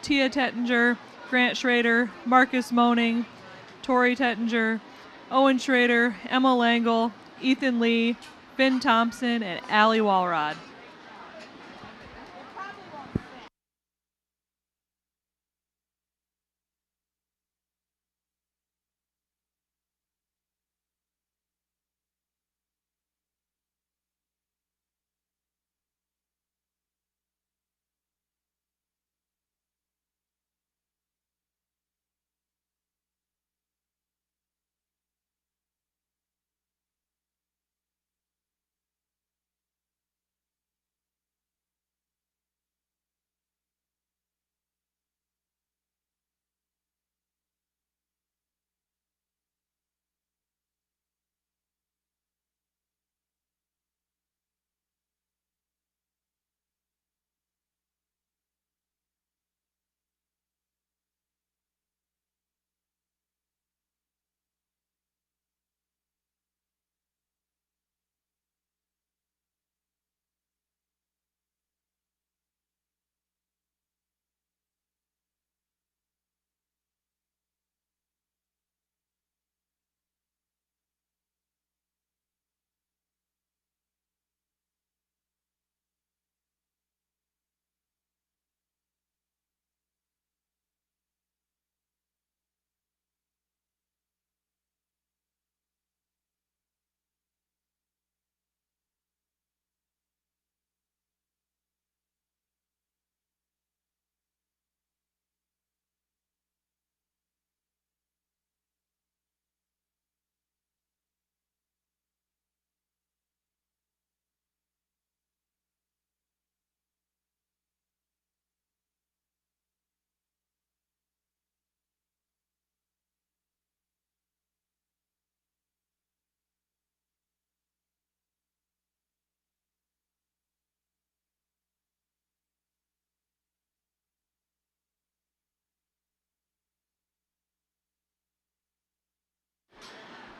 Tia Tettinger, Grant Schrader, Marcus Moaning, Tori Tettinger, Owen Schrader, Emma Langle, Ethan Lee, Finn Thompson, and Allie Walrod.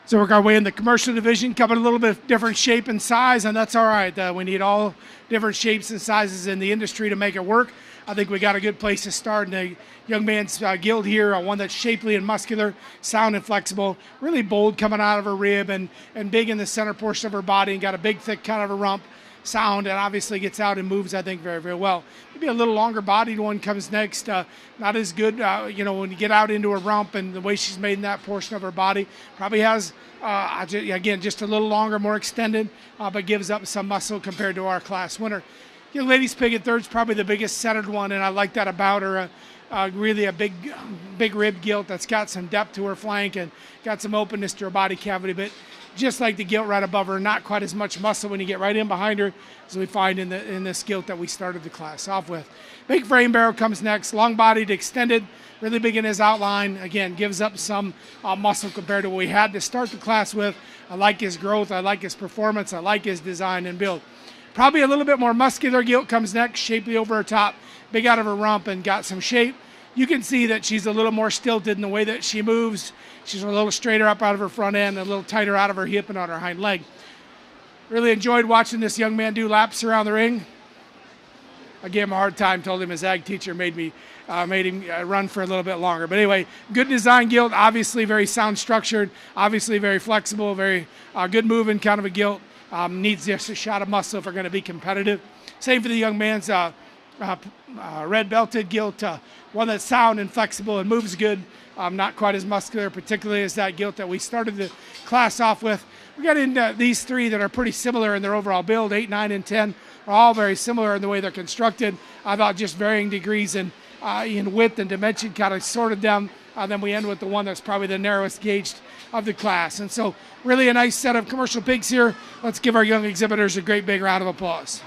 So work our way in the commercial division, coming a little bit different shape and size, and that's all right. We need all different shapes and sizes in the industry to make it work. I think we got a good place to start in the young man's gilt here, one that's shapely and muscular, sound and flexible, really bold coming out of her rib and big in the center portion of her body, and got a big, thick kind of a rump, sound, and obviously gets out and moves, I think, very, very well. Maybe a little longer bodied one comes next. Not as good, when you get out into her rump and the way she's made in that portion of her body. Probably has, again, just a little longer, more extended, but gives up some muscle compared to our class winner. Young lady's pig at third is probably the biggest centered one, and I like that about her. Really a big rib gilt that's got some depth to her flank and got some openness to her body cavity, but just like the gilt right above her, not quite as much muscle when you get right in behind her as we find in this gilt that we started the class off with. Big frame barrow comes next, long-bodied, extended, really big in his outline. Again, gives up some muscle compared to what we had to start the class with. I like his growth, I like his performance, I like his design and build. Probably a little bit more muscular gilt comes next, shapely over her top, big out of her rump and got some shape. You can see that she's a little more stilted in the way that she moves. She's a little straighter up out of her front end, a little tighter out of her hip and on her hind leg. Really enjoyed watching this young man do laps around the ring. I gave him a hard time, told him his ag teacher made him run for a little bit longer. But anyway, good design gilt, obviously very sound structured, obviously very flexible, very good moving kind of a gilt. Needs just a shot of muscle if we're going to be competitive. Same for the young man's red belted gilt, one that's sound and flexible and moves good, not quite as muscular, particularly as that gilt that we started the class off with. We got into these three that are pretty similar in their overall build. 8, 9, and 10 are all very similar in the way they're constructed. I thought just varying degrees in width and dimension kind of sorted them. Then we end with the one that's probably the narrowest gauged of the class. And so really a nice set of commercial pigs here. Let's give our young exhibitors a great big round of applause.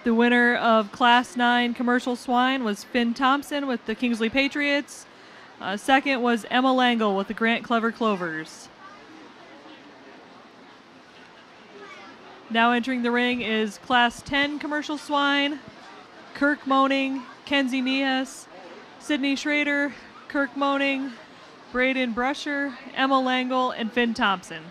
The winner of Class 9 Commercial Swine was Finn Thompson with the Kingsley Patriots. Second was Emma Langle with the Grant Clever Clovers. Now entering the ring is Class 10 Commercial Swine, Kirk Moaning, Kenzie Niehaus, Sydney Schrader, Kirk Moaning, Braden Brusher, Emma Langle, and Finn Thompson.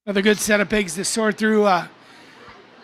Another good set of pigs to sort through. I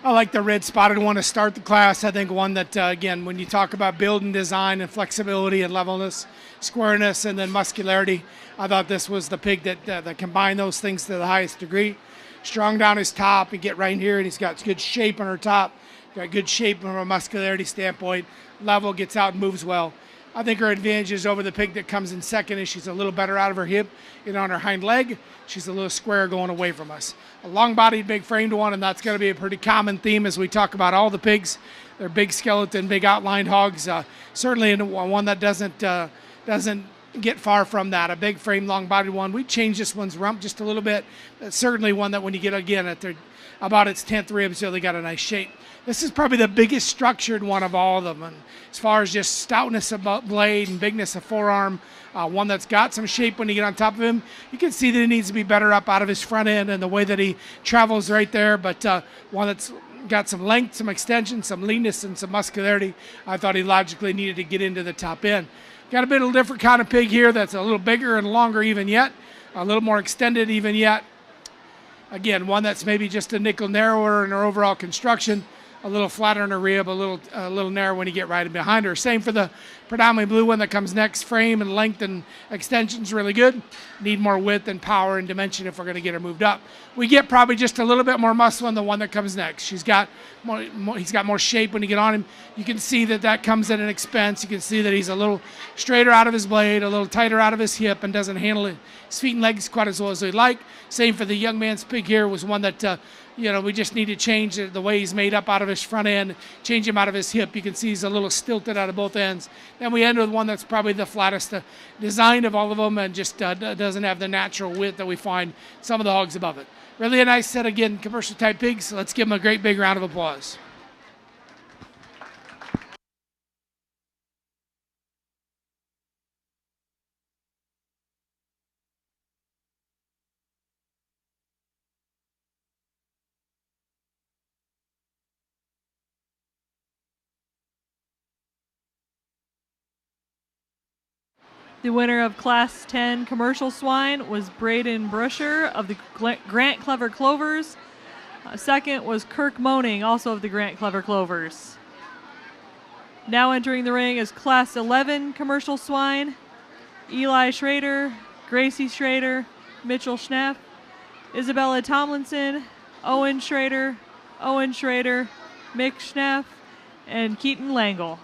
like the red spotted one to start the class. I think one that, again, when you talk about build and design and flexibility and levelness, squareness, and then muscularity, I thought this was the pig that combined those things to the highest degree. Strong down his top, and get right in here, and he's got good shape on her top. Got good shape from a muscularity standpoint. Level, gets out and moves well. I think her advantages over the pig that comes in second is she's a little better out of her hip and on her hind leg. She's a little square going away from us. A long-bodied, big-framed one, and that's going to be a pretty common theme as we talk about all the pigs. They're big skeleton, big outlined hogs. Certainly one that doesn't get far from that. A big frame, long-bodied one. We changed this one's rump just a little bit. That's certainly one that when you get, again, at about its 10th rib, so they got a nice shape. This is probably the biggest structured one of all of them. And as far as just stoutness of blade and bigness of forearm, one that's got some shape when you get on top of him. You can see that he needs to be better up out of his front end and the way that he travels right there. But one that's got some length, some extension, some leanness, and some muscularity. I thought he logically needed to get into the top end. Got a bit of a different kind of pig here that's a little bigger and longer even yet, a little more extended even yet. Again, one that's maybe just a nickel narrower in her overall construction. A little flatter in her rib, a little narrow when you get right in behind her. Same for the predominantly blue one that comes next. Frame and length and extension's really good. Need more width and power and dimension if we're going to get her moved up. We get probably just a little bit more muscle in the one that comes next. He's got more shape when you get on him. You can see that comes at an expense. You can see that he's a little straighter out of his blade, a little tighter out of his hip, and doesn't handle his feet and legs quite as well as he'd like. Same for the young man's pig here, was one that we just need to change the way he's made up out of his front end, change him out of his hip. You can see he's a little stilted out of both ends. Then we end with one that's probably the flattest design of all of them and just doesn't have the natural width that we find some of the hogs above it. Really a nice set, again, commercial type pigs. Let's give them a great big round of applause. The winner of Class 10 Commercial Swine was Braden Berkshire of the Grant Clever Clovers. Second was Kirk Moaning, also of the Grant Clever Clovers. Now entering the ring is Class 11 Commercial Swine. Eli Schrader, Gracie Schrader, Mitchell Schneff, Isabella Tomlinson, Owen Schrader, Mick Schneff, and Keaton Langle.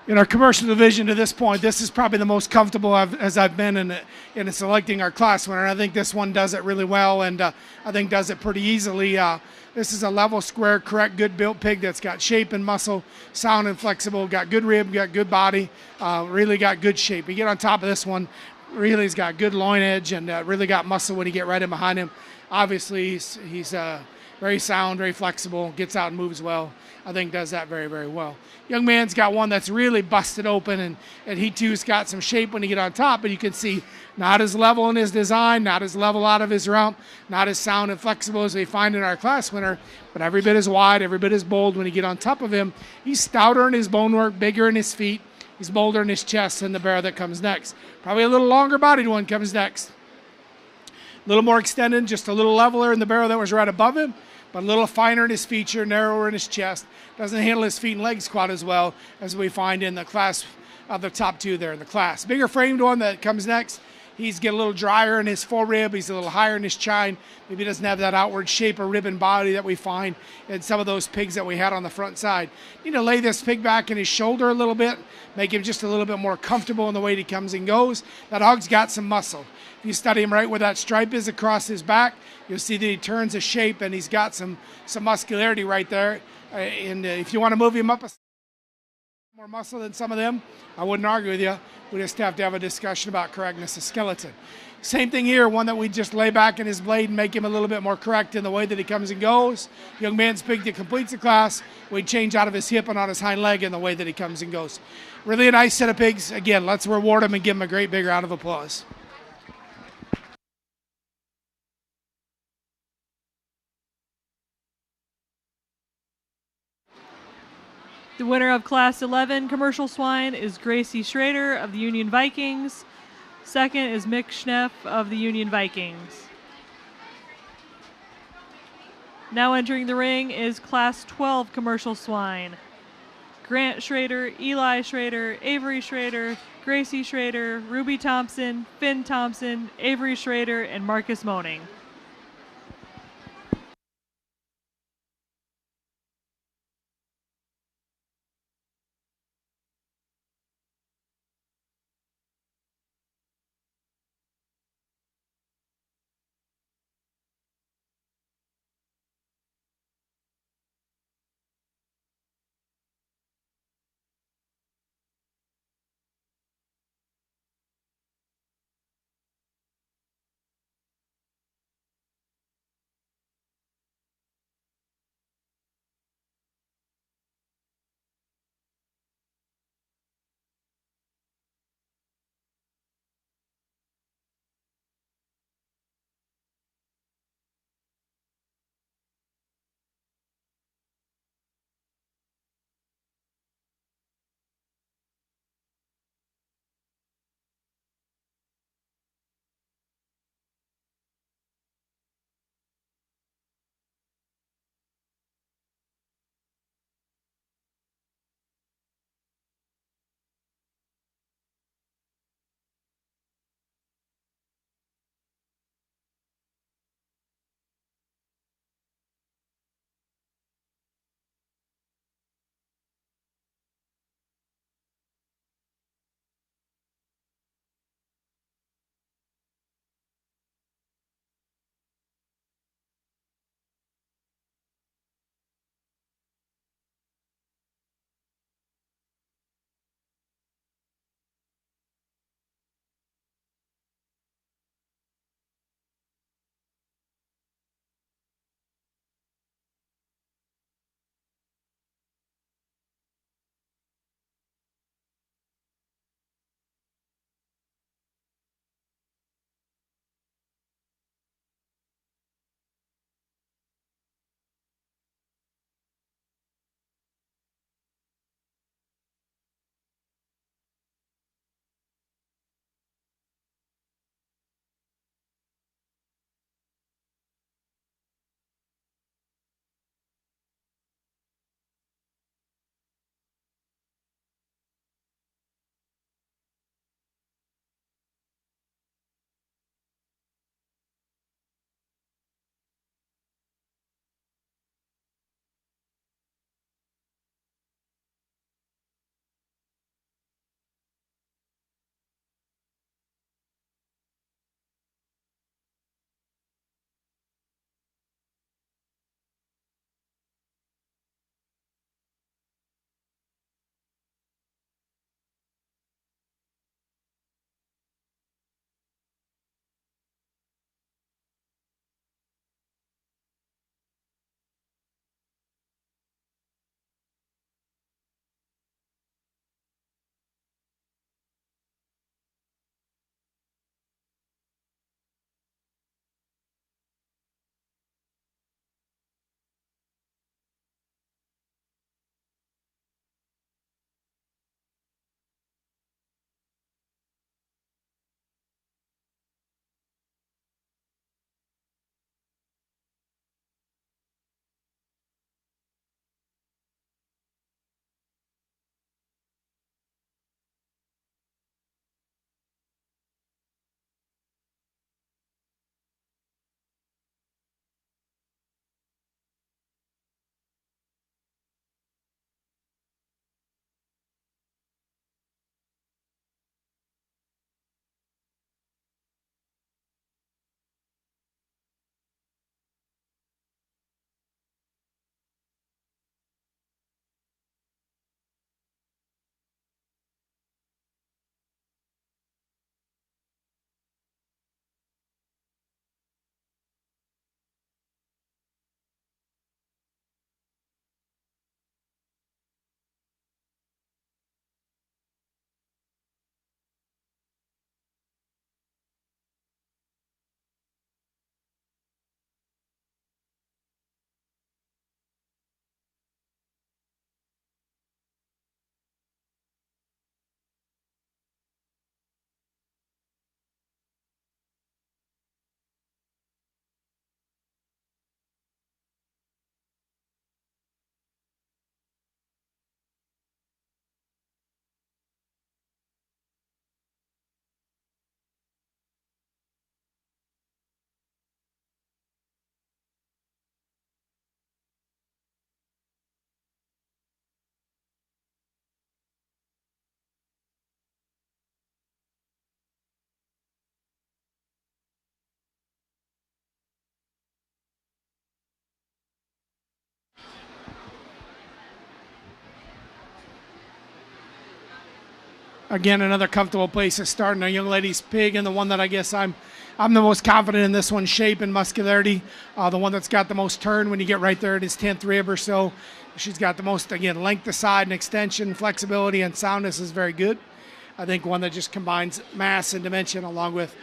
In our commercial division to this point, this is probably the most comfortable as I've been in selecting our class winner. I think this one does it really well, and I think does it pretty easily. This is a level, square, correct, good built pig that's got shape and muscle, sound and flexible, got good rib, got good body, really got good shape. You get on top of this one, really has got good loin edge and really got muscle when you get right in behind him. Obviously, he's very sound, very flexible, gets out and moves well. I think does that very, very well. Young man's got one that's really busted open, and he too's got some shape when you get on top, but you can see not as level in his design, not as level out of his rump, not as sound and flexible as we find in our class winner, but every bit as wide, every bit as bold when you get on top of him. He's stouter in his bonework, bigger in his feet. He's bolder in his chest than the barrow that comes next. Probably a little longer bodied one comes next. A little more extended, just a little leveler in the barrow that was right above him, but a little finer in his feature, narrower in his chest. Doesn't handle his feet and legs quite as well as we find in the class of the top two there in the class. Bigger framed one that comes next. He's get a little drier in his forerib. He's a little higher in his chine. Maybe he doesn't have that outward shape or rib and body that we find in some of those pigs that we had on the front side. You need to lay this pig back in his shoulder a little bit, make him just a little bit more comfortable in the way he comes and goes. That hog's got some muscle. If you study him right where that stripe is across his back, you'll see that he turns a shape and he's got some muscularity right there. And if you want to move him up more muscle than some of them, I wouldn't argue with you. We just have to have a discussion about correctness of skeleton. Same thing here, one that we just lay back in his blade and make him a little bit more correct in the way that he comes and goes. Young man's pig that completes the class, we change out of his hip and on his hind leg in the way that he comes and goes. Really a nice set of pigs. Again, let's reward him and give him a great big round of applause. The winner of Class 11 Commercial Swine is Gracie Schrader of the Union Vikings. Second is Mick Schneff of the Union Vikings. Now entering the ring is Class 12 Commercial Swine. Grant Schrader, Eli Schrader, Avery Schrader, Gracie Schrader, Ruby Thompson, Finn Thompson, Avery Schrader, and Marcus Moaning. again, another comfortable place to start in a young lady's pig, and the one that I guess I'm the most confident in this one, shape and muscularity. The one that's got the most turn when you get right there at his 10th rib or so. She's got the most, again, length of side and extension, flexibility, and soundness is very good. I think one that just combines mass and dimension along with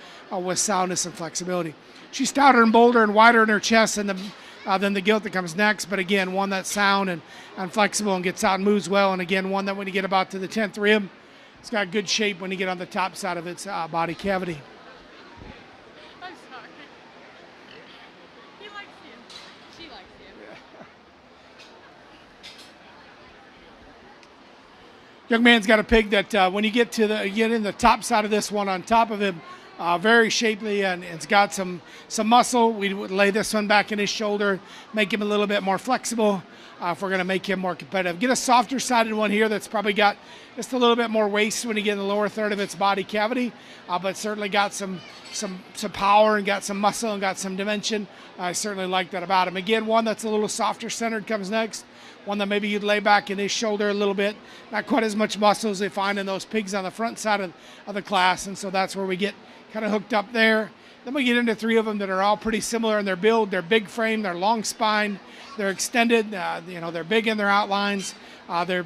soundness and flexibility. She's stouter and bolder and wider in her chest than the gilt that comes next, but again, one that's sound and flexible and gets out and moves well, and again, one that when you get about to the 10th rib, it's got good shape when you get on the top side of its body cavity. I'm sorry. He likes you. She likes you. Young man's got a pig that when you get in the top side of this one, on top of him, very shapely, and it's got some muscle. We would lay this one back in his shoulder, make him a little bit more flexible if we're going to make him more competitive. Get a softer sided one here that's probably got just a little bit more waist when you get in the lower third of its body cavity, but certainly got some power and got some muscle and got some dimension. I certainly like that about him. Again, one that's a little softer centered comes next. One that maybe you'd lay back in his shoulder a little bit. Not quite as much muscle as they find in those pigs on the front side of the class, and so that's where we get kind of hooked up there. Then we get into three of them that are all pretty similar in their build. They're big frame, they're long spine, they're extended, they're big in their outlines. But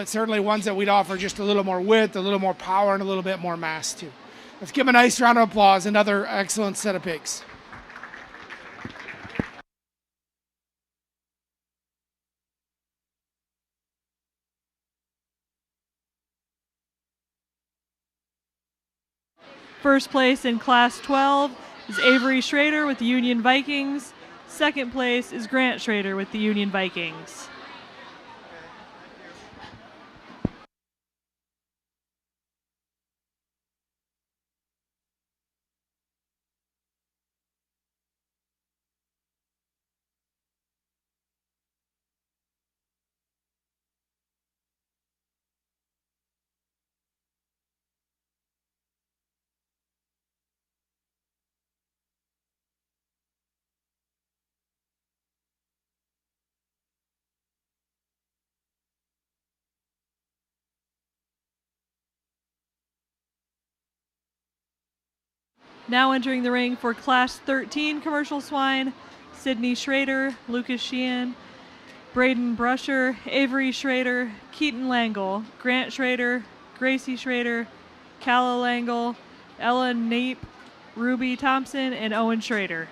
certainly ones that we'd offer just a little more width, a little more power, and a little bit more mass too. Let's give them a nice round of applause. Another excellent set of pigs. First place in Class 12 is Avery Schrader with the Union Vikings. Second place is Grant Schrader with the Union Vikings. Now entering the ring for Class 13 commercial swine, Sydney Schrader, Lucas Sheehan, Braden Brusher, Avery Schrader, Keaton Langle, Grant Schrader, Gracie Schrader, Calla Langle, Ella Nape, Ruby Thompson, and Owen Schrader.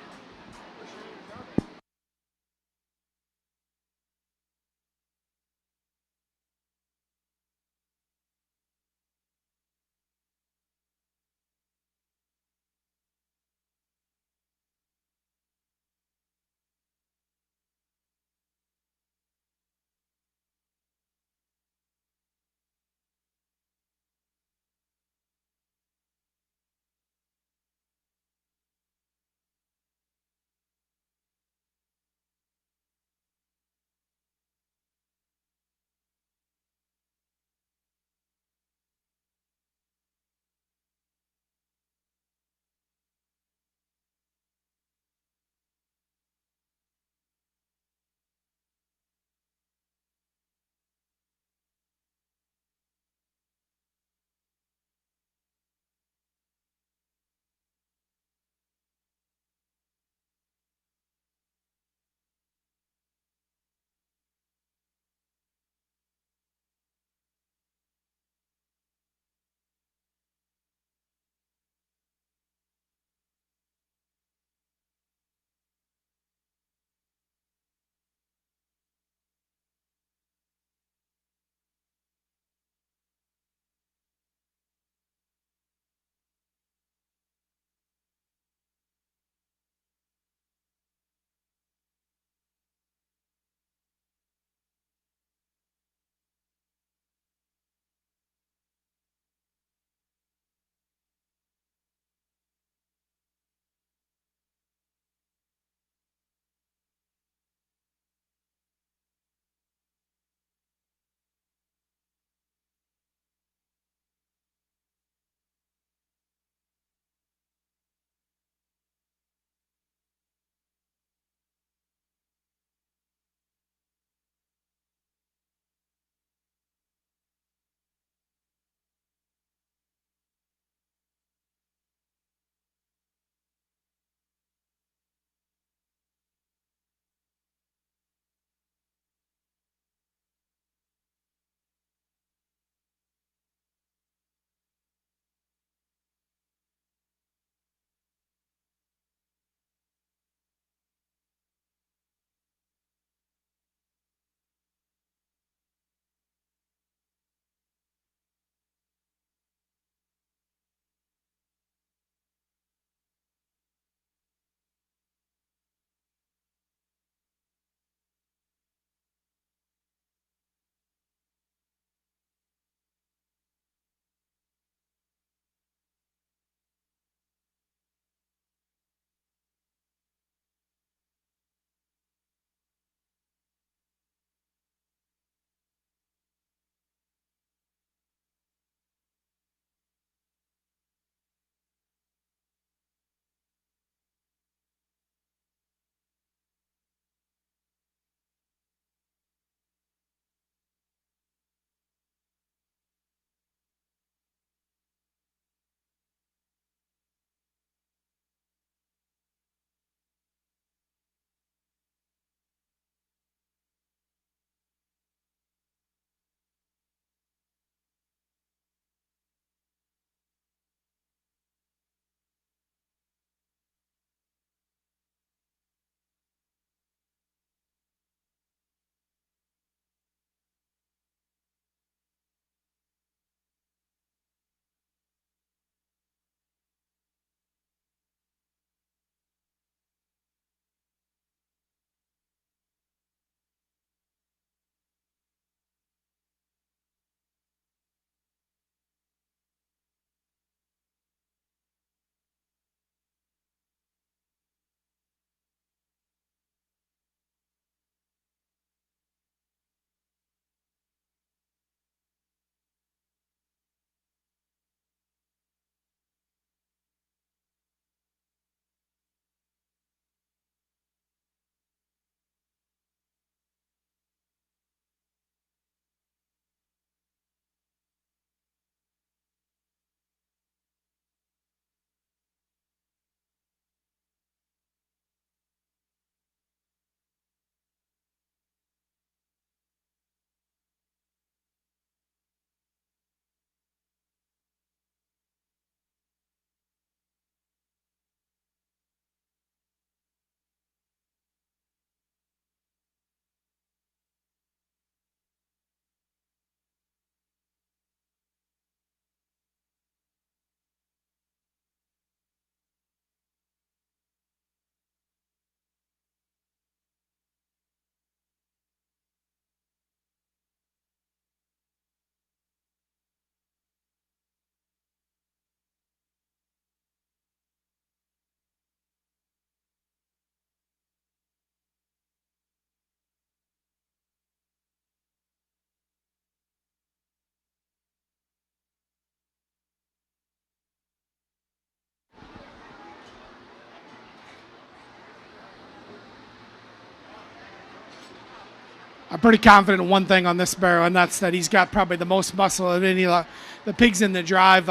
I'm pretty confident in one thing on this barrow, and that's that he's got probably the most muscle of any of the pigs in the drive.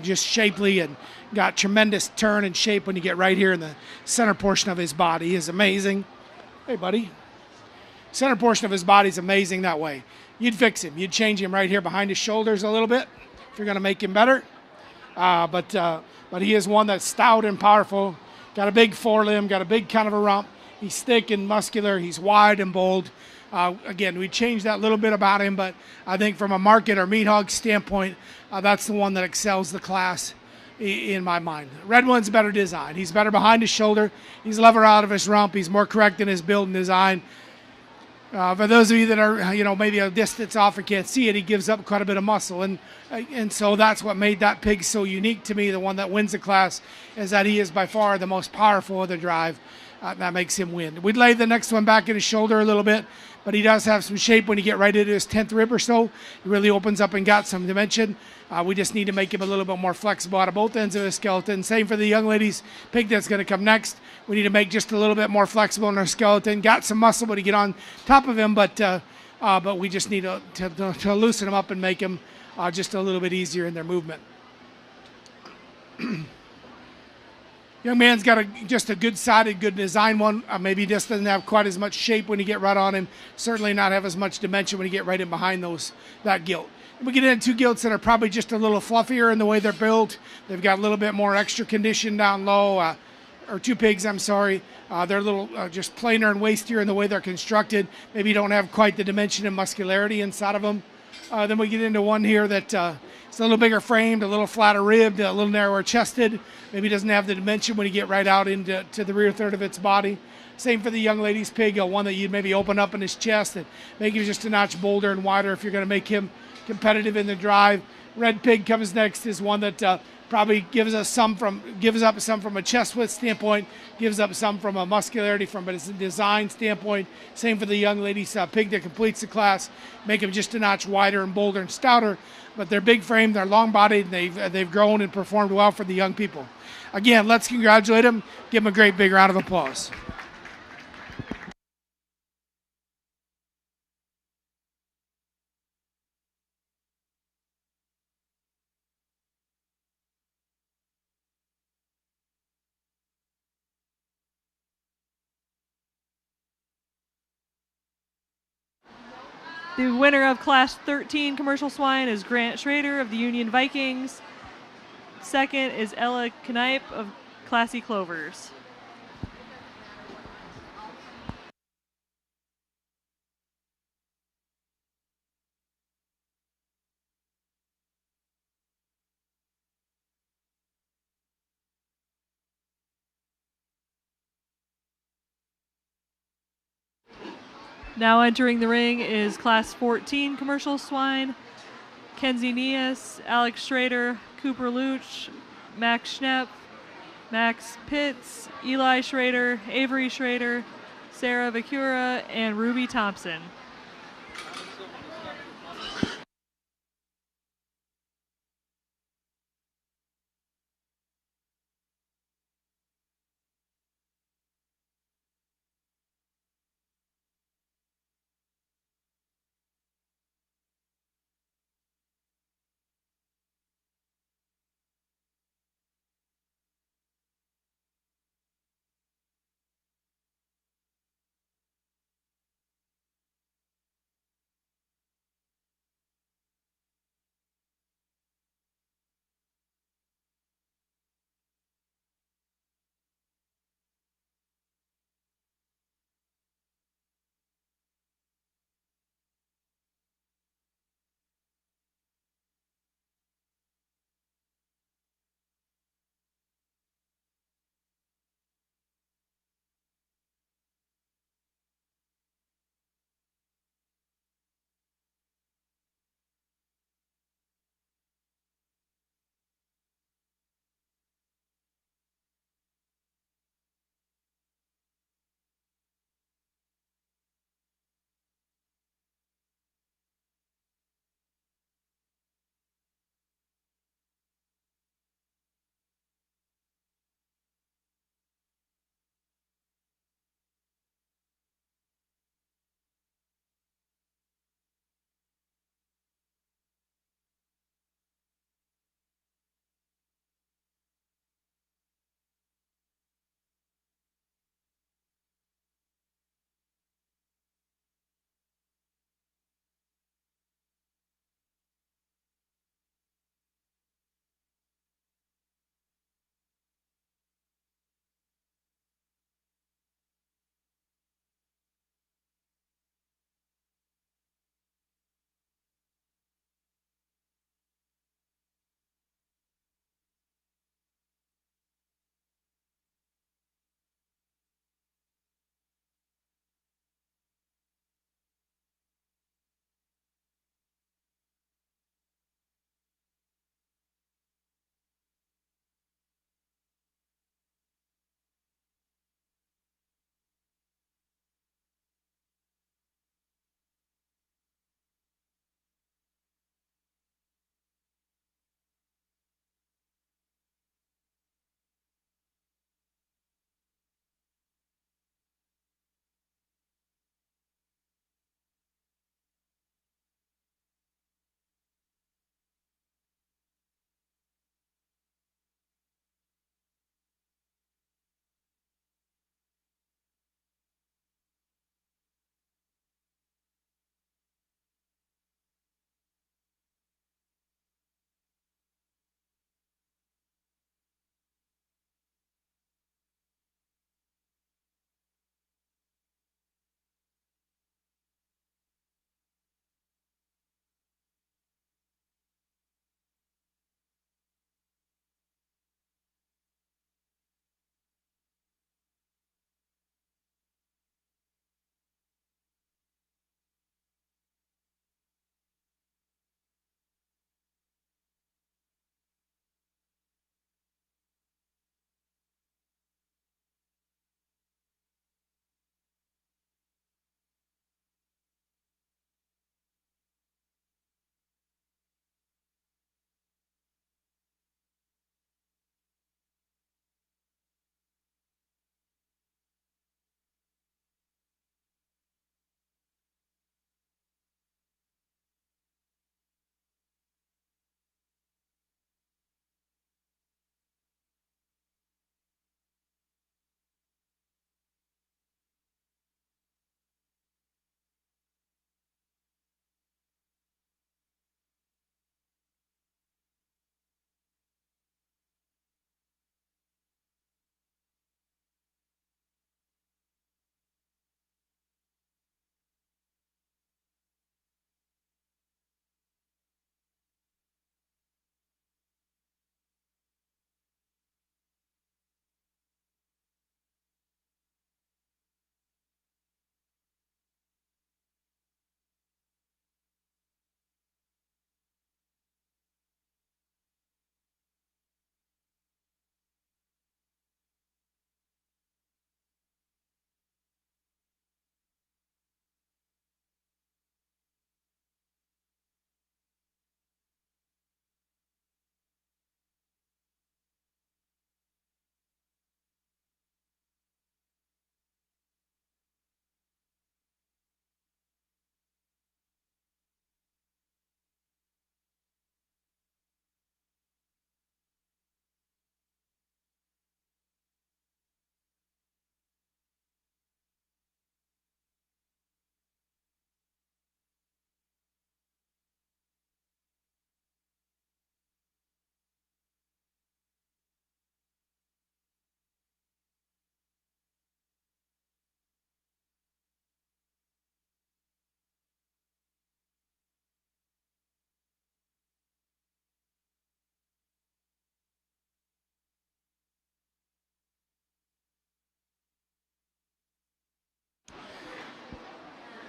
Just shapely and got tremendous turn and shape when you get right here in the center portion of his body. He is amazing. Hey, buddy. Center portion of his body is amazing that way. You'd fix him. You'd change him right here behind his shoulders a little bit if you're going to make him better. But he is one that's stout and powerful. Got a big forelimb, got a big kind of a rump. He's thick and muscular. He's wide and bold. Again, we changed that little bit about him, but I think from a market or meat hog standpoint, that's the one that excels the class in my mind. Red one's better design. He's better behind his shoulder. He's lever out of his rump. He's more correct in his build and design. For those of you that are, maybe a distance off and can't see it, he gives up quite a bit of muscle. And so that's what made that pig so unique to me. The one that wins the class is that he is by far the most powerful of the drive. That makes him win. We'd lay the next one back in his shoulder a little bit, but he does have some shape when you get right into his 10th rib or so. He really opens up and got some dimension. We just need to make him a little bit more flexible out of both ends of his skeleton. Same for the young lady's pig that's going to come next. We need to make just a little bit more flexible in her skeleton. Got some muscle when you get on top of him, but we just need to loosen him up and make him just a little bit easier in their movement. Young man's got just a good-sided, good design one. Maybe just doesn't have quite as much shape when you get right on him. Certainly not have as much dimension when you get right in behind that gilt. We get into gilts that are probably just a little fluffier in the way they're built. They've got a little bit more extra condition down low. Or two pigs, I'm sorry. They're a little just plainer and wastier in the way they're constructed. Maybe don't have quite the dimension and muscularity inside of them. Then we get into one here that it's a little bigger framed, a little flatter ribbed, a little narrower chested. Maybe doesn't have the dimension when you get right out into the rear third of its body. Same for the young lady's pig, one that you'd maybe open up in his chest and make him just a notch bolder and wider if you're going to make him competitive in the drive. Red pig comes next, is one that probably gives up some from a chest width standpoint, gives up some from a muscularity from a design standpoint. Same for the young lady's pig that completes the class, make them just a notch wider and bolder and stouter. But they're big frame, they're long bodied, and they've grown and performed well for the young people. Again, let's congratulate them. Give them a great big round of applause. The winner of Class 13 Commercial Swine is Grant Schrader of the Union Vikings. Second is Ella Knipe of Classy Clovers. Now entering the ring is Class 14 Commercial Swine. Kenzie Nias, Alex Schrader, Cooper Luch, Max Schnepp, Max Pitts, Eli Schrader, Avery Schrader, Sarah Vicura, and Ruby Thompson.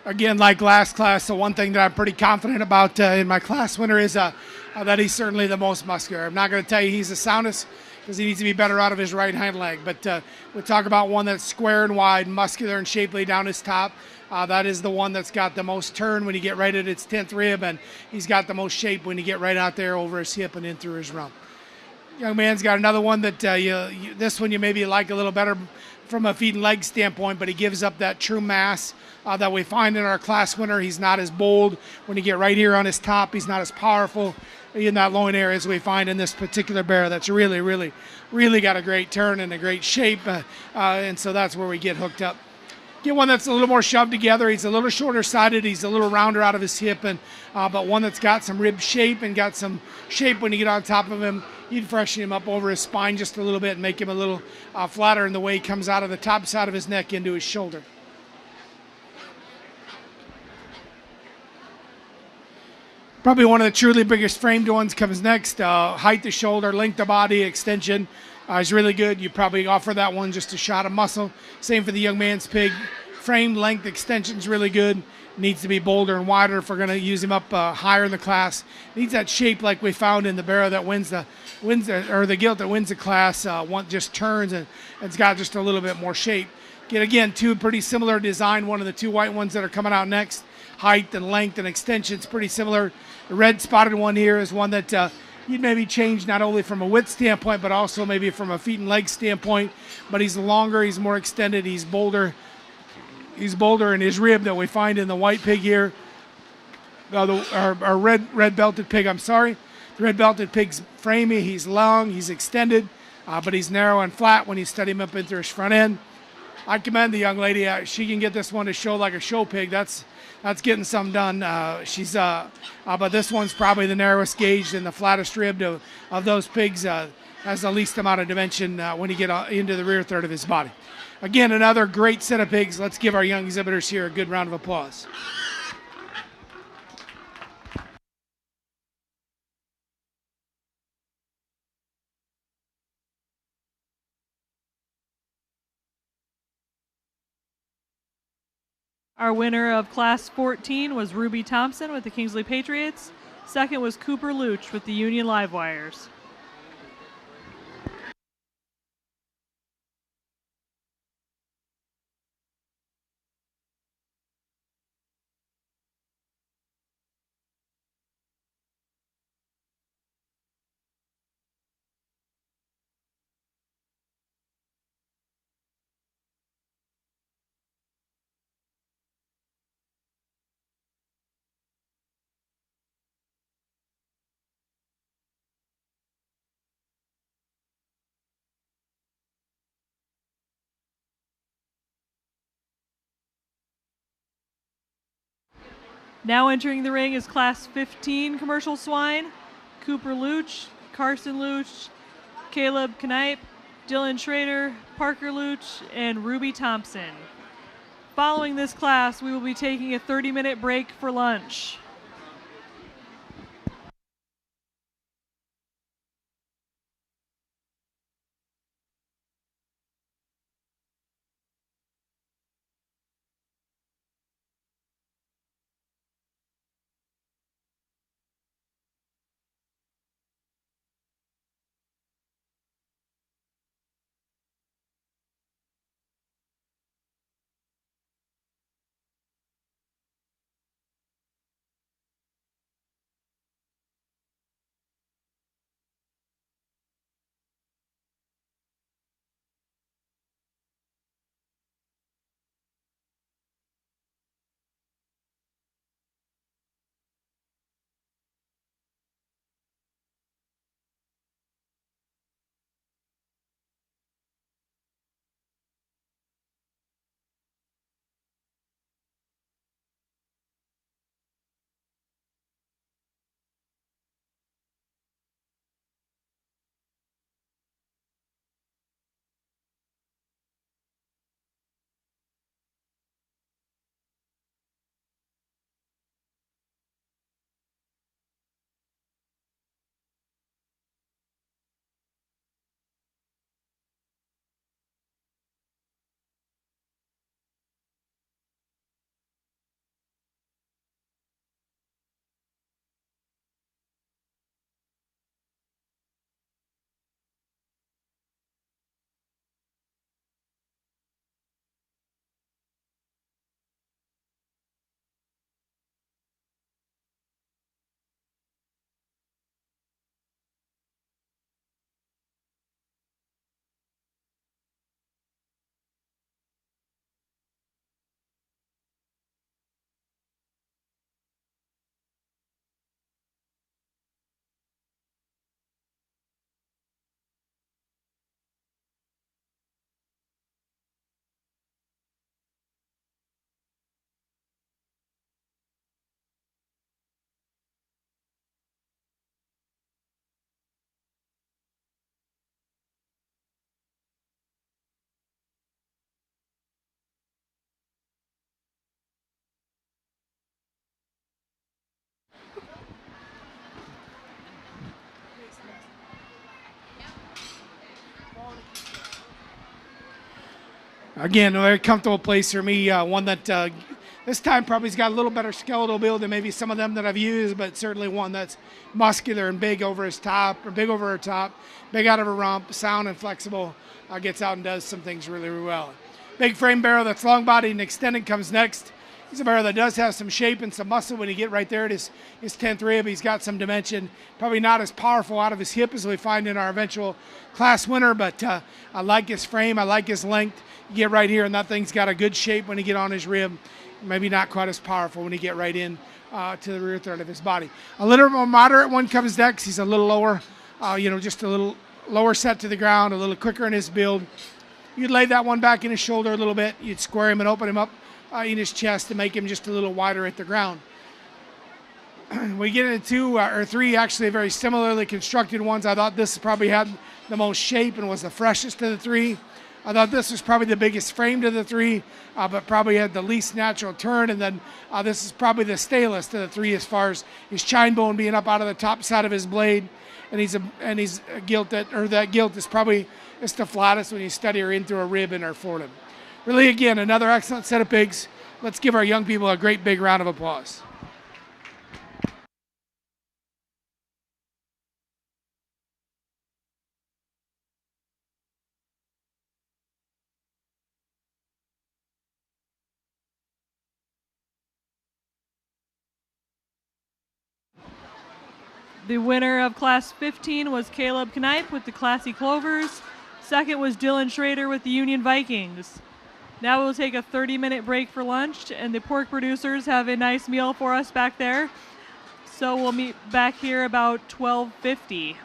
Again, like last class, the one thing that I'm pretty confident about in my class winner is that he's certainly the most muscular. I'm not going to tell you he's the soundest because he needs to be better out of his right hind leg. But we'll talk about one that's square and wide, muscular and shapely down his top. That is the one that's got the most turn when you get right at its 10th rib, and he's got the most shape when you get right out there over his hip and in through his rump. Young man's got another one that this one you maybe like a little better from a feet and leg standpoint, but he gives up that true mass that we find in our class winner. He's not as bold when you get right here on his top. He's not as powerful in that loin area as we find in this particular bear. That's really, really, really got a great turn and a great shape, and so that's where we get hooked up. Get one that's a little more shoved together. He's a little shorter sided. He's a little rounder out of his hip, and but one that's got some rib shape and got some shape when you get on top of him. You'd freshen him up over his spine just a little bit and make him a little flatter in the way he comes out of the top side of his neck into his shoulder. Probably one of the truly biggest framed ones comes next. Height of shoulder, length of body, extension is really good. You probably offer that one just a shot of muscle. Same for the young man's pig. Frame, length, extension is really good. Needs to be bolder and wider if we're going to use him up higher in the class. Needs that shape like we found in the barrow that wins the gilt that wins the class. One just turns and it's got just a little bit more shape. Get again two pretty similar design. One of the two white ones that are coming out next. Height and length and extension is pretty similar. The red spotted one here is one that you'd maybe change not only from a width standpoint but also maybe from a feet and leg standpoint. But he's longer, he's more extended, he's bolder. He's bolder in his rib that we find in the white pig here. Our red belted pig, I'm sorry. The red belted pig's framey, he's long, he's extended, but he's narrow and flat when you study him up into his front end. I commend the young lady. She can get this one to show like a show pig. That's getting some done. But this one's probably the narrowest gauged and the flattest ribbed of those pigs. Has the least amount of dimension when you get into the rear third of his body. Again, another great set of pigs. Let's give our young exhibitors here a good round of applause. Our winner of Class 14 was Ruby Thompson with the Kingsley Patriots. Second was Cooper Luch with the Union Livewires. Now entering the ring is Class 15 commercial swine. Cooper Luch, Carson Luch, Caleb Knipe, Dylan Schrader, Parker Luch, and Ruby Thompson. Following this class, we will be taking a 30-minute break for lunch. Again, a very comfortable place for me. One that this time probably's got a little better skeletal build than maybe some of them that I've used, but certainly one that's muscular and big over his top, or big over her top, big out of her rump, sound and flexible. Gets out and does some things really, really well. Big frame barrow that's long bodied and extended comes next. He's a barrow that does have some shape and some muscle when you get right there at his 10th rib. He's got some dimension. Probably not as powerful out of his hip as we find in our eventual class winner, but I like his frame. I like his length. You get right here, and that thing's got a good shape when you get on his rib. Maybe not quite as powerful when you get right in to the rear third of his body. A little more moderate one comes next. He's a little lower, just a little lower set to the ground, a little quicker in his build. You'd lay that one back in his shoulder a little bit. You'd square him and open him up in his chest to make him just a little wider at the ground. We get into 2 or 3 actually very similarly constructed ones. I thought this probably had the most shape and was the freshest of the 3. I thought this was probably the biggest framed of the 3, but probably had the least natural turn. And then this is probably the stalest of the 3 as far as his chine bone being up out of the top side of his blade. And he's a gilt that gilt is probably it's the flattest when you study her in through a rib in her forelimb. Really, again, another excellent set of pigs. Let's give our young people a great big round of applause. The winner of Class 15 was Caleb Knipe with the Classy Clovers. Second was Dylan Schrader with the Union Vikings. Now we'll take a 30-minute break for lunch, and the pork producers have a nice meal for us back there. So we'll meet back here about 12:50.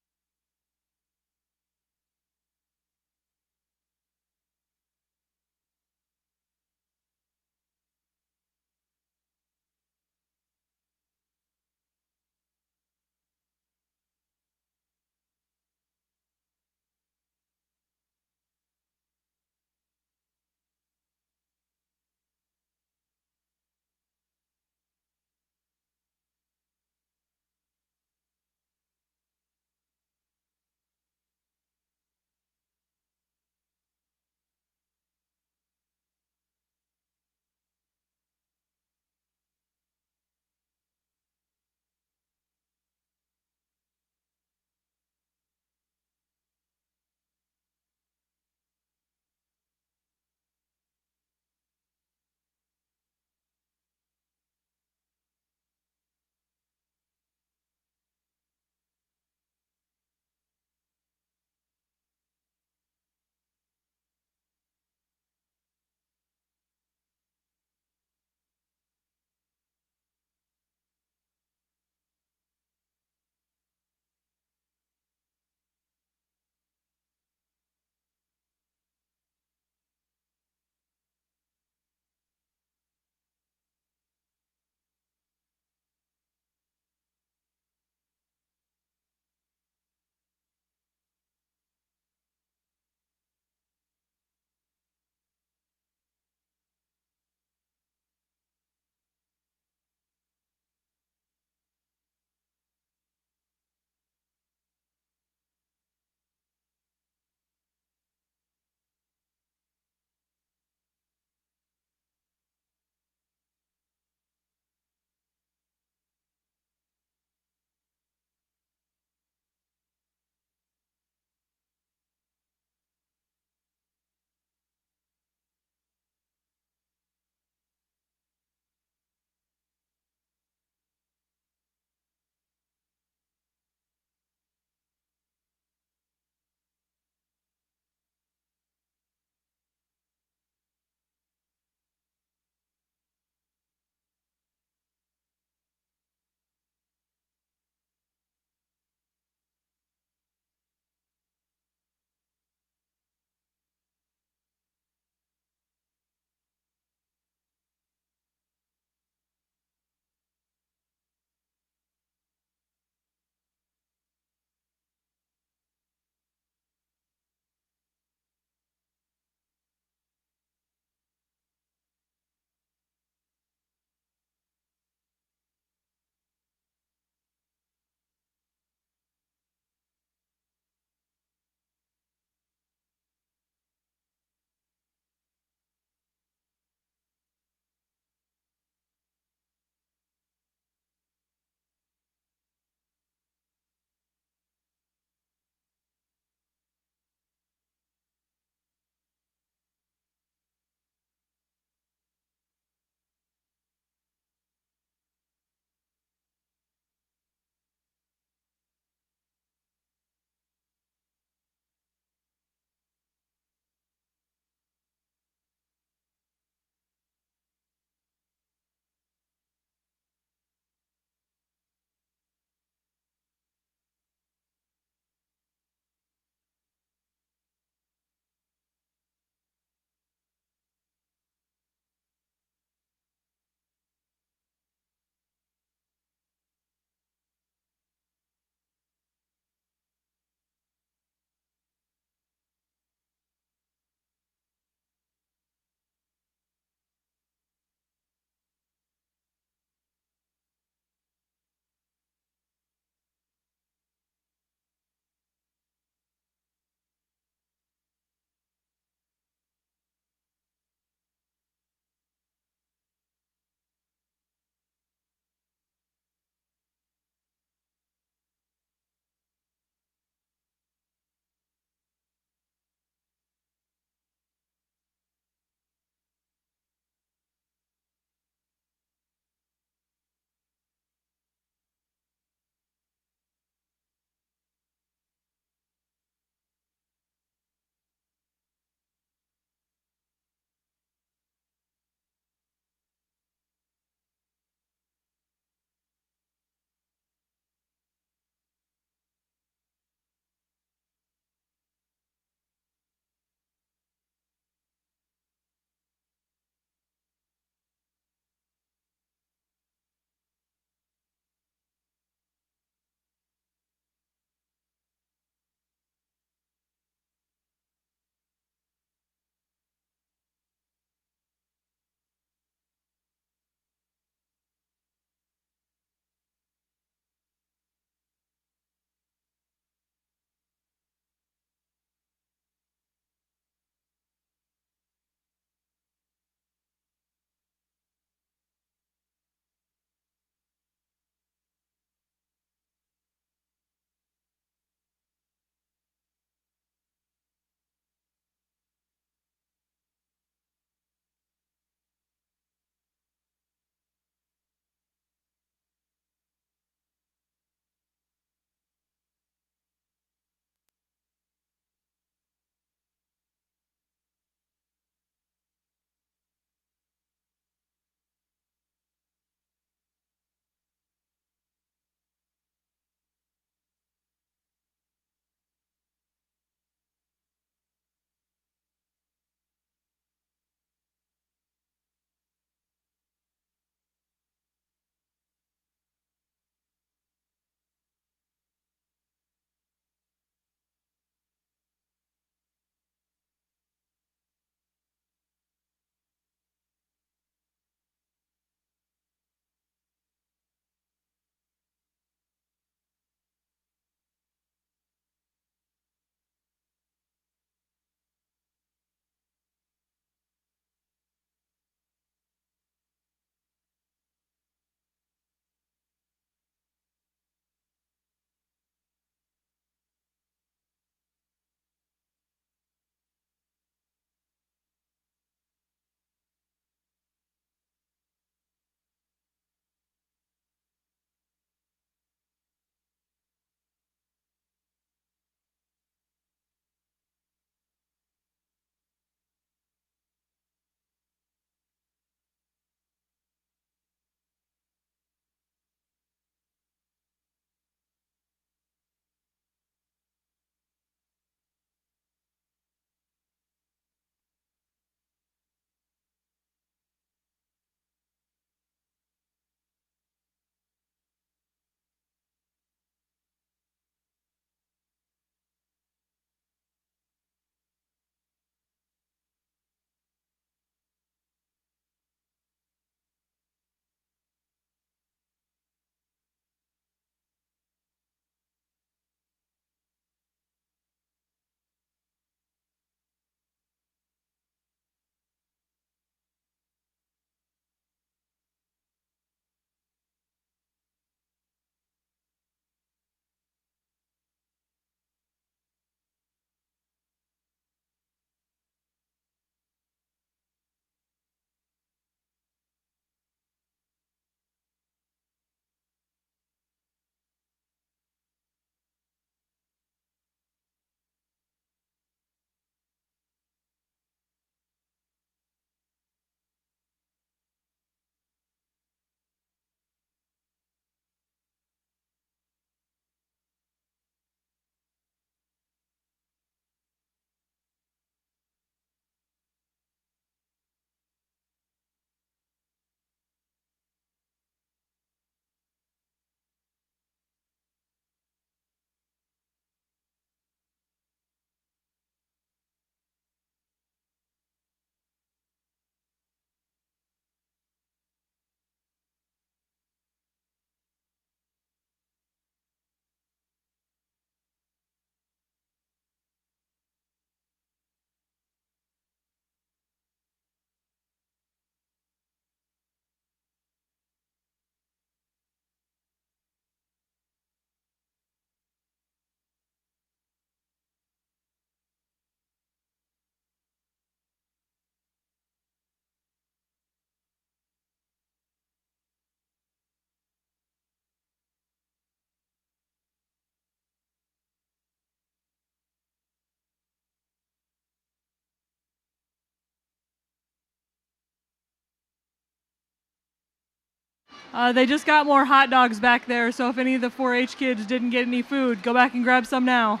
They just got more hot dogs back there, so if any of the 4-H kids didn't get any food, go back and grab some now.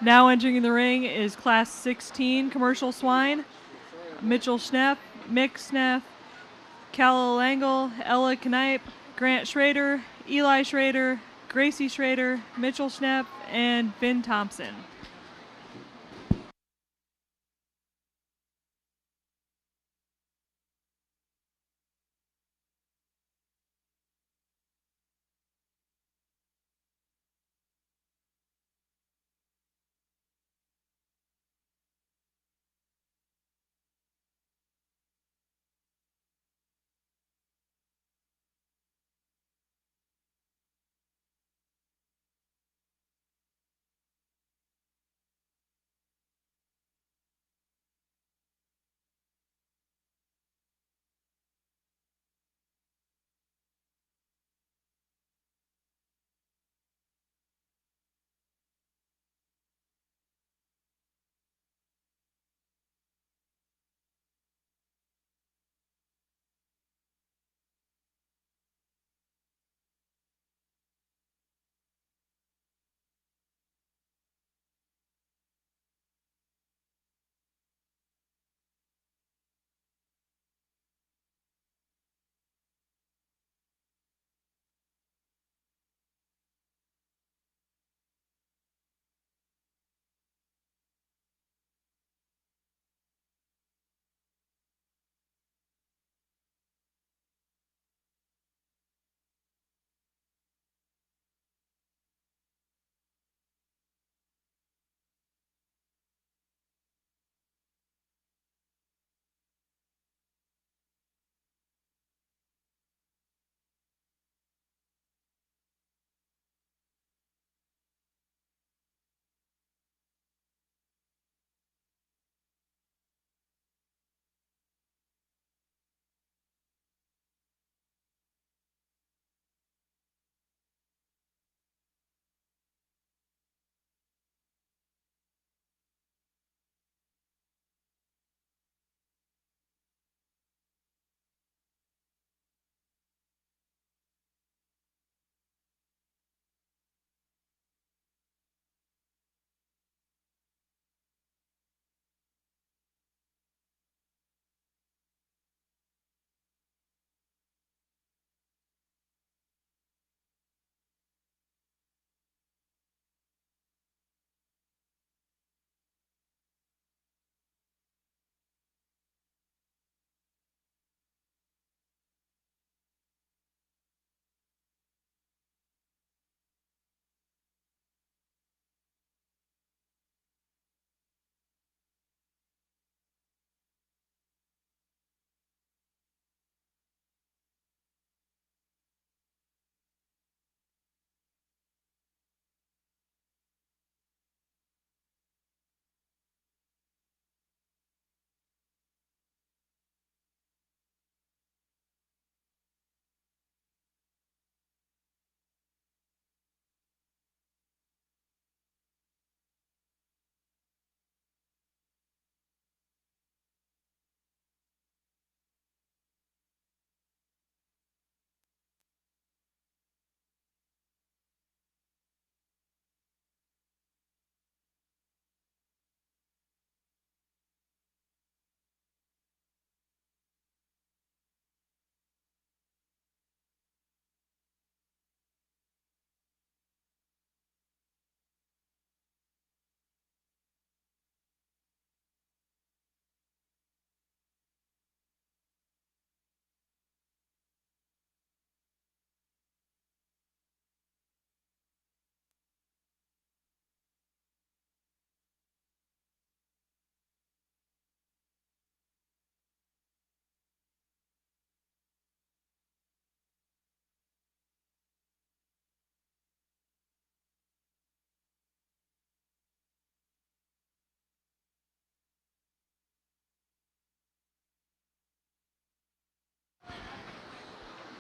Now entering the ring is Class 16 Commercial Swine. Mitchell Schnepp, Mick Schnepp, Cal Langle, Ella Knipe, Grant Schrader, Eli Schrader, Gracie Schrader, Mitchell Schnepp, and Finn Thompson.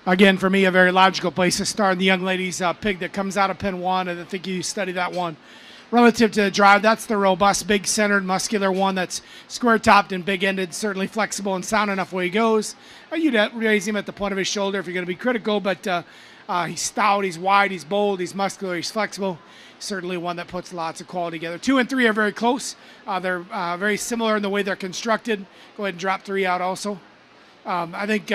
Again, for me, a very logical place to start. The young lady's pig that comes out of pin 1, and I think you study that one. Relative to the drive, that's the robust, big-centered, muscular one that's square-topped and big-ended, certainly flexible and sound enough where he goes. You'd raise him at the point of his shoulder if you're going to be critical, but he's stout, he's wide, he's bold, he's muscular, he's flexible. Certainly one that puts lots of quality together. 2 and 3 are very close. They're very similar in the way they're constructed. Go ahead and drop 3 out also. I think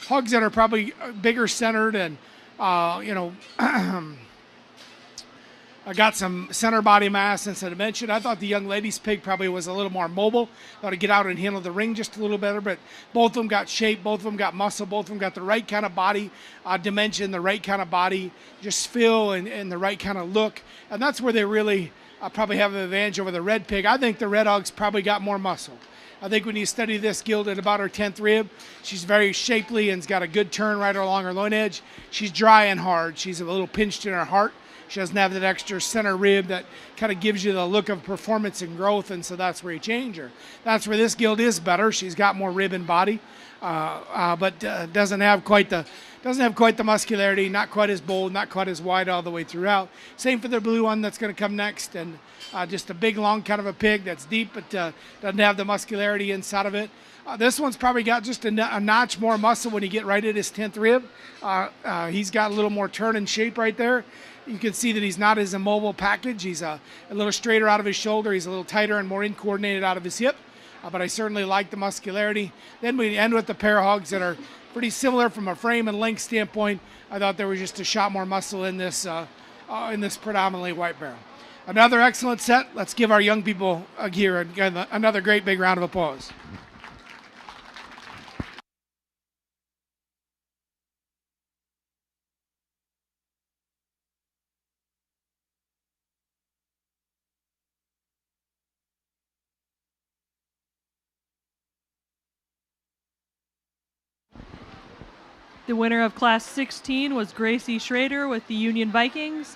hogs that are probably bigger centered and, I got some center body mass and some dimension. I thought the young lady's pig probably was a little more mobile. Thought to get out and handle the ring just a little better, but both of them got shape, both of them got muscle, both of them got the right kind of body dimension, the right kind of body, just feel and the right kind of look. And that's where they really probably have an advantage over the red pig. I think the red hog's probably got more muscle. I think when you study this gilt at about her 10th rib, she's very shapely and's got a good turn right along her loin edge. She's dry and hard. She's a little pinched in her heart. She doesn't have that extra center rib that kind of gives you the look of performance and growth, and so that's where you change her. That's where this gilt is better. She's got more rib and body, but doesn't have quite the muscularity, not quite as bold, not quite as wide all the way throughout. Same for the blue one that's going to come next, and just a big, long kind of a pig that's deep, but doesn't have the muscularity inside of it. This one's probably got just a notch more muscle when you get right at his 10th rib. He's got a little more turn and shape right there. You can see that he's not as immobile package. He's a little straighter out of his shoulder. He's a little tighter and more incoordinated out of his hip. But I certainly like the muscularity. Then we end with the pair hogs that are pretty similar from a frame and length standpoint. I thought there was just a shot more muscle in this predominantly white barrow. Another excellent set. Let's give our young people here another great big round of applause. The winner of Class 16 was Gracie Schrader with the Union Vikings.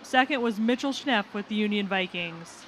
Second was Mitchell Schnepp with the Union Vikings.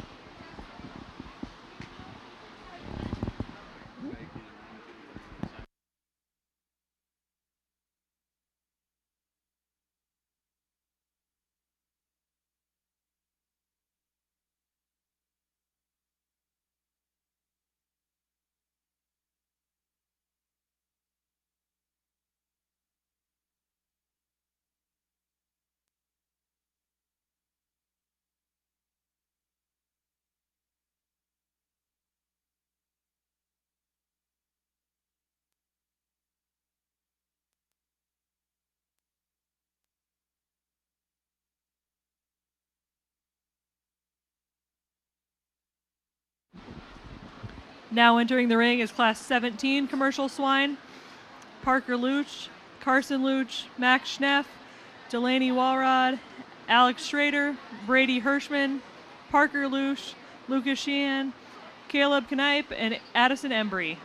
Now entering the ring is Class 17 commercial swine. Parker Luch, Carson Luch, Max Schneff, Delaney Walrod, Alex Schrader, Brady Hirschman, Parker Luch, Lucas Sheehan, Caleb Knipe, and Addison Embry.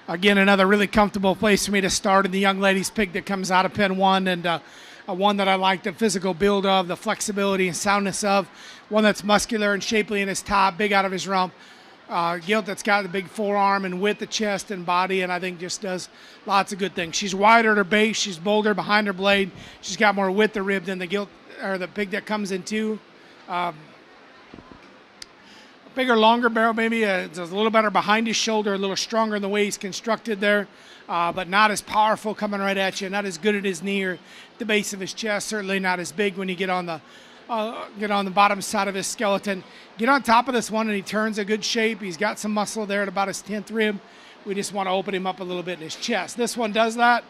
Again, another really comfortable place for me to start in the young lady's pig that comes out of pen 1, and one that I like the physical build of, the flexibility and soundness of, one that's muscular and shapely in his top, big out of his rump. Gilt that's got the big forearm and width of chest and body, and I think just does lots of good things. She's wider at her base, she's bolder behind her blade, she's got more width of rib than the gilt or the pig that comes in 2. Bigger, longer barrel, maybe it's a little better behind his shoulder, a little stronger in the way he's constructed there, but not as powerful coming right at you, not as good at his knee or the base of his chest, certainly not as big when you get on the bottom side of his skeleton. Get on top of this one and he turns a good shape. He's got some muscle there at about his 10th rib. We just want to open him up a little bit in his chest. This one does that.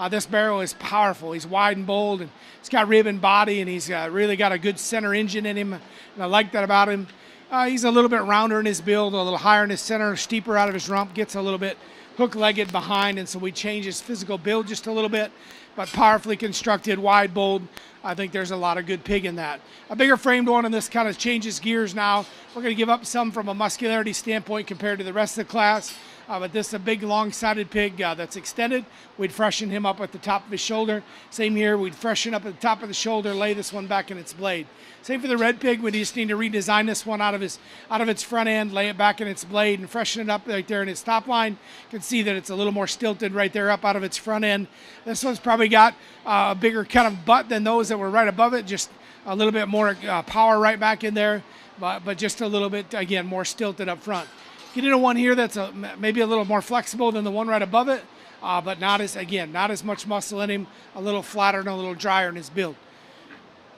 This barrow is powerful. He's wide and bold, and he's got rib and body, and he's really got a good center engine in him, and I like that about him. He's a little bit rounder in his build, a little higher in his center, steeper out of his rump, gets a little bit hook-legged behind, and so we change his physical build just a little bit, but powerfully constructed, wide, bold. I think there's a lot of good pig in that. A bigger framed one, and this kind of changes gears now. We're going to give up some from a muscularity standpoint compared to the rest of the class. But this is a big, long-sided pig that's extended. We'd freshen him up at the top of his shoulder. Same here, we'd freshen up at the top of the shoulder, lay this one back in its blade. Same for the red pig. We just need to redesign this one out of its front end, lay it back in its blade, and freshen it up right there in its top line. You can see that it's a little more stilted right there up out of its front end. This one's probably got a bigger kind of butt than those that were right above it, just a little bit more power right back in there, but just a little bit, again, more stilted up front. Get into one here that's maybe a little more flexible than the one right above it, but not as much muscle in him, a little flatter and a little drier in his build.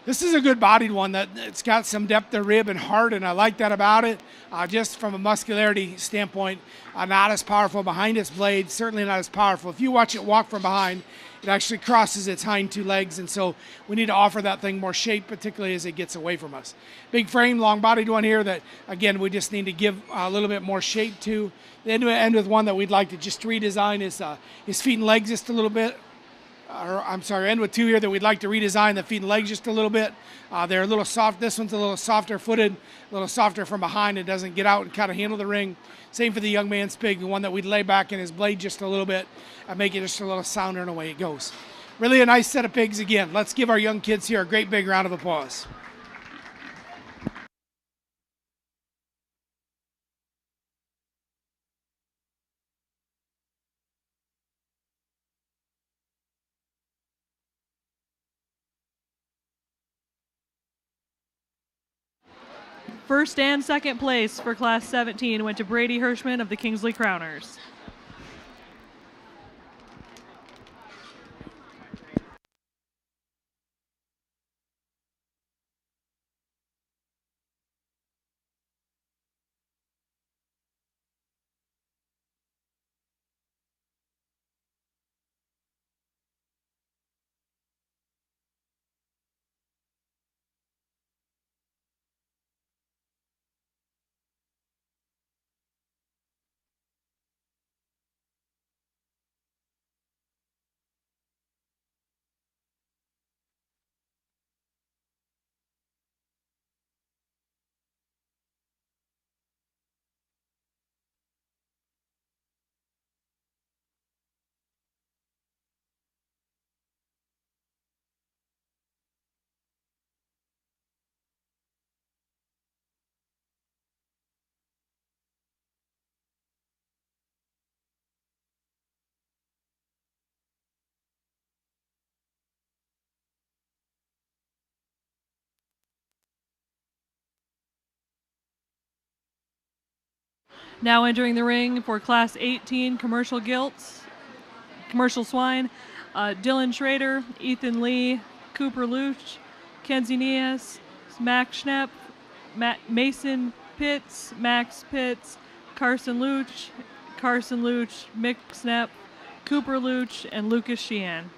This is a good bodied one that it's got some depth of rib and heart, and I like that about it. Just from a muscularity standpoint, not as powerful behind its blade, certainly not as powerful. If you watch it walk from behind, it actually crosses its hind 2 legs, and so we need to offer that thing more shape, particularly as it gets away from us. Big frame, long-bodied one here that, again, we just need to give a little bit more shape to. Then we end with one that we'd like to just redesign his feet and legs just a little bit. End with 2 here that we'd like to redesign the feet and legs just a little bit. They're a little soft. This one's a little softer footed, a little softer from behind. It doesn't get out and kind of handle the ring. Same for the young man's pig, the one that we'd lay back in his blade just a little bit and make it just a little sounder in the way it goes. Really a nice set of pigs again. Let's give our young kids here a great big round of applause. First and second place for Class 17 went to Brady Hirschman of the Kingsley Crowners. Now entering the ring for Class 18 commercial swine, Dylan Schrader, Ethan Lee, Cooper Luch, Kenzie Nias, Max Schnepp, Mason Pitts, Max Pitts, Carson Luch, Mick Schnepp, Cooper Luch, and Lucas Sheehan.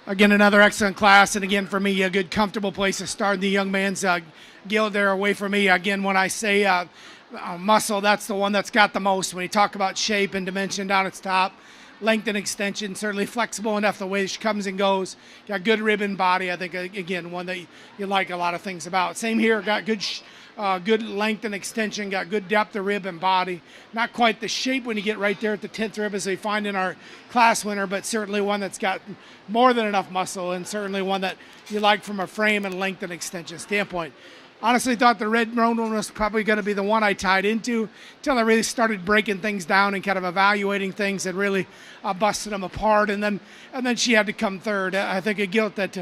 Again, another excellent class, and again, for me, a good, comfortable place to start. The young man's gilt there away from me. Again, when I say muscle, that's the one that's got the most. When you talk about shape and dimension down its top, length and extension, certainly flexible enough the way she comes and goes. Got good ribbon body. I think, again, one that you like a lot of things about. Same here, got good length and extension, got good depth of rib and body. Not quite the shape when you get right there at the 10th rib as we find in our class winner, but certainly one that's got more than enough muscle, and certainly one that you like from a frame and length and extension standpoint. Honestly thought the red roan one was probably going to be the one I tied into until I really started breaking things down and kind of evaluating things and really busted them apart. And then she had to come third. I think a gilt that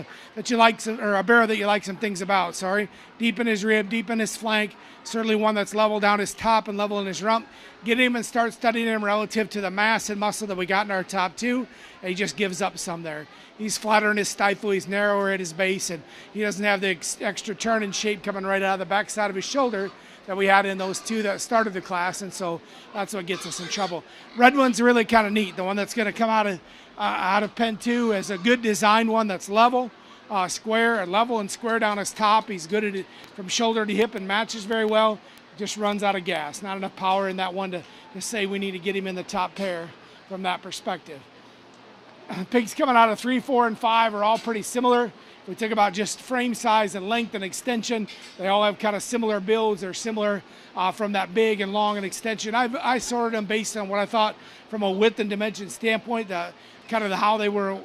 you like some, or a barrow that you like some things about. Sorry, deep in his rib, deep in his flank. Certainly one that's level down his top and level in his rump. Get him and start studying him relative to the mass and muscle that we got in our top two. And he just gives up some there. He's flatter in his stifle, he's narrower at his base, and he doesn't have the extra turn and shape coming right out of the backside of his shoulder that we had in those two that started the class, and so that's what gets us in trouble. Red one's really kind of neat. The one that's going to come out of pen 2 is a good design one that's level, square, level and square down his top. He's good at it from shoulder to hip and matches very well. Just runs out of gas. Not enough power in that one to say we need to get him in the top pair from that perspective. Pigs coming out of 3, 4, and 5 are all pretty similar. If we think about just frame size and length and extension, they all have kind of similar builds. They're similar from that big and long and extension. I sorted them based on what I thought from a width and dimension standpoint, how they were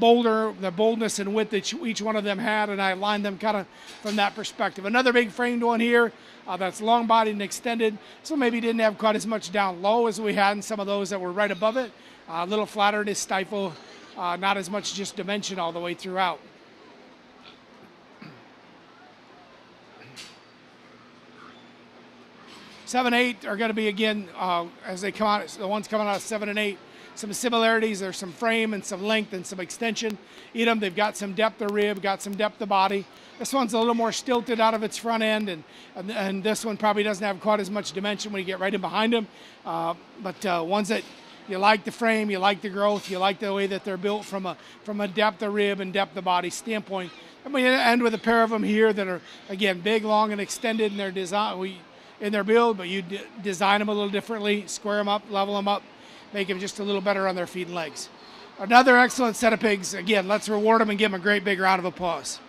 bolder, the boldness and width that each one of them had, and I lined them kind of from that perspective. Another big framed one here that's long bodied and extended, so maybe didn't have quite as much down low as we had in some of those that were right above it. A little flatter in his stifle, not as much just dimension all the way throughout. Seven, 8 are going to be, again, as they come out, the ones coming out of 7 and 8, some similarities. There's some frame and some length and some extension. Eat them. They've got some depth of rib, got some depth of body. This one's a little more stilted out of its front end, and this one probably doesn't have quite as much dimension when you get right in behind them. But ones that you like the frame, you like the growth, you like the way that they're built from a depth of rib and depth of body standpoint. And we end with a pair of them here that are, again, big, long, and extended in their design, in their build, but you design them a little differently, square them up, level them up, make them just a little better on their feet and legs. Another excellent set of pigs. Again, let's reward them and give them a great big round of applause.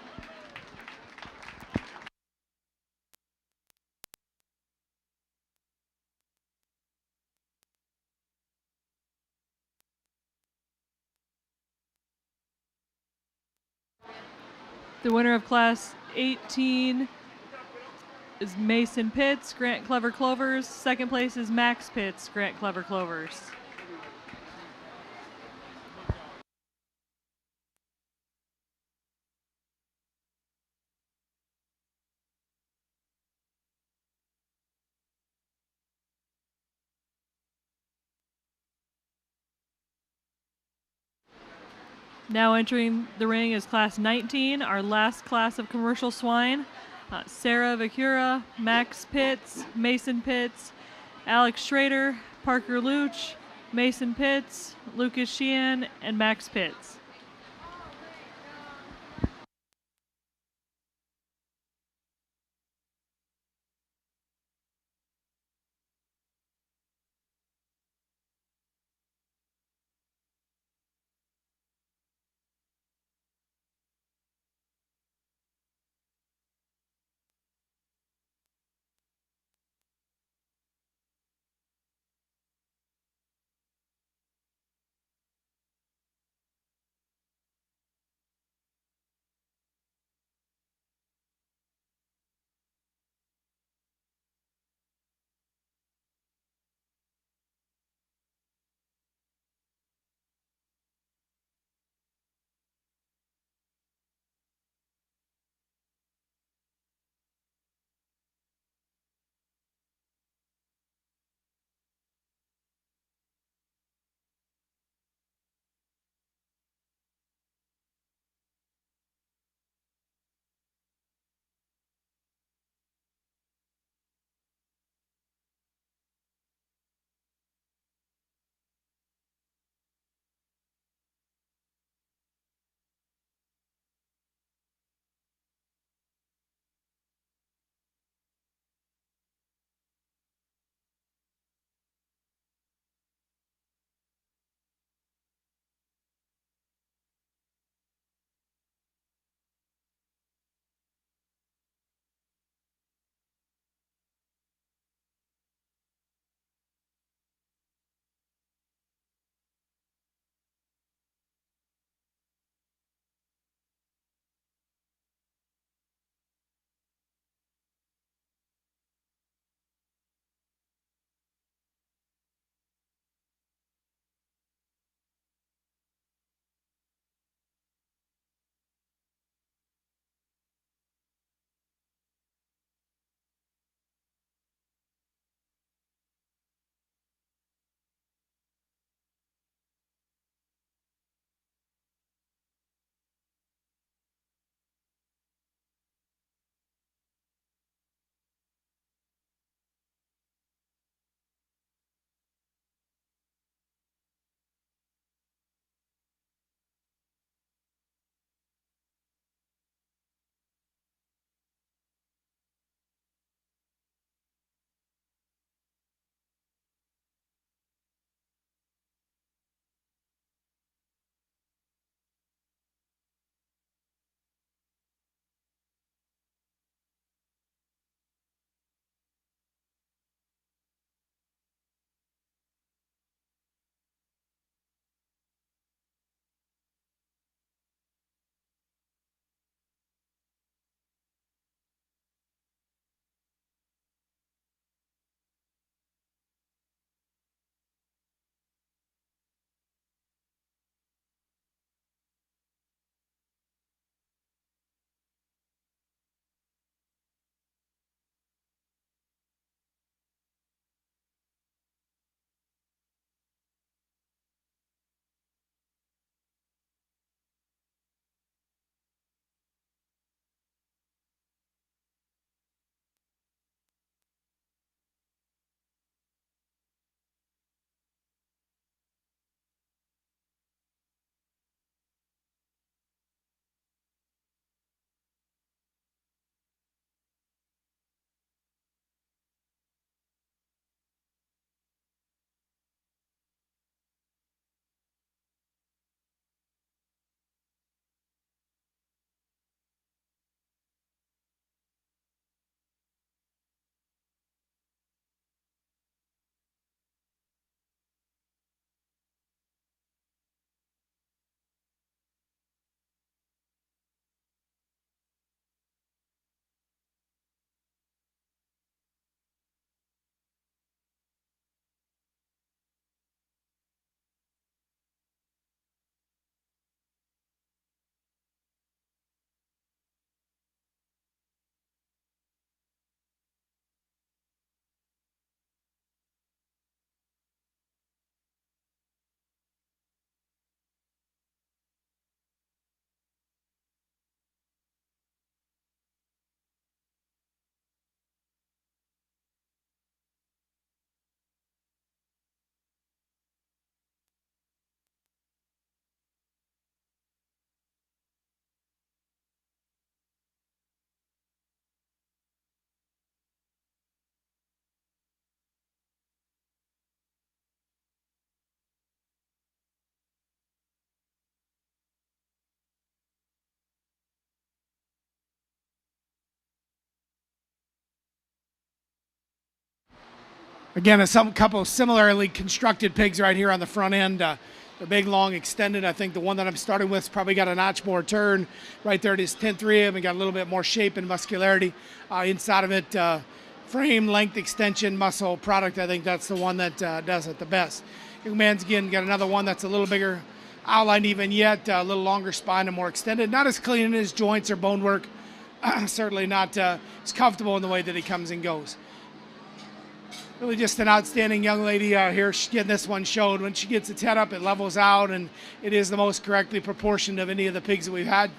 The winner of Class 18 is Mason Pitts, Grant Clever Clovers. Second place is Max Pitts, Grant Clever Clovers. Now entering the ring is Class 19, our last class of commercial swine. Sarah Vicura, Max Pitts, Mason Pitts, Alex Schrader, Parker Luch, Mason Pitts, Lucas Sheehan, and Max Pitts. Again, a couple similarly constructed pigs right here on the front end. They're big, long, extended. I think the one that I'm starting with has probably got a notch more turn right there at his 10th rib and got a little bit more shape and muscularity inside of it. Frame, length, extension, muscle product. I think that's the one that does it the best. Young man's again got another one that's a little bigger outline even yet, a little longer spine and more extended. Not as clean in his joints or bone work. Certainly not as comfortable in the way that he comes and goes. Really just an outstanding young lady here. She's getting this one showed. When she gets its head up, it levels out, and it is the most correctly proportioned of any of the pigs that we've had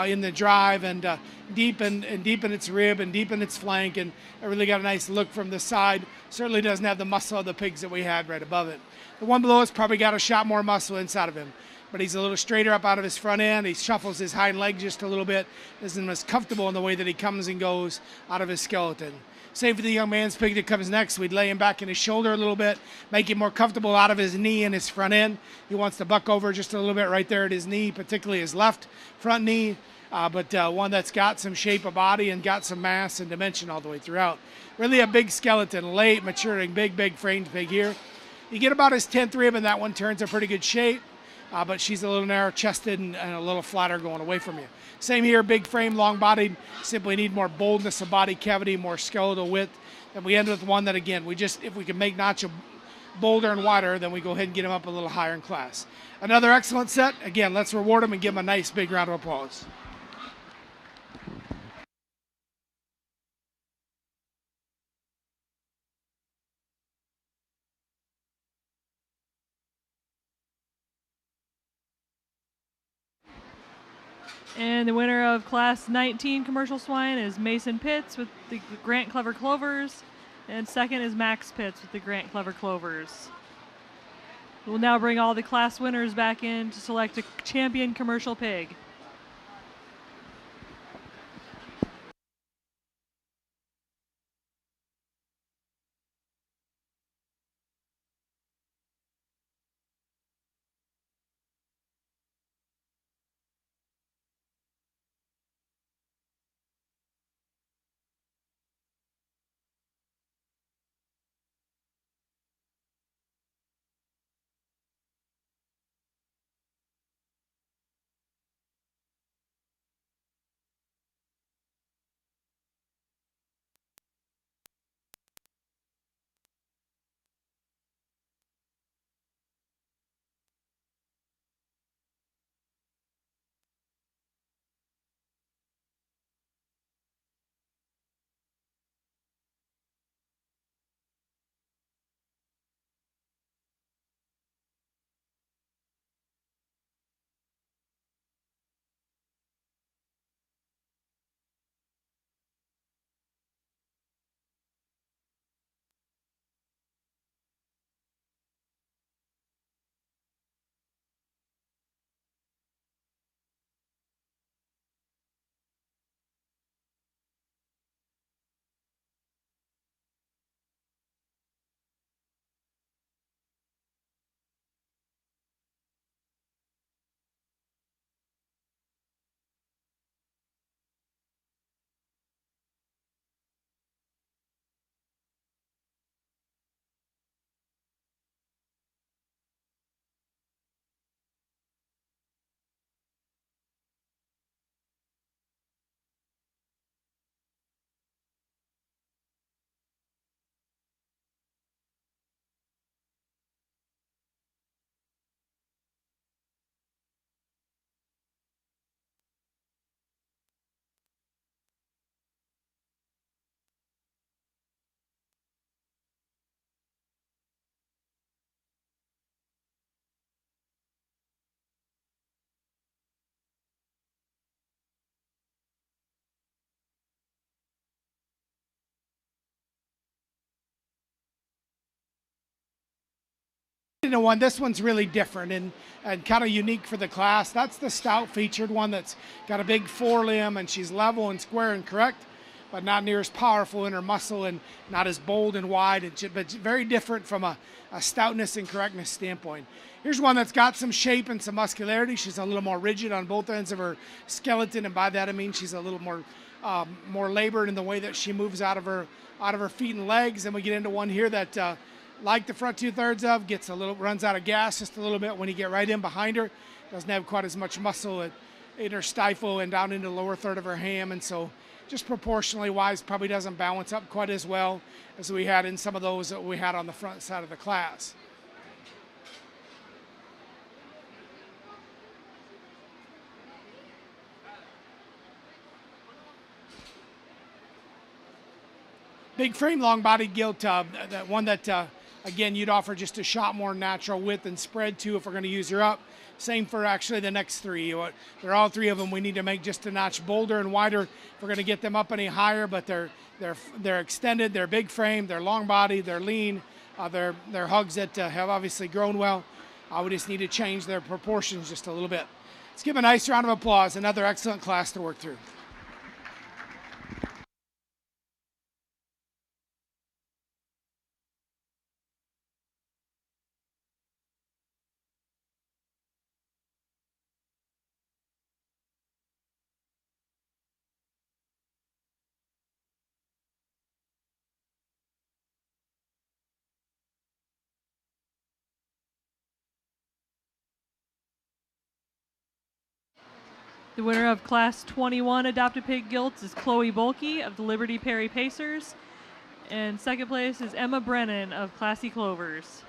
in the drive, and deep in its rib and deep in its flank, and it really got a nice look from the side. Certainly doesn't have the muscle of the pigs that we had right above it. The one below us probably got a shot more muscle inside of him, but he's a little straighter up out of his front end. He shuffles his hind leg just a little bit. Isn't as comfortable in the way that he comes and goes out of his skeleton. Same for the young man's pig that comes next. We'd lay him back in his shoulder a little bit, make him more comfortable out of his knee and his front end. He wants to buck over just a little bit right there at his knee, particularly his left front knee, but one that's got some shape of body and got some mass and dimension all the way throughout. Really a big skeleton, late maturing, big framed pig here. You get about his 10th rib and that one turns a pretty good shape, but she's a little narrow chested and a little flatter going away from you. Same here, big frame, long bodied, simply need more boldness of body cavity, more skeletal width. And we end with one that, again, if we can make Nacho bolder and wider, then we go ahead and get him up a little higher in class. Another excellent set. Again, let's reward him and give him a nice big round of applause. And the winner of Class 19 Commercial Swine is Mason Pitts with the Grant Clever Clovers. And second is Max Pitts with the Grant Clever Clovers. We'll now bring all the class winners back in to select a champion commercial pig. One. This one's really different and kind of unique for the class. That's the stout featured one that's got a big forelimb and she's level and square and correct, but not near as powerful in her muscle and not as bold and wide, but very different from a stoutness and correctness standpoint. Here's one that's got some shape and some muscularity. She's a little more rigid on both ends of her skeleton, and by that I mean she's a little more more labored in the way that she moves out of her feet and legs. And we get into one here that, like the front 2/3 of, runs out of gas just a little bit when you get right in behind her. Doesn't have quite as much muscle in her stifle and down into the lower third of her ham, and so just proportionally wise probably doesn't balance up quite as well as we had in some of those that we had on the front side of the class. Big frame, long-bodied gilt, that one that, again, you'd offer just a shot more natural width and spread to if we're going to use her up. Same for actually the next three. They're all three of them we need to make just a notch bolder and wider if we're going to get them up any higher, but they're extended, they're big frame, they're long-bodied, they're lean, they're hogs that have obviously grown well. We just need to change their proportions just a little bit. Let's give a nice round of applause. Another excellent class to work through. The winner of Class 21 Adopted Pig Gilts is Chloe Bolke of the Liberty Perry Pacers. And second place is Emma Brennan of Classy Clovers.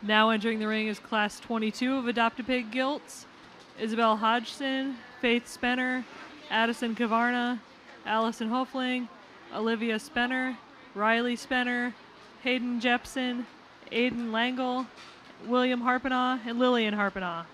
Now entering the ring is Class 22 of Adopted Pig Gilts: Isabel Hodgson, Faith Spenner, Addison Kavarna, Allison Hofling, Olivia Spenner, Riley Spenner, Hayden Jepson, Aiden Langle, William Harpenaugh, and Lillian Harpenaugh.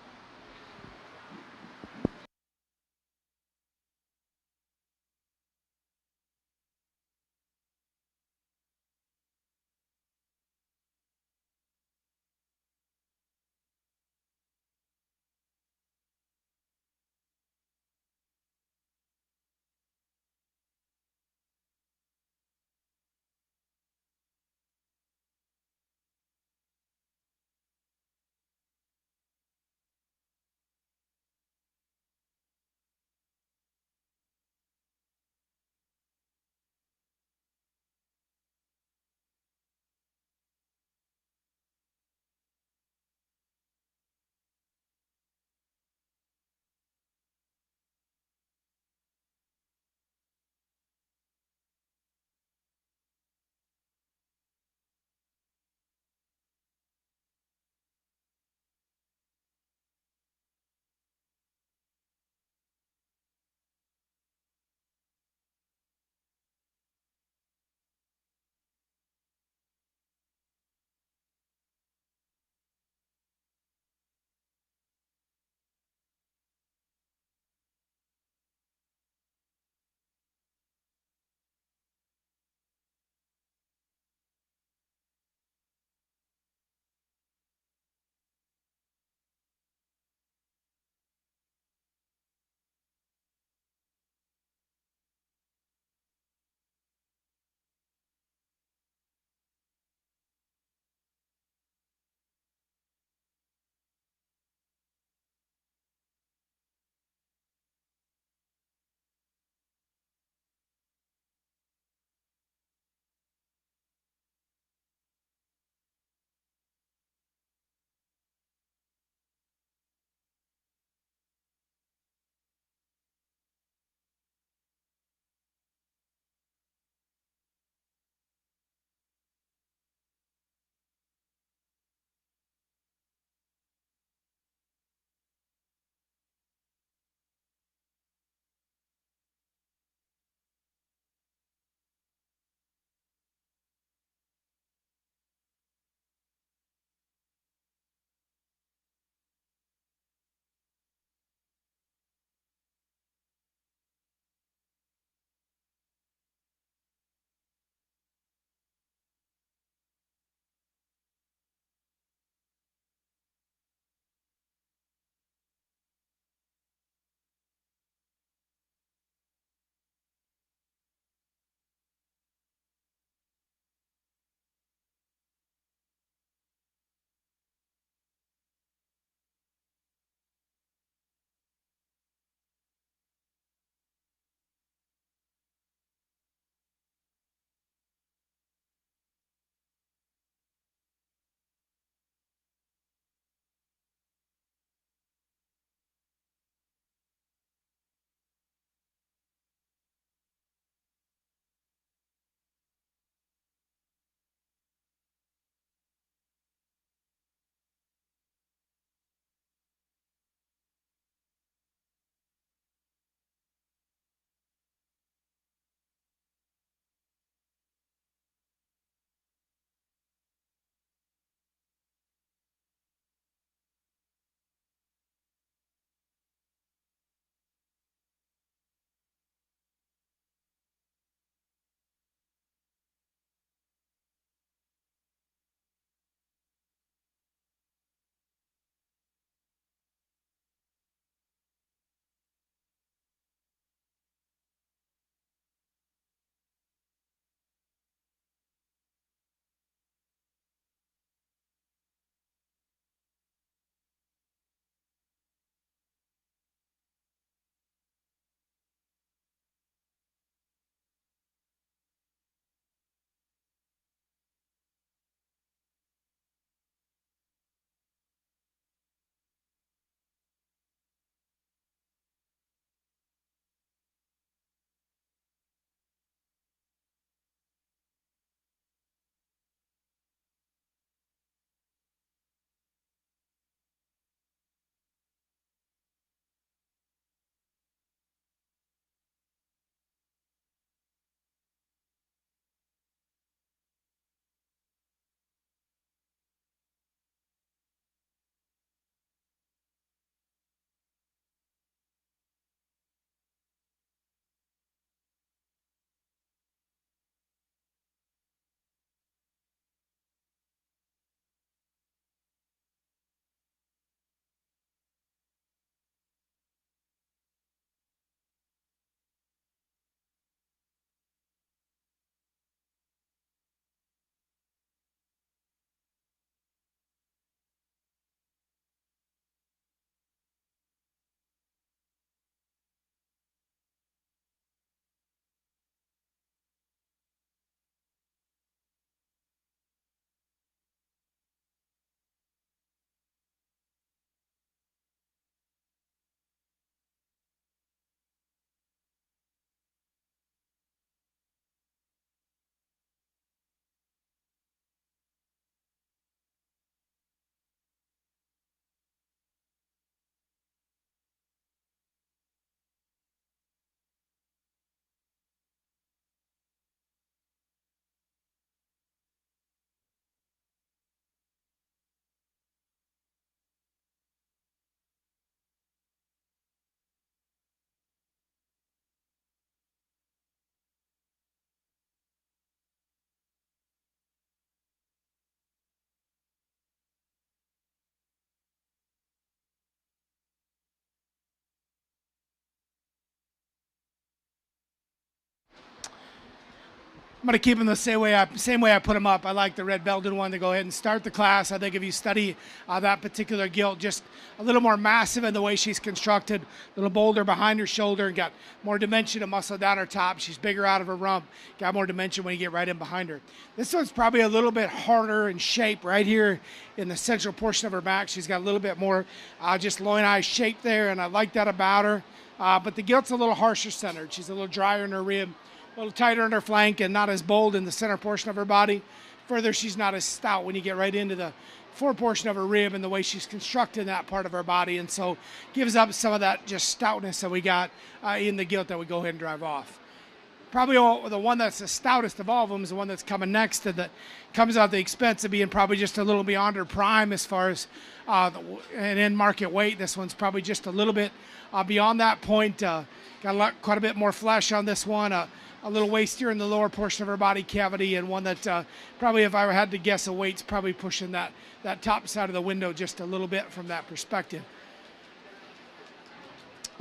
I'm going to keep them the same way I put them up. I like the red belted one to go ahead and start the class. I think if you study that particular gilt, just a little more massive in the way she's constructed, a little bolder behind her shoulder, and got more dimension of muscle down her top. She's bigger out of her rump, got more dimension when you get right in behind her. This one's probably a little bit harder in shape right here in the central portion of her back. She's got a little bit more just loin-eye shape there, and I like that about her. But the gilt's a little harsher centered. She's a little drier in her rib, a little tighter on her flank, and not as bold in the center portion of her body. Further, she's not as stout when you get right into the fore portion of her rib and the way she's constructed that part of her body, and so gives up some of that just stoutness that we got in the gilt that we go ahead and drive off. Probably the one that's the stoutest of all of them is the one that's coming next, and that comes out at the expense of being probably just a little beyond her prime as far as an end market weight. This one's probably just a little bit beyond that point. Got quite a bit more flesh on this one. A little wastier in the lower portion of her body cavity, and one that probably, if I had to guess a weight's probably pushing that top side of the window just a little bit from that perspective.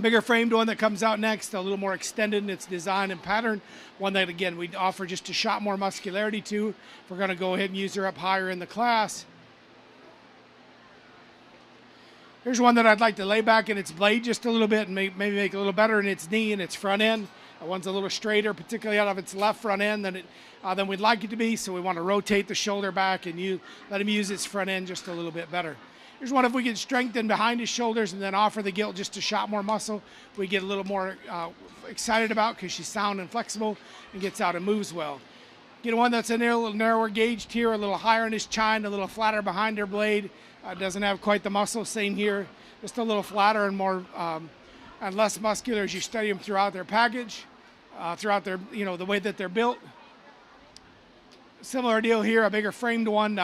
Bigger framed one that comes out next, a little more extended in its design and pattern. One that, again, we'd offer just a shot more muscularity to if we're going to go ahead and use her up higher in the class. Here's one that I'd like to lay back in its blade just a little bit and maybe make it a little better in its knee and its front end. That one's a little straighter, particularly out of its left front end than we'd like it to be, so we want to rotate the shoulder back and let him use its front end just a little bit better. Here's one if we can strengthen behind his shoulders and then offer the gilt just a shot more muscle, we get a little more excited about because she's sound and flexible and gets out and moves well. Get one that's a little narrower gauged here, a little higher in his chine, a little flatter behind her blade. Doesn't have quite the muscle, same here, just a little flatter and more and less muscular as you study them throughout their package, throughout their, the way that they're built. Similar deal here, a bigger framed one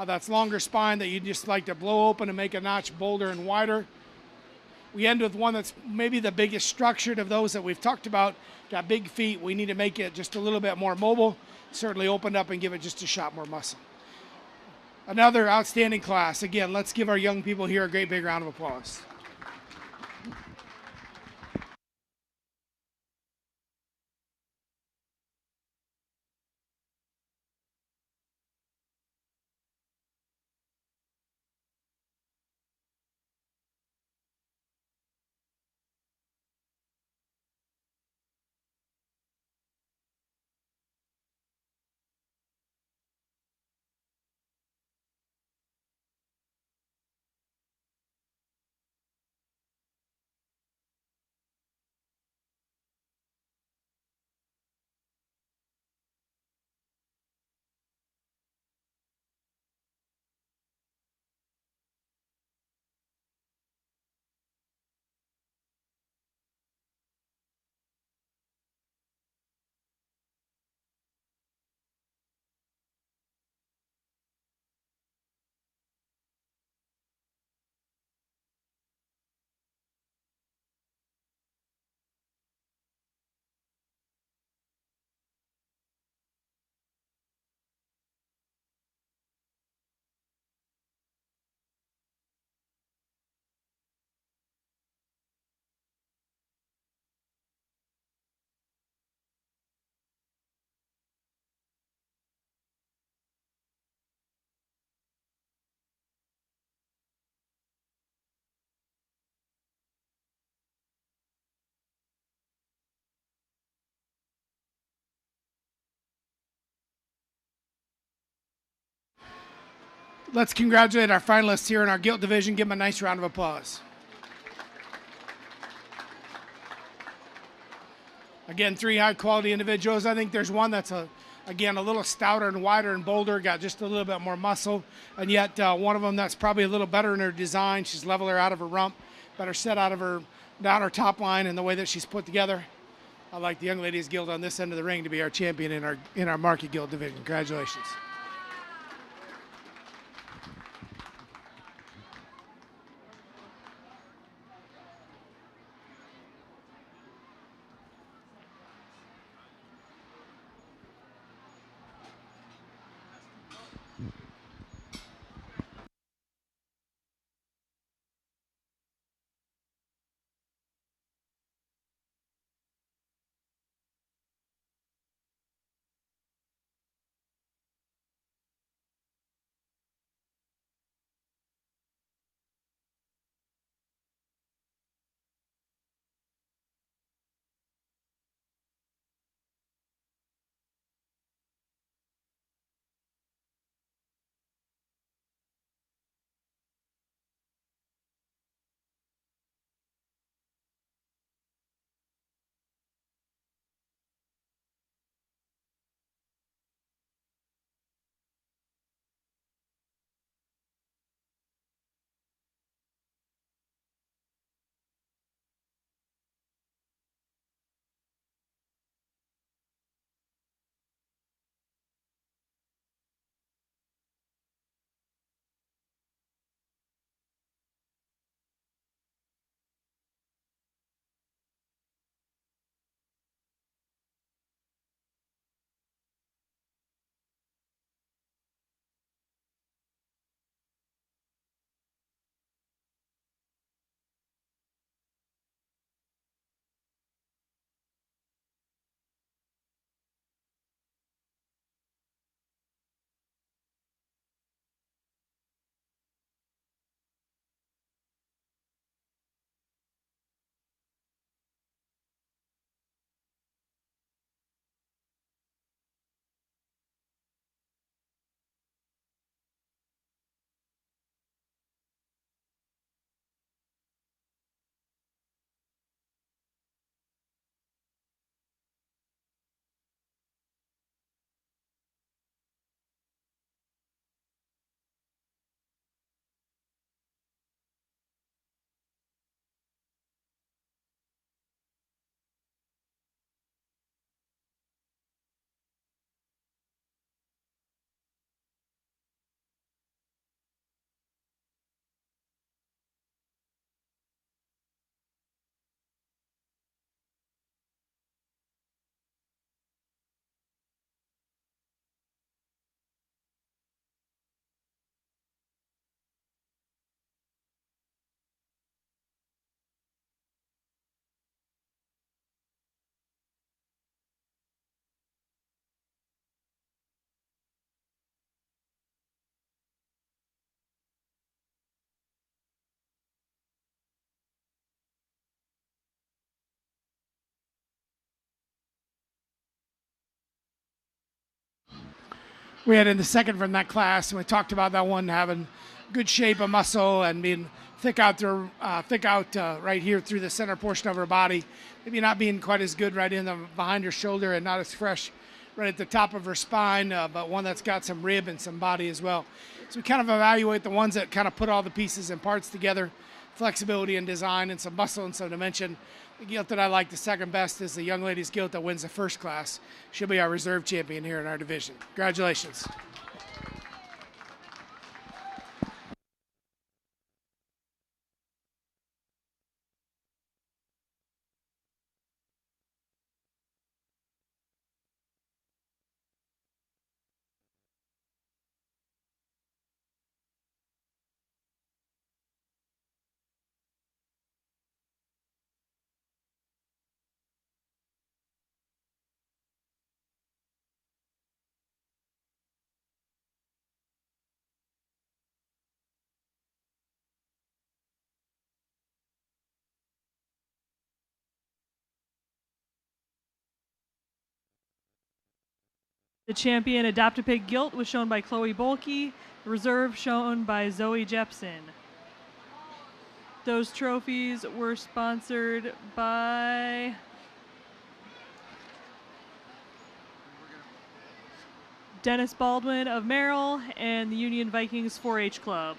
that's longer spine that you just like to blow open and make a notch bolder and wider. We end with one that's maybe the biggest structured of those that we've talked about. Got big feet. We need to make it just a little bit more mobile. Certainly open up and give it just a shot more muscle. Another outstanding class. Again, let's give our young people here a great big round of applause. Let's congratulate our finalists here in our gilt division. Give them a nice round of applause. Again, three high-quality individuals. I think there's one that's, again, a little stouter and wider and bolder, got just a little bit more muscle, and yet one of them that's probably a little better in her design. She's leveler out of her rump, better set out of her, down her top line and the way that she's put together. I like the young ladies gilt on this end of the ring to be our champion in our market gilt division. Congratulations. we had in the second from that class, and we talked about that one having good shape of muscle and being thick out there, right here through the center portion of her body. Maybe not being quite as good right in the behind her shoulder and not as fresh right at the top of her spine, but one that's got some rib and some body as well. So we kind of evaluate the ones that kind of put all the pieces and parts together, flexibility and design and some muscle and some dimension. The gilt that I like the second best is the young lady's gilt that wins the first class. She'll be our reserve champion here in our division. Congratulations. The champion Adopt-A-Pig gilt was shown by Chloe Bolke. The reserve shown by Zoe Jepson. Those trophies were sponsored by Dennis Baldwin of Merrill and the Union Vikings 4-H Club.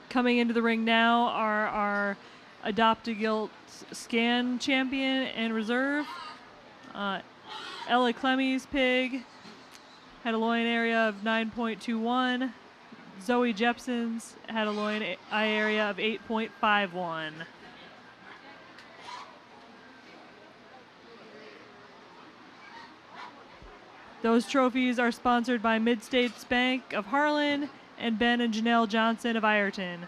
Coming into the ring now are our Adopt-A-Gilt Scan champion and reserve. Ella Clemmy's pig had a loin area of 9.21. Zoe Jepson's had a loin eye area of 8.51. Those trophies are sponsored by Mid-States Bank of Harlan and Ben and Janelle Johnson of Ireton.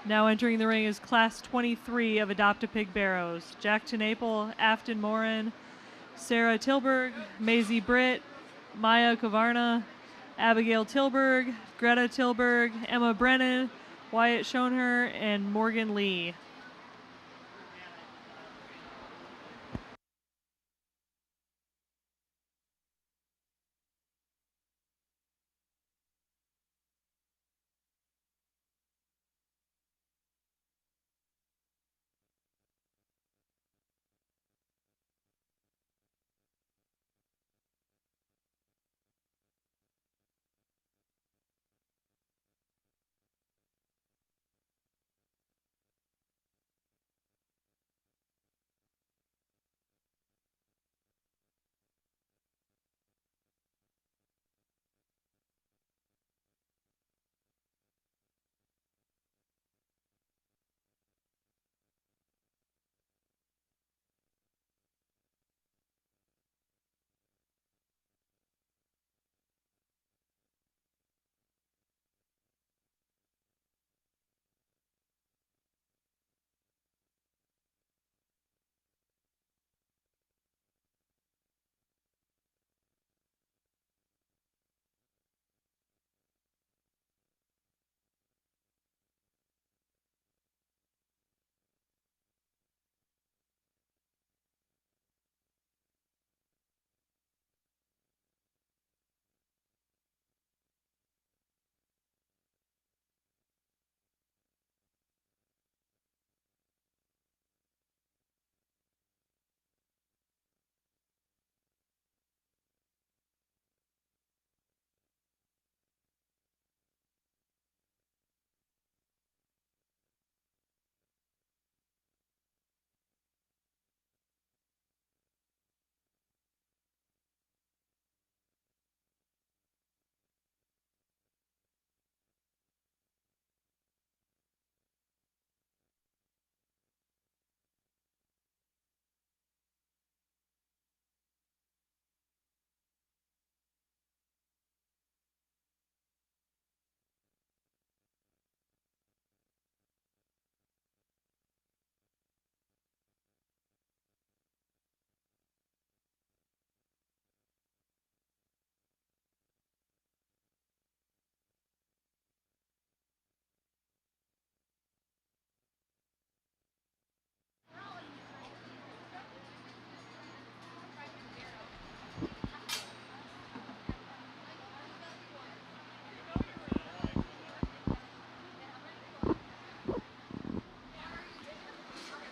Now entering the ring is Class 23 of Adopt-A-Pig Barrows. Jack Tenaple, Afton Morin, Sarah Tilburg, Maisie Britt, Maya Kavarna, Abigail Tilburg, Greta Tilburg, Emma Brennan, Wyatt Schoenher, and Morgan Lee.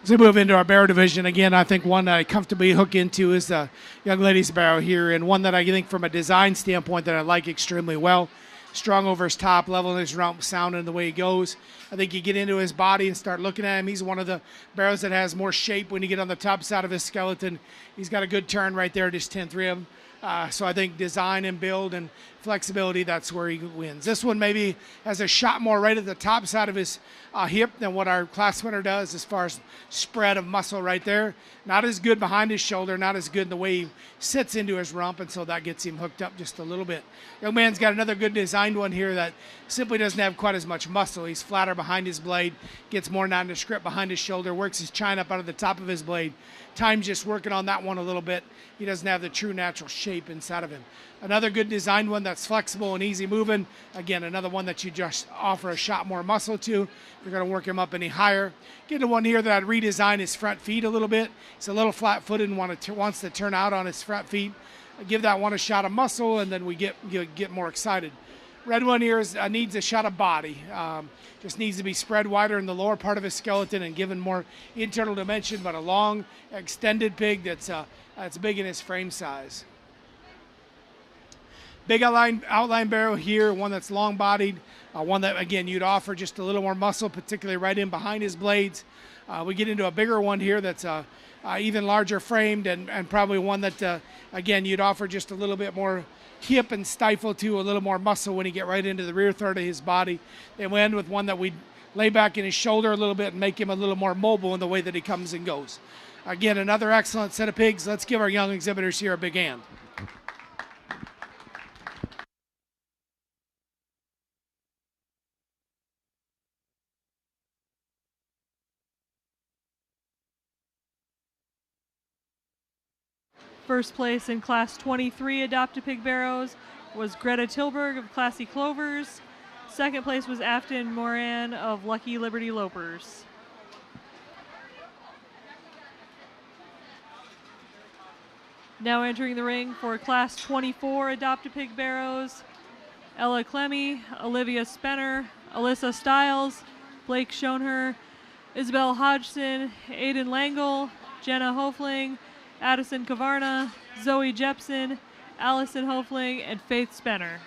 As we move into our barrow division, again, I think one that I comfortably hook into is the young lady's barrow here, and one that I think from a design standpoint that I like extremely well. Strong over his top, level in his rump, sound in the way he goes. I think you get into his body and start looking at him. He's one of the barrows that has more shape when you get on the top side of his skeleton. He's got a good turn right there, just 10-3 of him. So I think design and build and flexibility, that's where he wins. This one maybe has a shot more right at the top side of his hip than what our class winner does as far as spread of muscle right there. Not as good behind his shoulder, not as good in the way he sits into his rump, and so that gets him hooked up just a little bit. Young man's got another good designed one here that simply doesn't have quite as much muscle. He's flatter behind his blade, gets more nondescript behind his shoulder, works his chine up out of the top of his blade. Time's just working on that one a little bit. He doesn't have the true natural shape inside of him. Another good designed one that's flexible and easy moving. Again, another one that you just offer a shot more muscle to. You're going to work him up any higher. Get to one here that I'd redesign his front feet a little bit. He's a little flat-footed and wants to turn out on his front feet. Give that one a shot of muscle, and then we get more excited. Red one here needs a shot of body. Just needs to be spread wider in the lower part of his skeleton and given more internal dimension, but a long, extended pig that's big in his frame size. Big outline barrow here, one that's long-bodied, one that, again, you'd offer just a little more muscle, particularly right in behind his blades. We get into a bigger one here that's even larger framed and probably one that, again, you'd offer just a little bit more hip and stifle to, a little more muscle when you get right into the rear third of his body. Then we end with one that we'd lay back in his shoulder a little bit and make him a little more mobile in the way that he comes and goes. Again, another excellent set of pigs. Let's give our young exhibitors here a big hand. First place in Class 23 Adopt-A-Pig barrows was Greta Tilburg of Classy Clovers. Second place was Afton Moran of Lucky Liberty Lopers. Now entering the ring for Class 24 Adopt-A-Pig barrows, Ella Clemmy, Olivia Spenner, Alyssa Stiles, Blake Schoenher, Isabel Hodgson, Aiden Langle, Jenna Hofling, Addison Kavarna, Zoe Jepson, Allison Hofling, and Faith Spenner.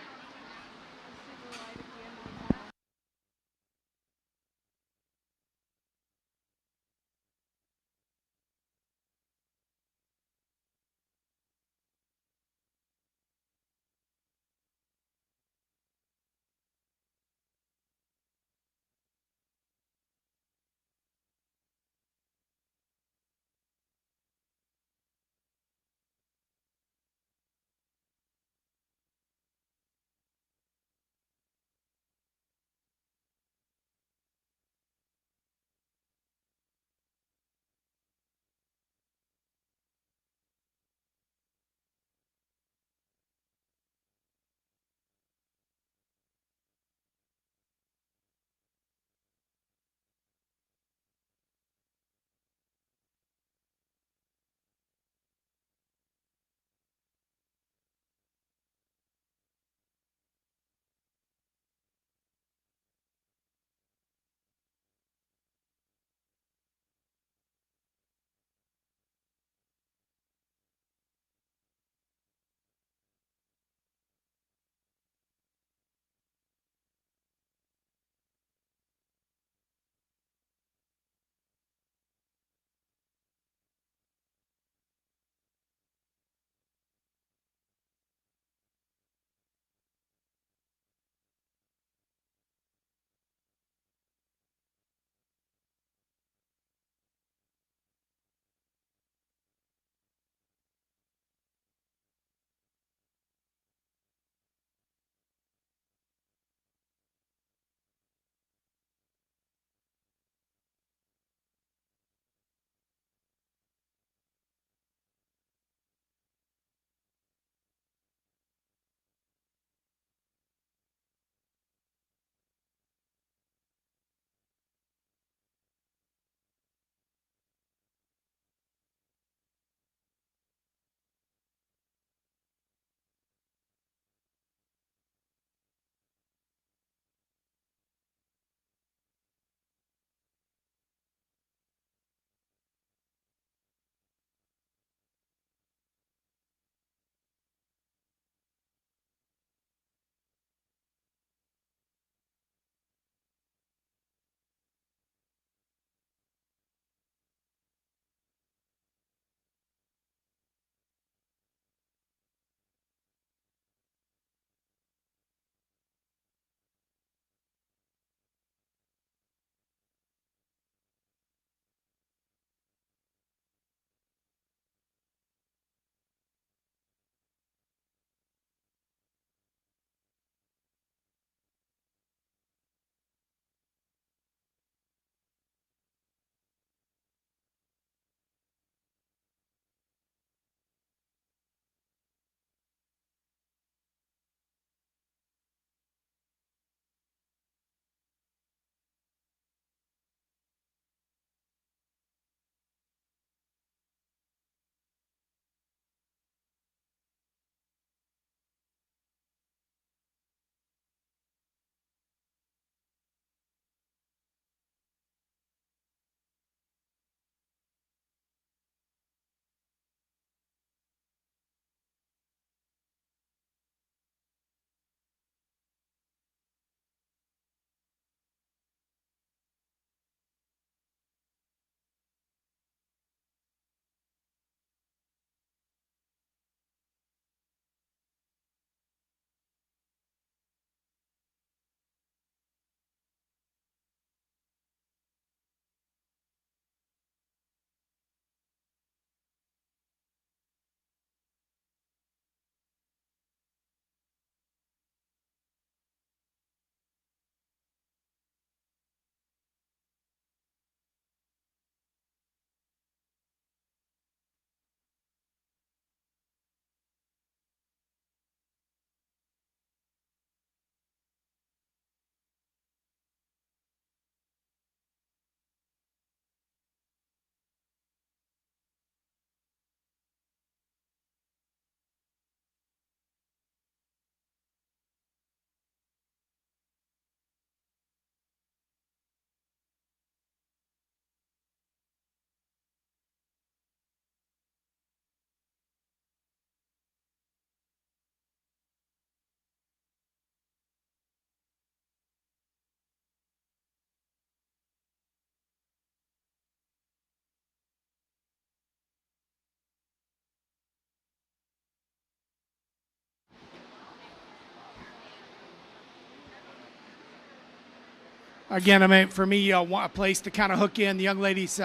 Again, I mean, for me, a place to kind of hook in. The young lady's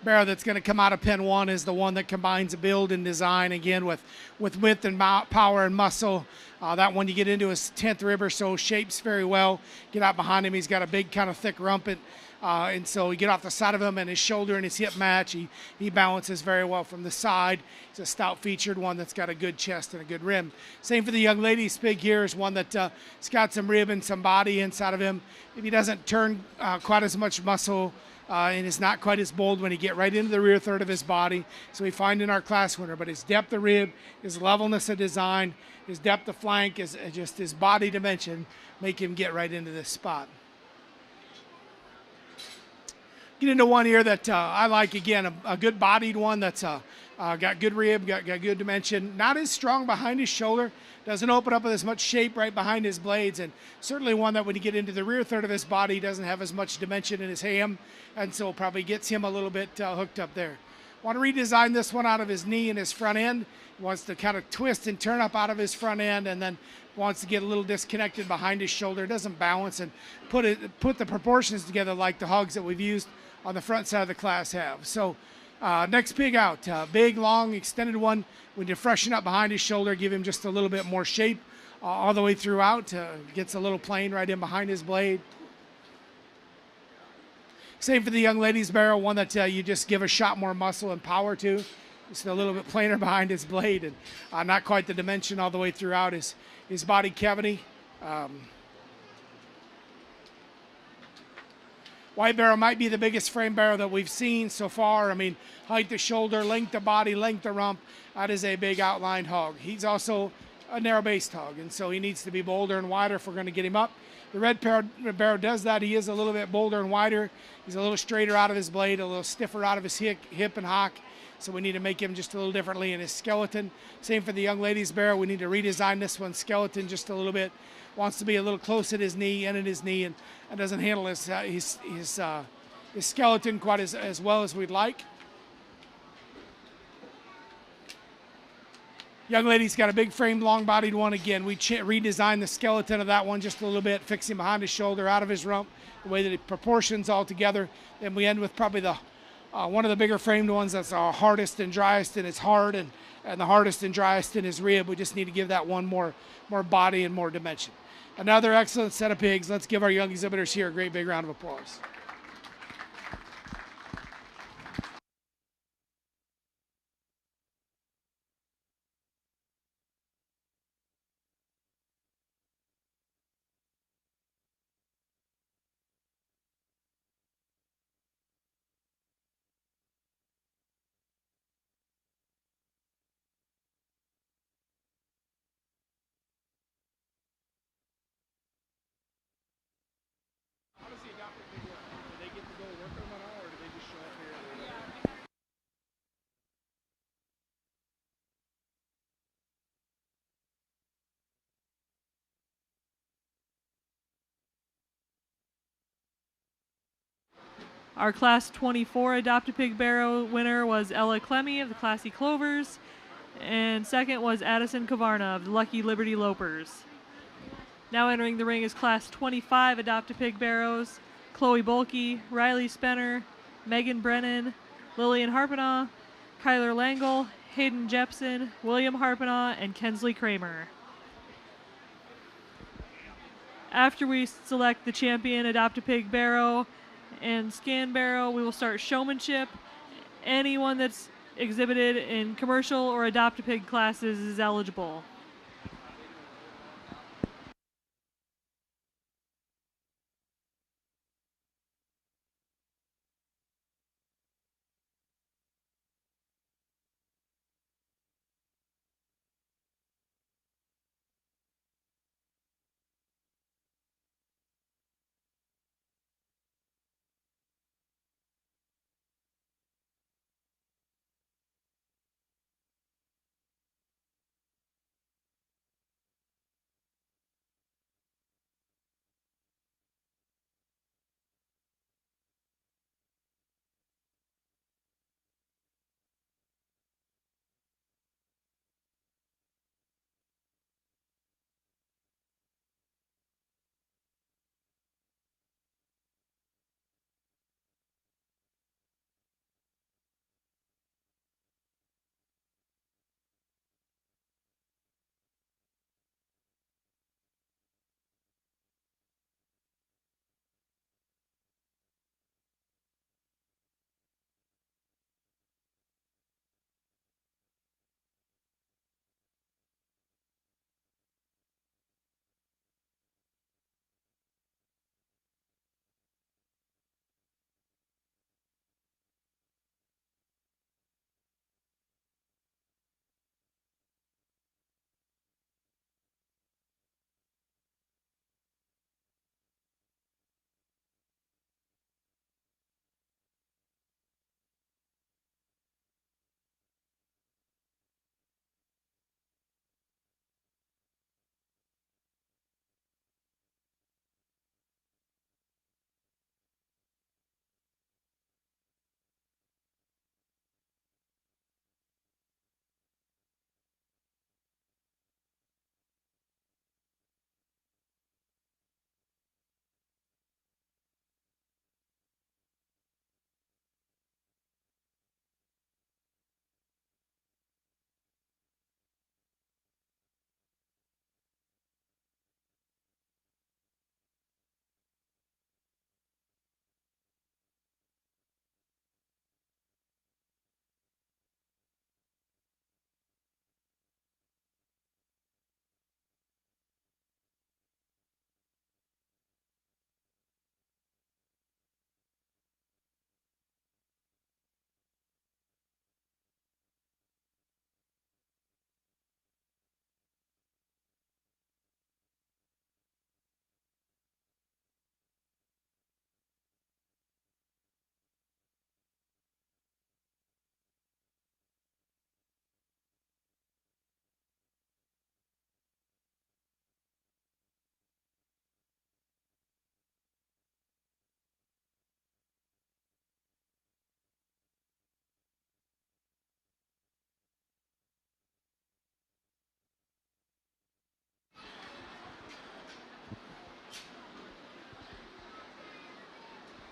barrow that's going to come out of pen 1 is the one that combines a build and design, again, with width and power and muscle. That one you get into his 10th rib or so, shapes very well. Get out behind him, he's got a big kind of thick rump. And so you get off the side of him, and his shoulder and his hip match. He balances very well from the side. It's a stout-featured one that's got a good chest and a good rim. Same for the young lady's pig here is one that's got some rib and some body inside of him. If he doesn't turn quite as much muscle and is not quite as bold when he get right into the rear third of his body, so we find in our class winner. But his depth of rib, his levelness of design, his depth of flank, is just his body dimension make him get right into this spot. Get into one here that I like, again, a good bodied one that's got good rib, got good dimension, not as strong behind his shoulder, doesn't open up with as much shape right behind his blades, and certainly one that when you get into the rear third of his body doesn't have as much dimension in his ham, and so probably gets him a little bit hooked up there. Want to redesign this one out of his knee and his front end. Wants to kind of twist and turn up out of his front end, and then wants to get a little disconnected behind his shoulder. Doesn't balance and put the proportions together like the hogs that we've used on the front side of the class have. So next pig out, big, long, extended one. When you freshen up behind his shoulder, give him just a little bit more shape all the way throughout. Gets a little plane right in behind his blade. Same for the young lady's barrow, one that you just give a shot more muscle and power to. Just a little bit plainer behind his blade, and not quite the dimension all the way throughout his body cavity. White barrow might be the biggest frame barrow that we've seen so far. I mean, height of shoulder, length of body, length of rump. That is a big outlined hog. He's also a narrow-based hog, and so he needs to be bolder and wider if we're going to get him up. The red barrow does that. He is a little bit bolder and wider. He's a little straighter out of his blade, a little stiffer out of his hip and hock. So we need to make him just a little differently in his skeleton. Same for the young lady's barrow. We need to redesign this one's skeleton just a little bit. Wants to be a little close at his knee and at his knee, and doesn't handle his skeleton quite as well as we'd like. Young lady's got a big frame, long-bodied one. Again, we redesigned the skeleton of that one just a little bit, fixing behind his shoulder, out of his rump, the way that it proportions all together. Then we end with probably the one of the bigger framed ones that's our hardest and driest in his heart, and the hardest and driest in his rib. We just need to give that one more body and more dimension. Another excellent set of pigs. Let's give our young exhibitors here a great big round of applause. Our Class 24 Adopt-A-Pig Barrow winner was Ella Clemmy of the Classy Clovers, and second was Addison Kavarna of the Lucky Liberty Lopers. Now entering the ring is Class 25 Adopt-A-Pig Barrows, Chloe Bulkey, Riley Spenner, Megan Brennan, Lillian Harpenaugh, Kyler Langle, Hayden Jepson, William Harpenaugh, and Kensley Kramer. After we select the champion Adopt-A-Pig Barrow and Scan Barrow, we will start Showmanship. Anyone that's exhibited in commercial or Adopt-A-Pig classes is eligible.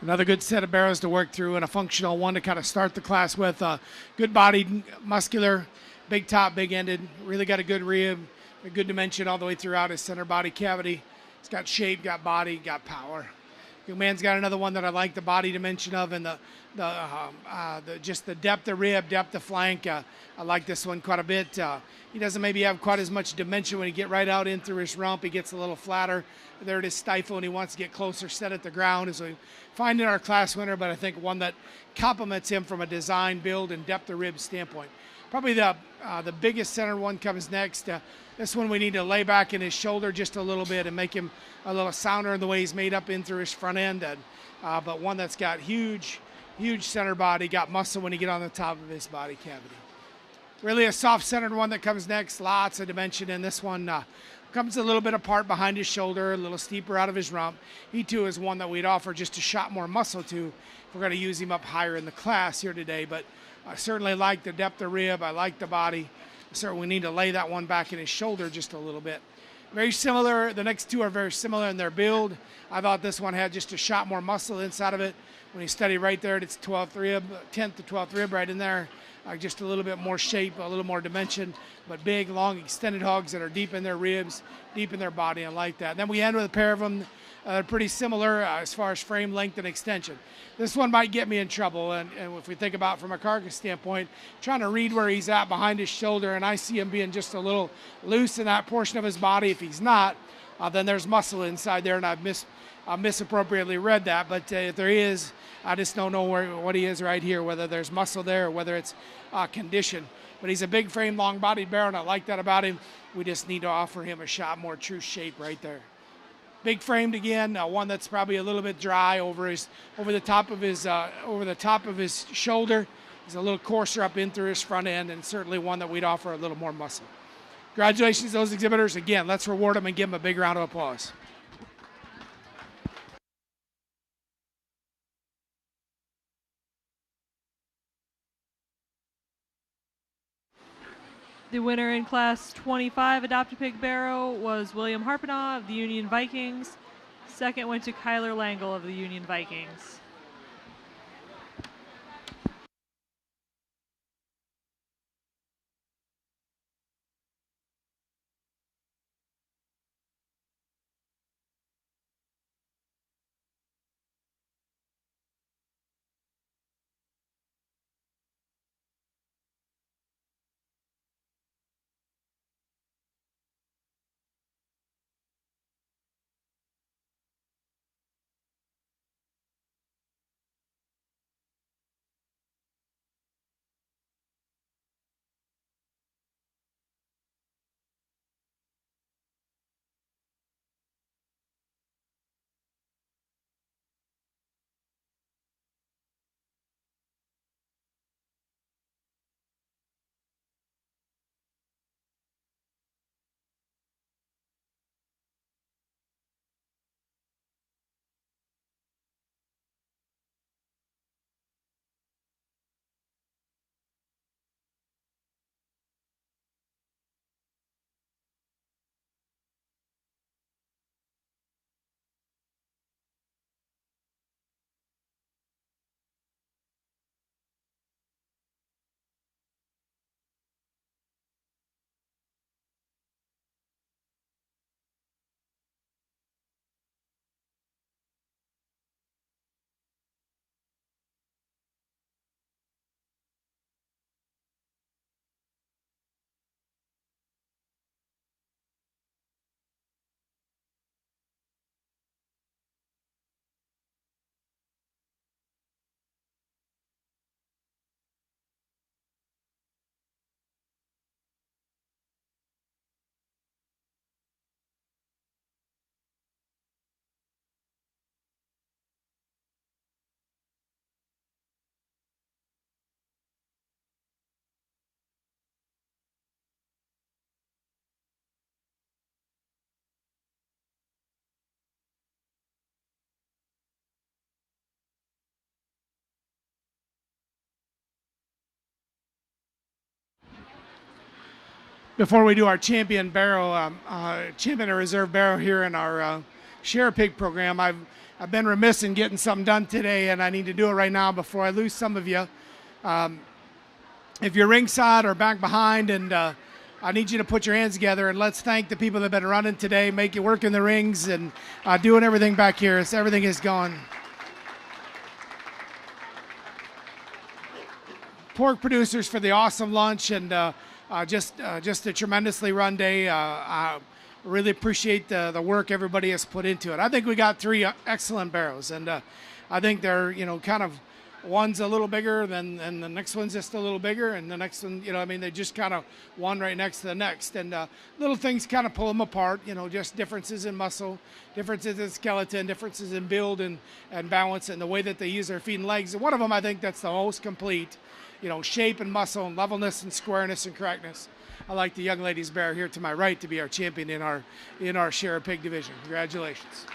Another good set of barrows to work through and a functional one to kind of start the class with. Good bodied, muscular, big top, big ended. Really got a good rib, a good dimension all the way throughout his center body cavity. It's got shape, got body, got power. Young man's got another one that I like the body dimension of and just the depth of rib, depth of flank. I like this one quite a bit. He doesn't maybe have quite as much dimension when he get right out in through his rump. He gets a little flatter. There it is, stifle, and he wants to get closer, set at the ground as we find in our class winner, but I think one that complements him from a design, build, and depth of rib standpoint. Probably the biggest center one comes next. This one we need to lay back in his shoulder just a little bit and make him a little sounder in the way he's made up in through his front end. But one that's got huge center body, got muscle when you get on the top of his body cavity. Really a soft-centered one that comes next, lots of dimension in this one. Comes a little bit apart behind his shoulder, a little steeper out of his rump. He too is one that we'd offer just a shot more muscle to if we're going to use him up higher in the class here today. But I certainly like the depth of rib. I like the body. Certainly we need to lay that one back in his shoulder just a little bit. Very similar. The next two are very similar in their build. I thought this one had just a shot more muscle inside of it. When you study right there, it's 12th rib, 10th to 12th rib right in there. Just a little bit more shape, a little more dimension, but big, long, extended hogs that are deep in their ribs, deep in their body. I like that. And then we end with a pair of them pretty similar as far as frame length and extension. This one might get me in trouble, and if we think about from a carcass standpoint, trying to read where he's at behind his shoulder, and I see him being just a little loose in that portion of his body. If he's not, then there's muscle inside there, and I've misappropriately read that. But if there is, I just don't know what he is right here, whether there's muscle there or whether it's condition. But he's a big frame, long-bodied barrow, and I like that about him. We just need to offer him a shot more true shape right there. Big framed again, one that's probably a little bit dry over the top of his shoulder. He's a little coarser up in through his front end, and certainly one that we'd offer a little more muscle. Congratulations to those exhibitors. Again, let's reward them and give them a big round of applause. The winner in Class 25 Adopted Pig Barrow was William Harpenaugh of the Union Vikings. Second went to Kyler Langle of the Union Vikings. Before we do our champion barrow, champion and reserve barrow here in our share pig program, I've I've been remiss in getting something done today, and I need to do it right now before I lose some of you. If you're ringside or back behind, and I need you to put your hands together, and let's thank the people that have been running today, make it work in the rings, and doing everything back here. So everything is gone. Pork producers for the awesome lunch, and just a tremendously run day. I really appreciate the work everybody has put into it. I think we got 3 excellent barrows, and I think they're, kind of, one's a little bigger and the next one's just a little bigger, and the next one, they just kind of one right next to the next, and little things kind of pull them apart, just differences in muscle, differences in skeleton, differences in build and balance, and the way that they use their feet and legs. And one of them, I think that's the most complete, shape and muscle and levelness and squareness and correctness. I like the young lady's barrow here to my right to be our champion in our share of pig division. Congratulations.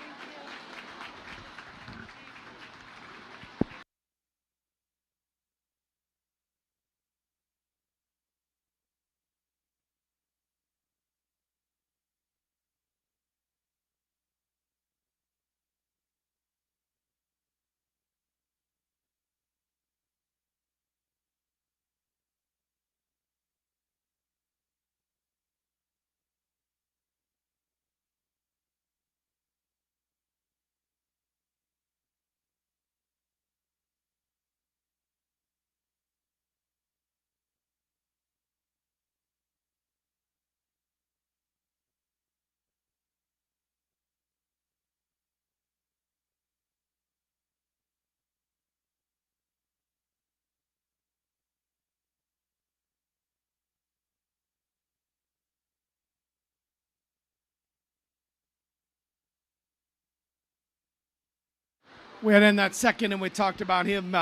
We had in that second, and we talked about him.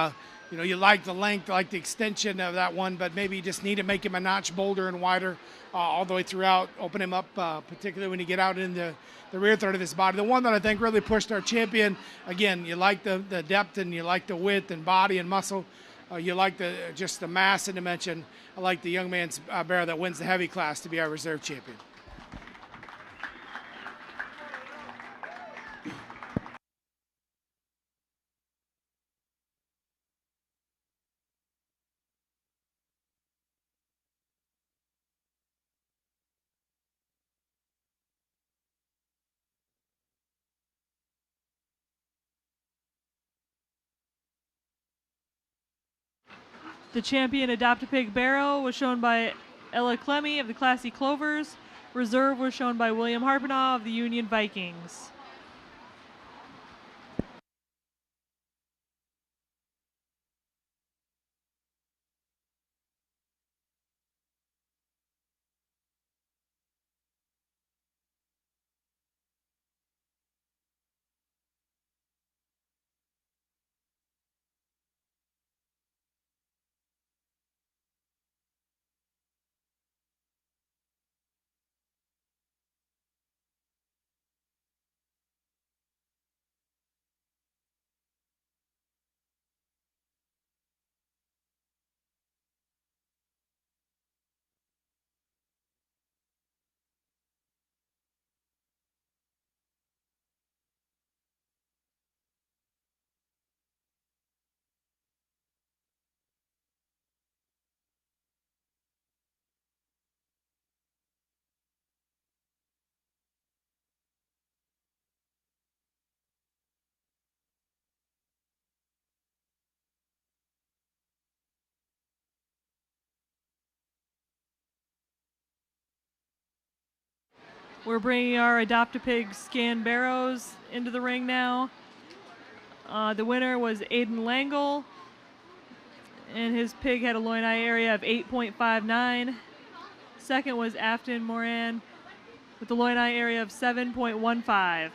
You like the length, like the extension of that one, but maybe you just need to make him a notch bolder and wider all the way throughout. Open him up, particularly when you get out in the rear third of his body. The one that I think really pushed our champion. Again, you like the depth, and you like the width and body and muscle. You like just the mass and dimension. I like the young man's barrow that wins the heavy class to be our reserve champion. The champion Adopt-A-Pig barrow was shown by Ella Clemmy of the Classy Clovers. Reserve was shown by William Harpenaugh of the Union Vikings. We're bringing our Adopt-A-Pig scan barrows into the ring now. The winner was Aiden Langle, and his pig had a loin-eye area of 8.59. Second was Afton Moran with the loin-eye area of 7.15.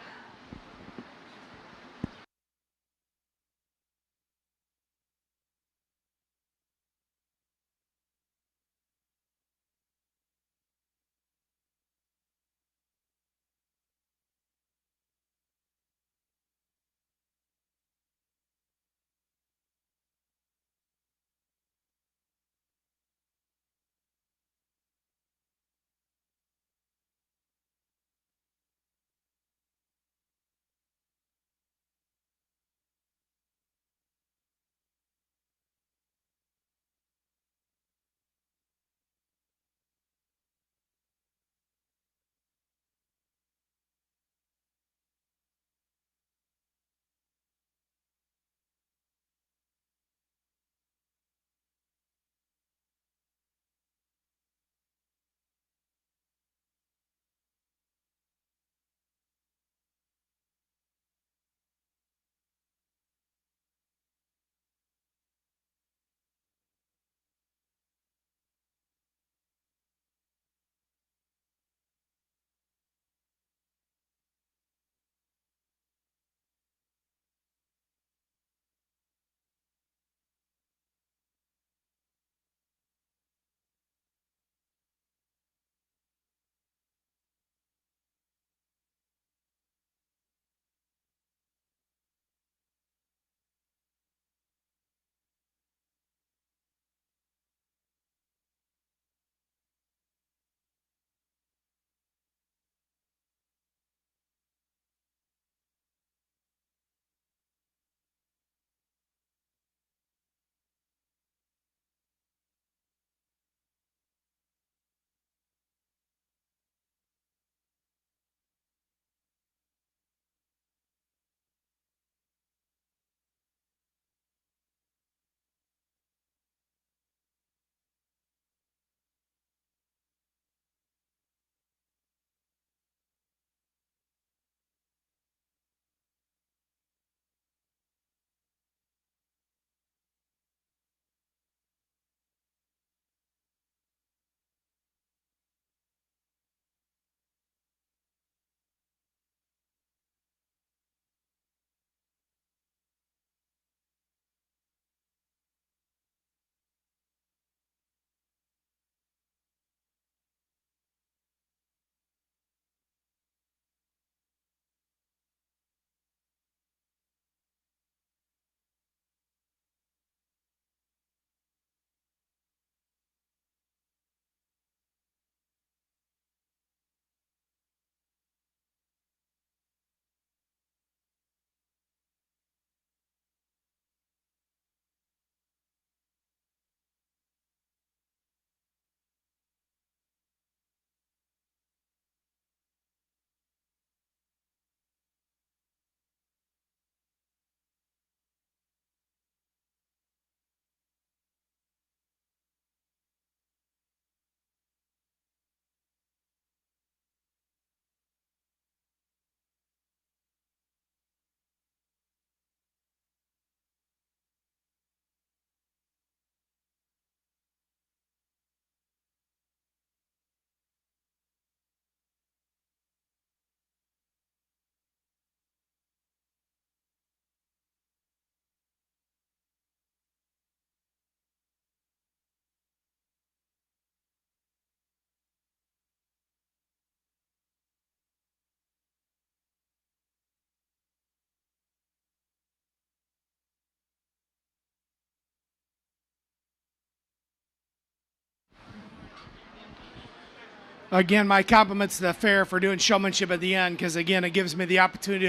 Again, my compliments to the fair for doing showmanship at the end, because again, it gives me the opportunity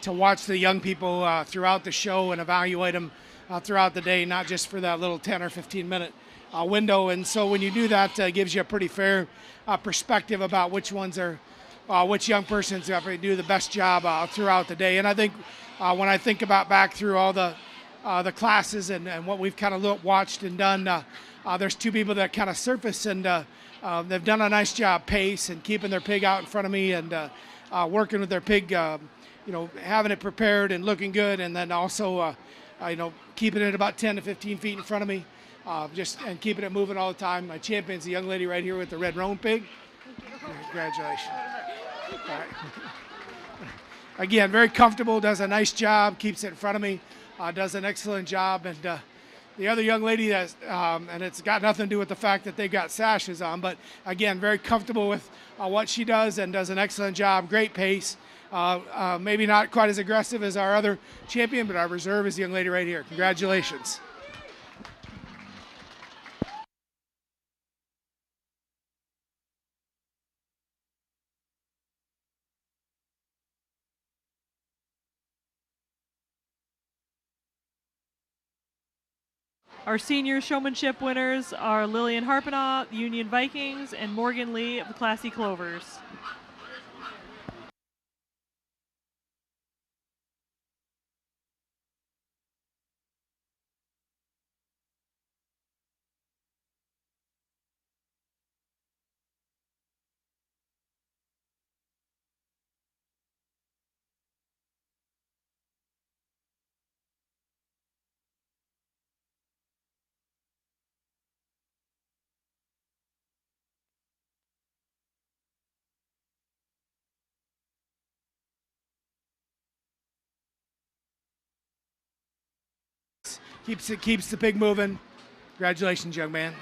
to watch the young people throughout the show and evaluate them throughout the day, not just for that little 10 or 15 minute window. And so when you do that, it gives you a pretty fair perspective about which ones are, which young person's going to do the best job throughout the day. And I think when I think about back through all the classes and what we've kind of watched and done, there's two people that kind of surface, and they've done a nice job pace and keeping their pig out in front of me, and working with their pig, having it prepared and looking good, and then also keeping it about 10 to 15 feet in front of me, and keeping it moving all the time. My champion's the young lady right here with the red roan pig. Congratulations. All right. Again, very comfortable, does a nice job, keeps it in front of me, does an excellent job. And the other young lady, and it's got nothing to do with the fact that they've got sashes on, but again, very comfortable with what she does and does an excellent job, great pace. Maybe not quite as aggressive as our other champion, but our reserve is the young lady right here. Congratulations. Our senior showmanship winners are Lillian Harpenaugh, the Union Vikings, and Morgan Lee of the Classy Clovers. Keeps the pig moving. Congratulations, young man.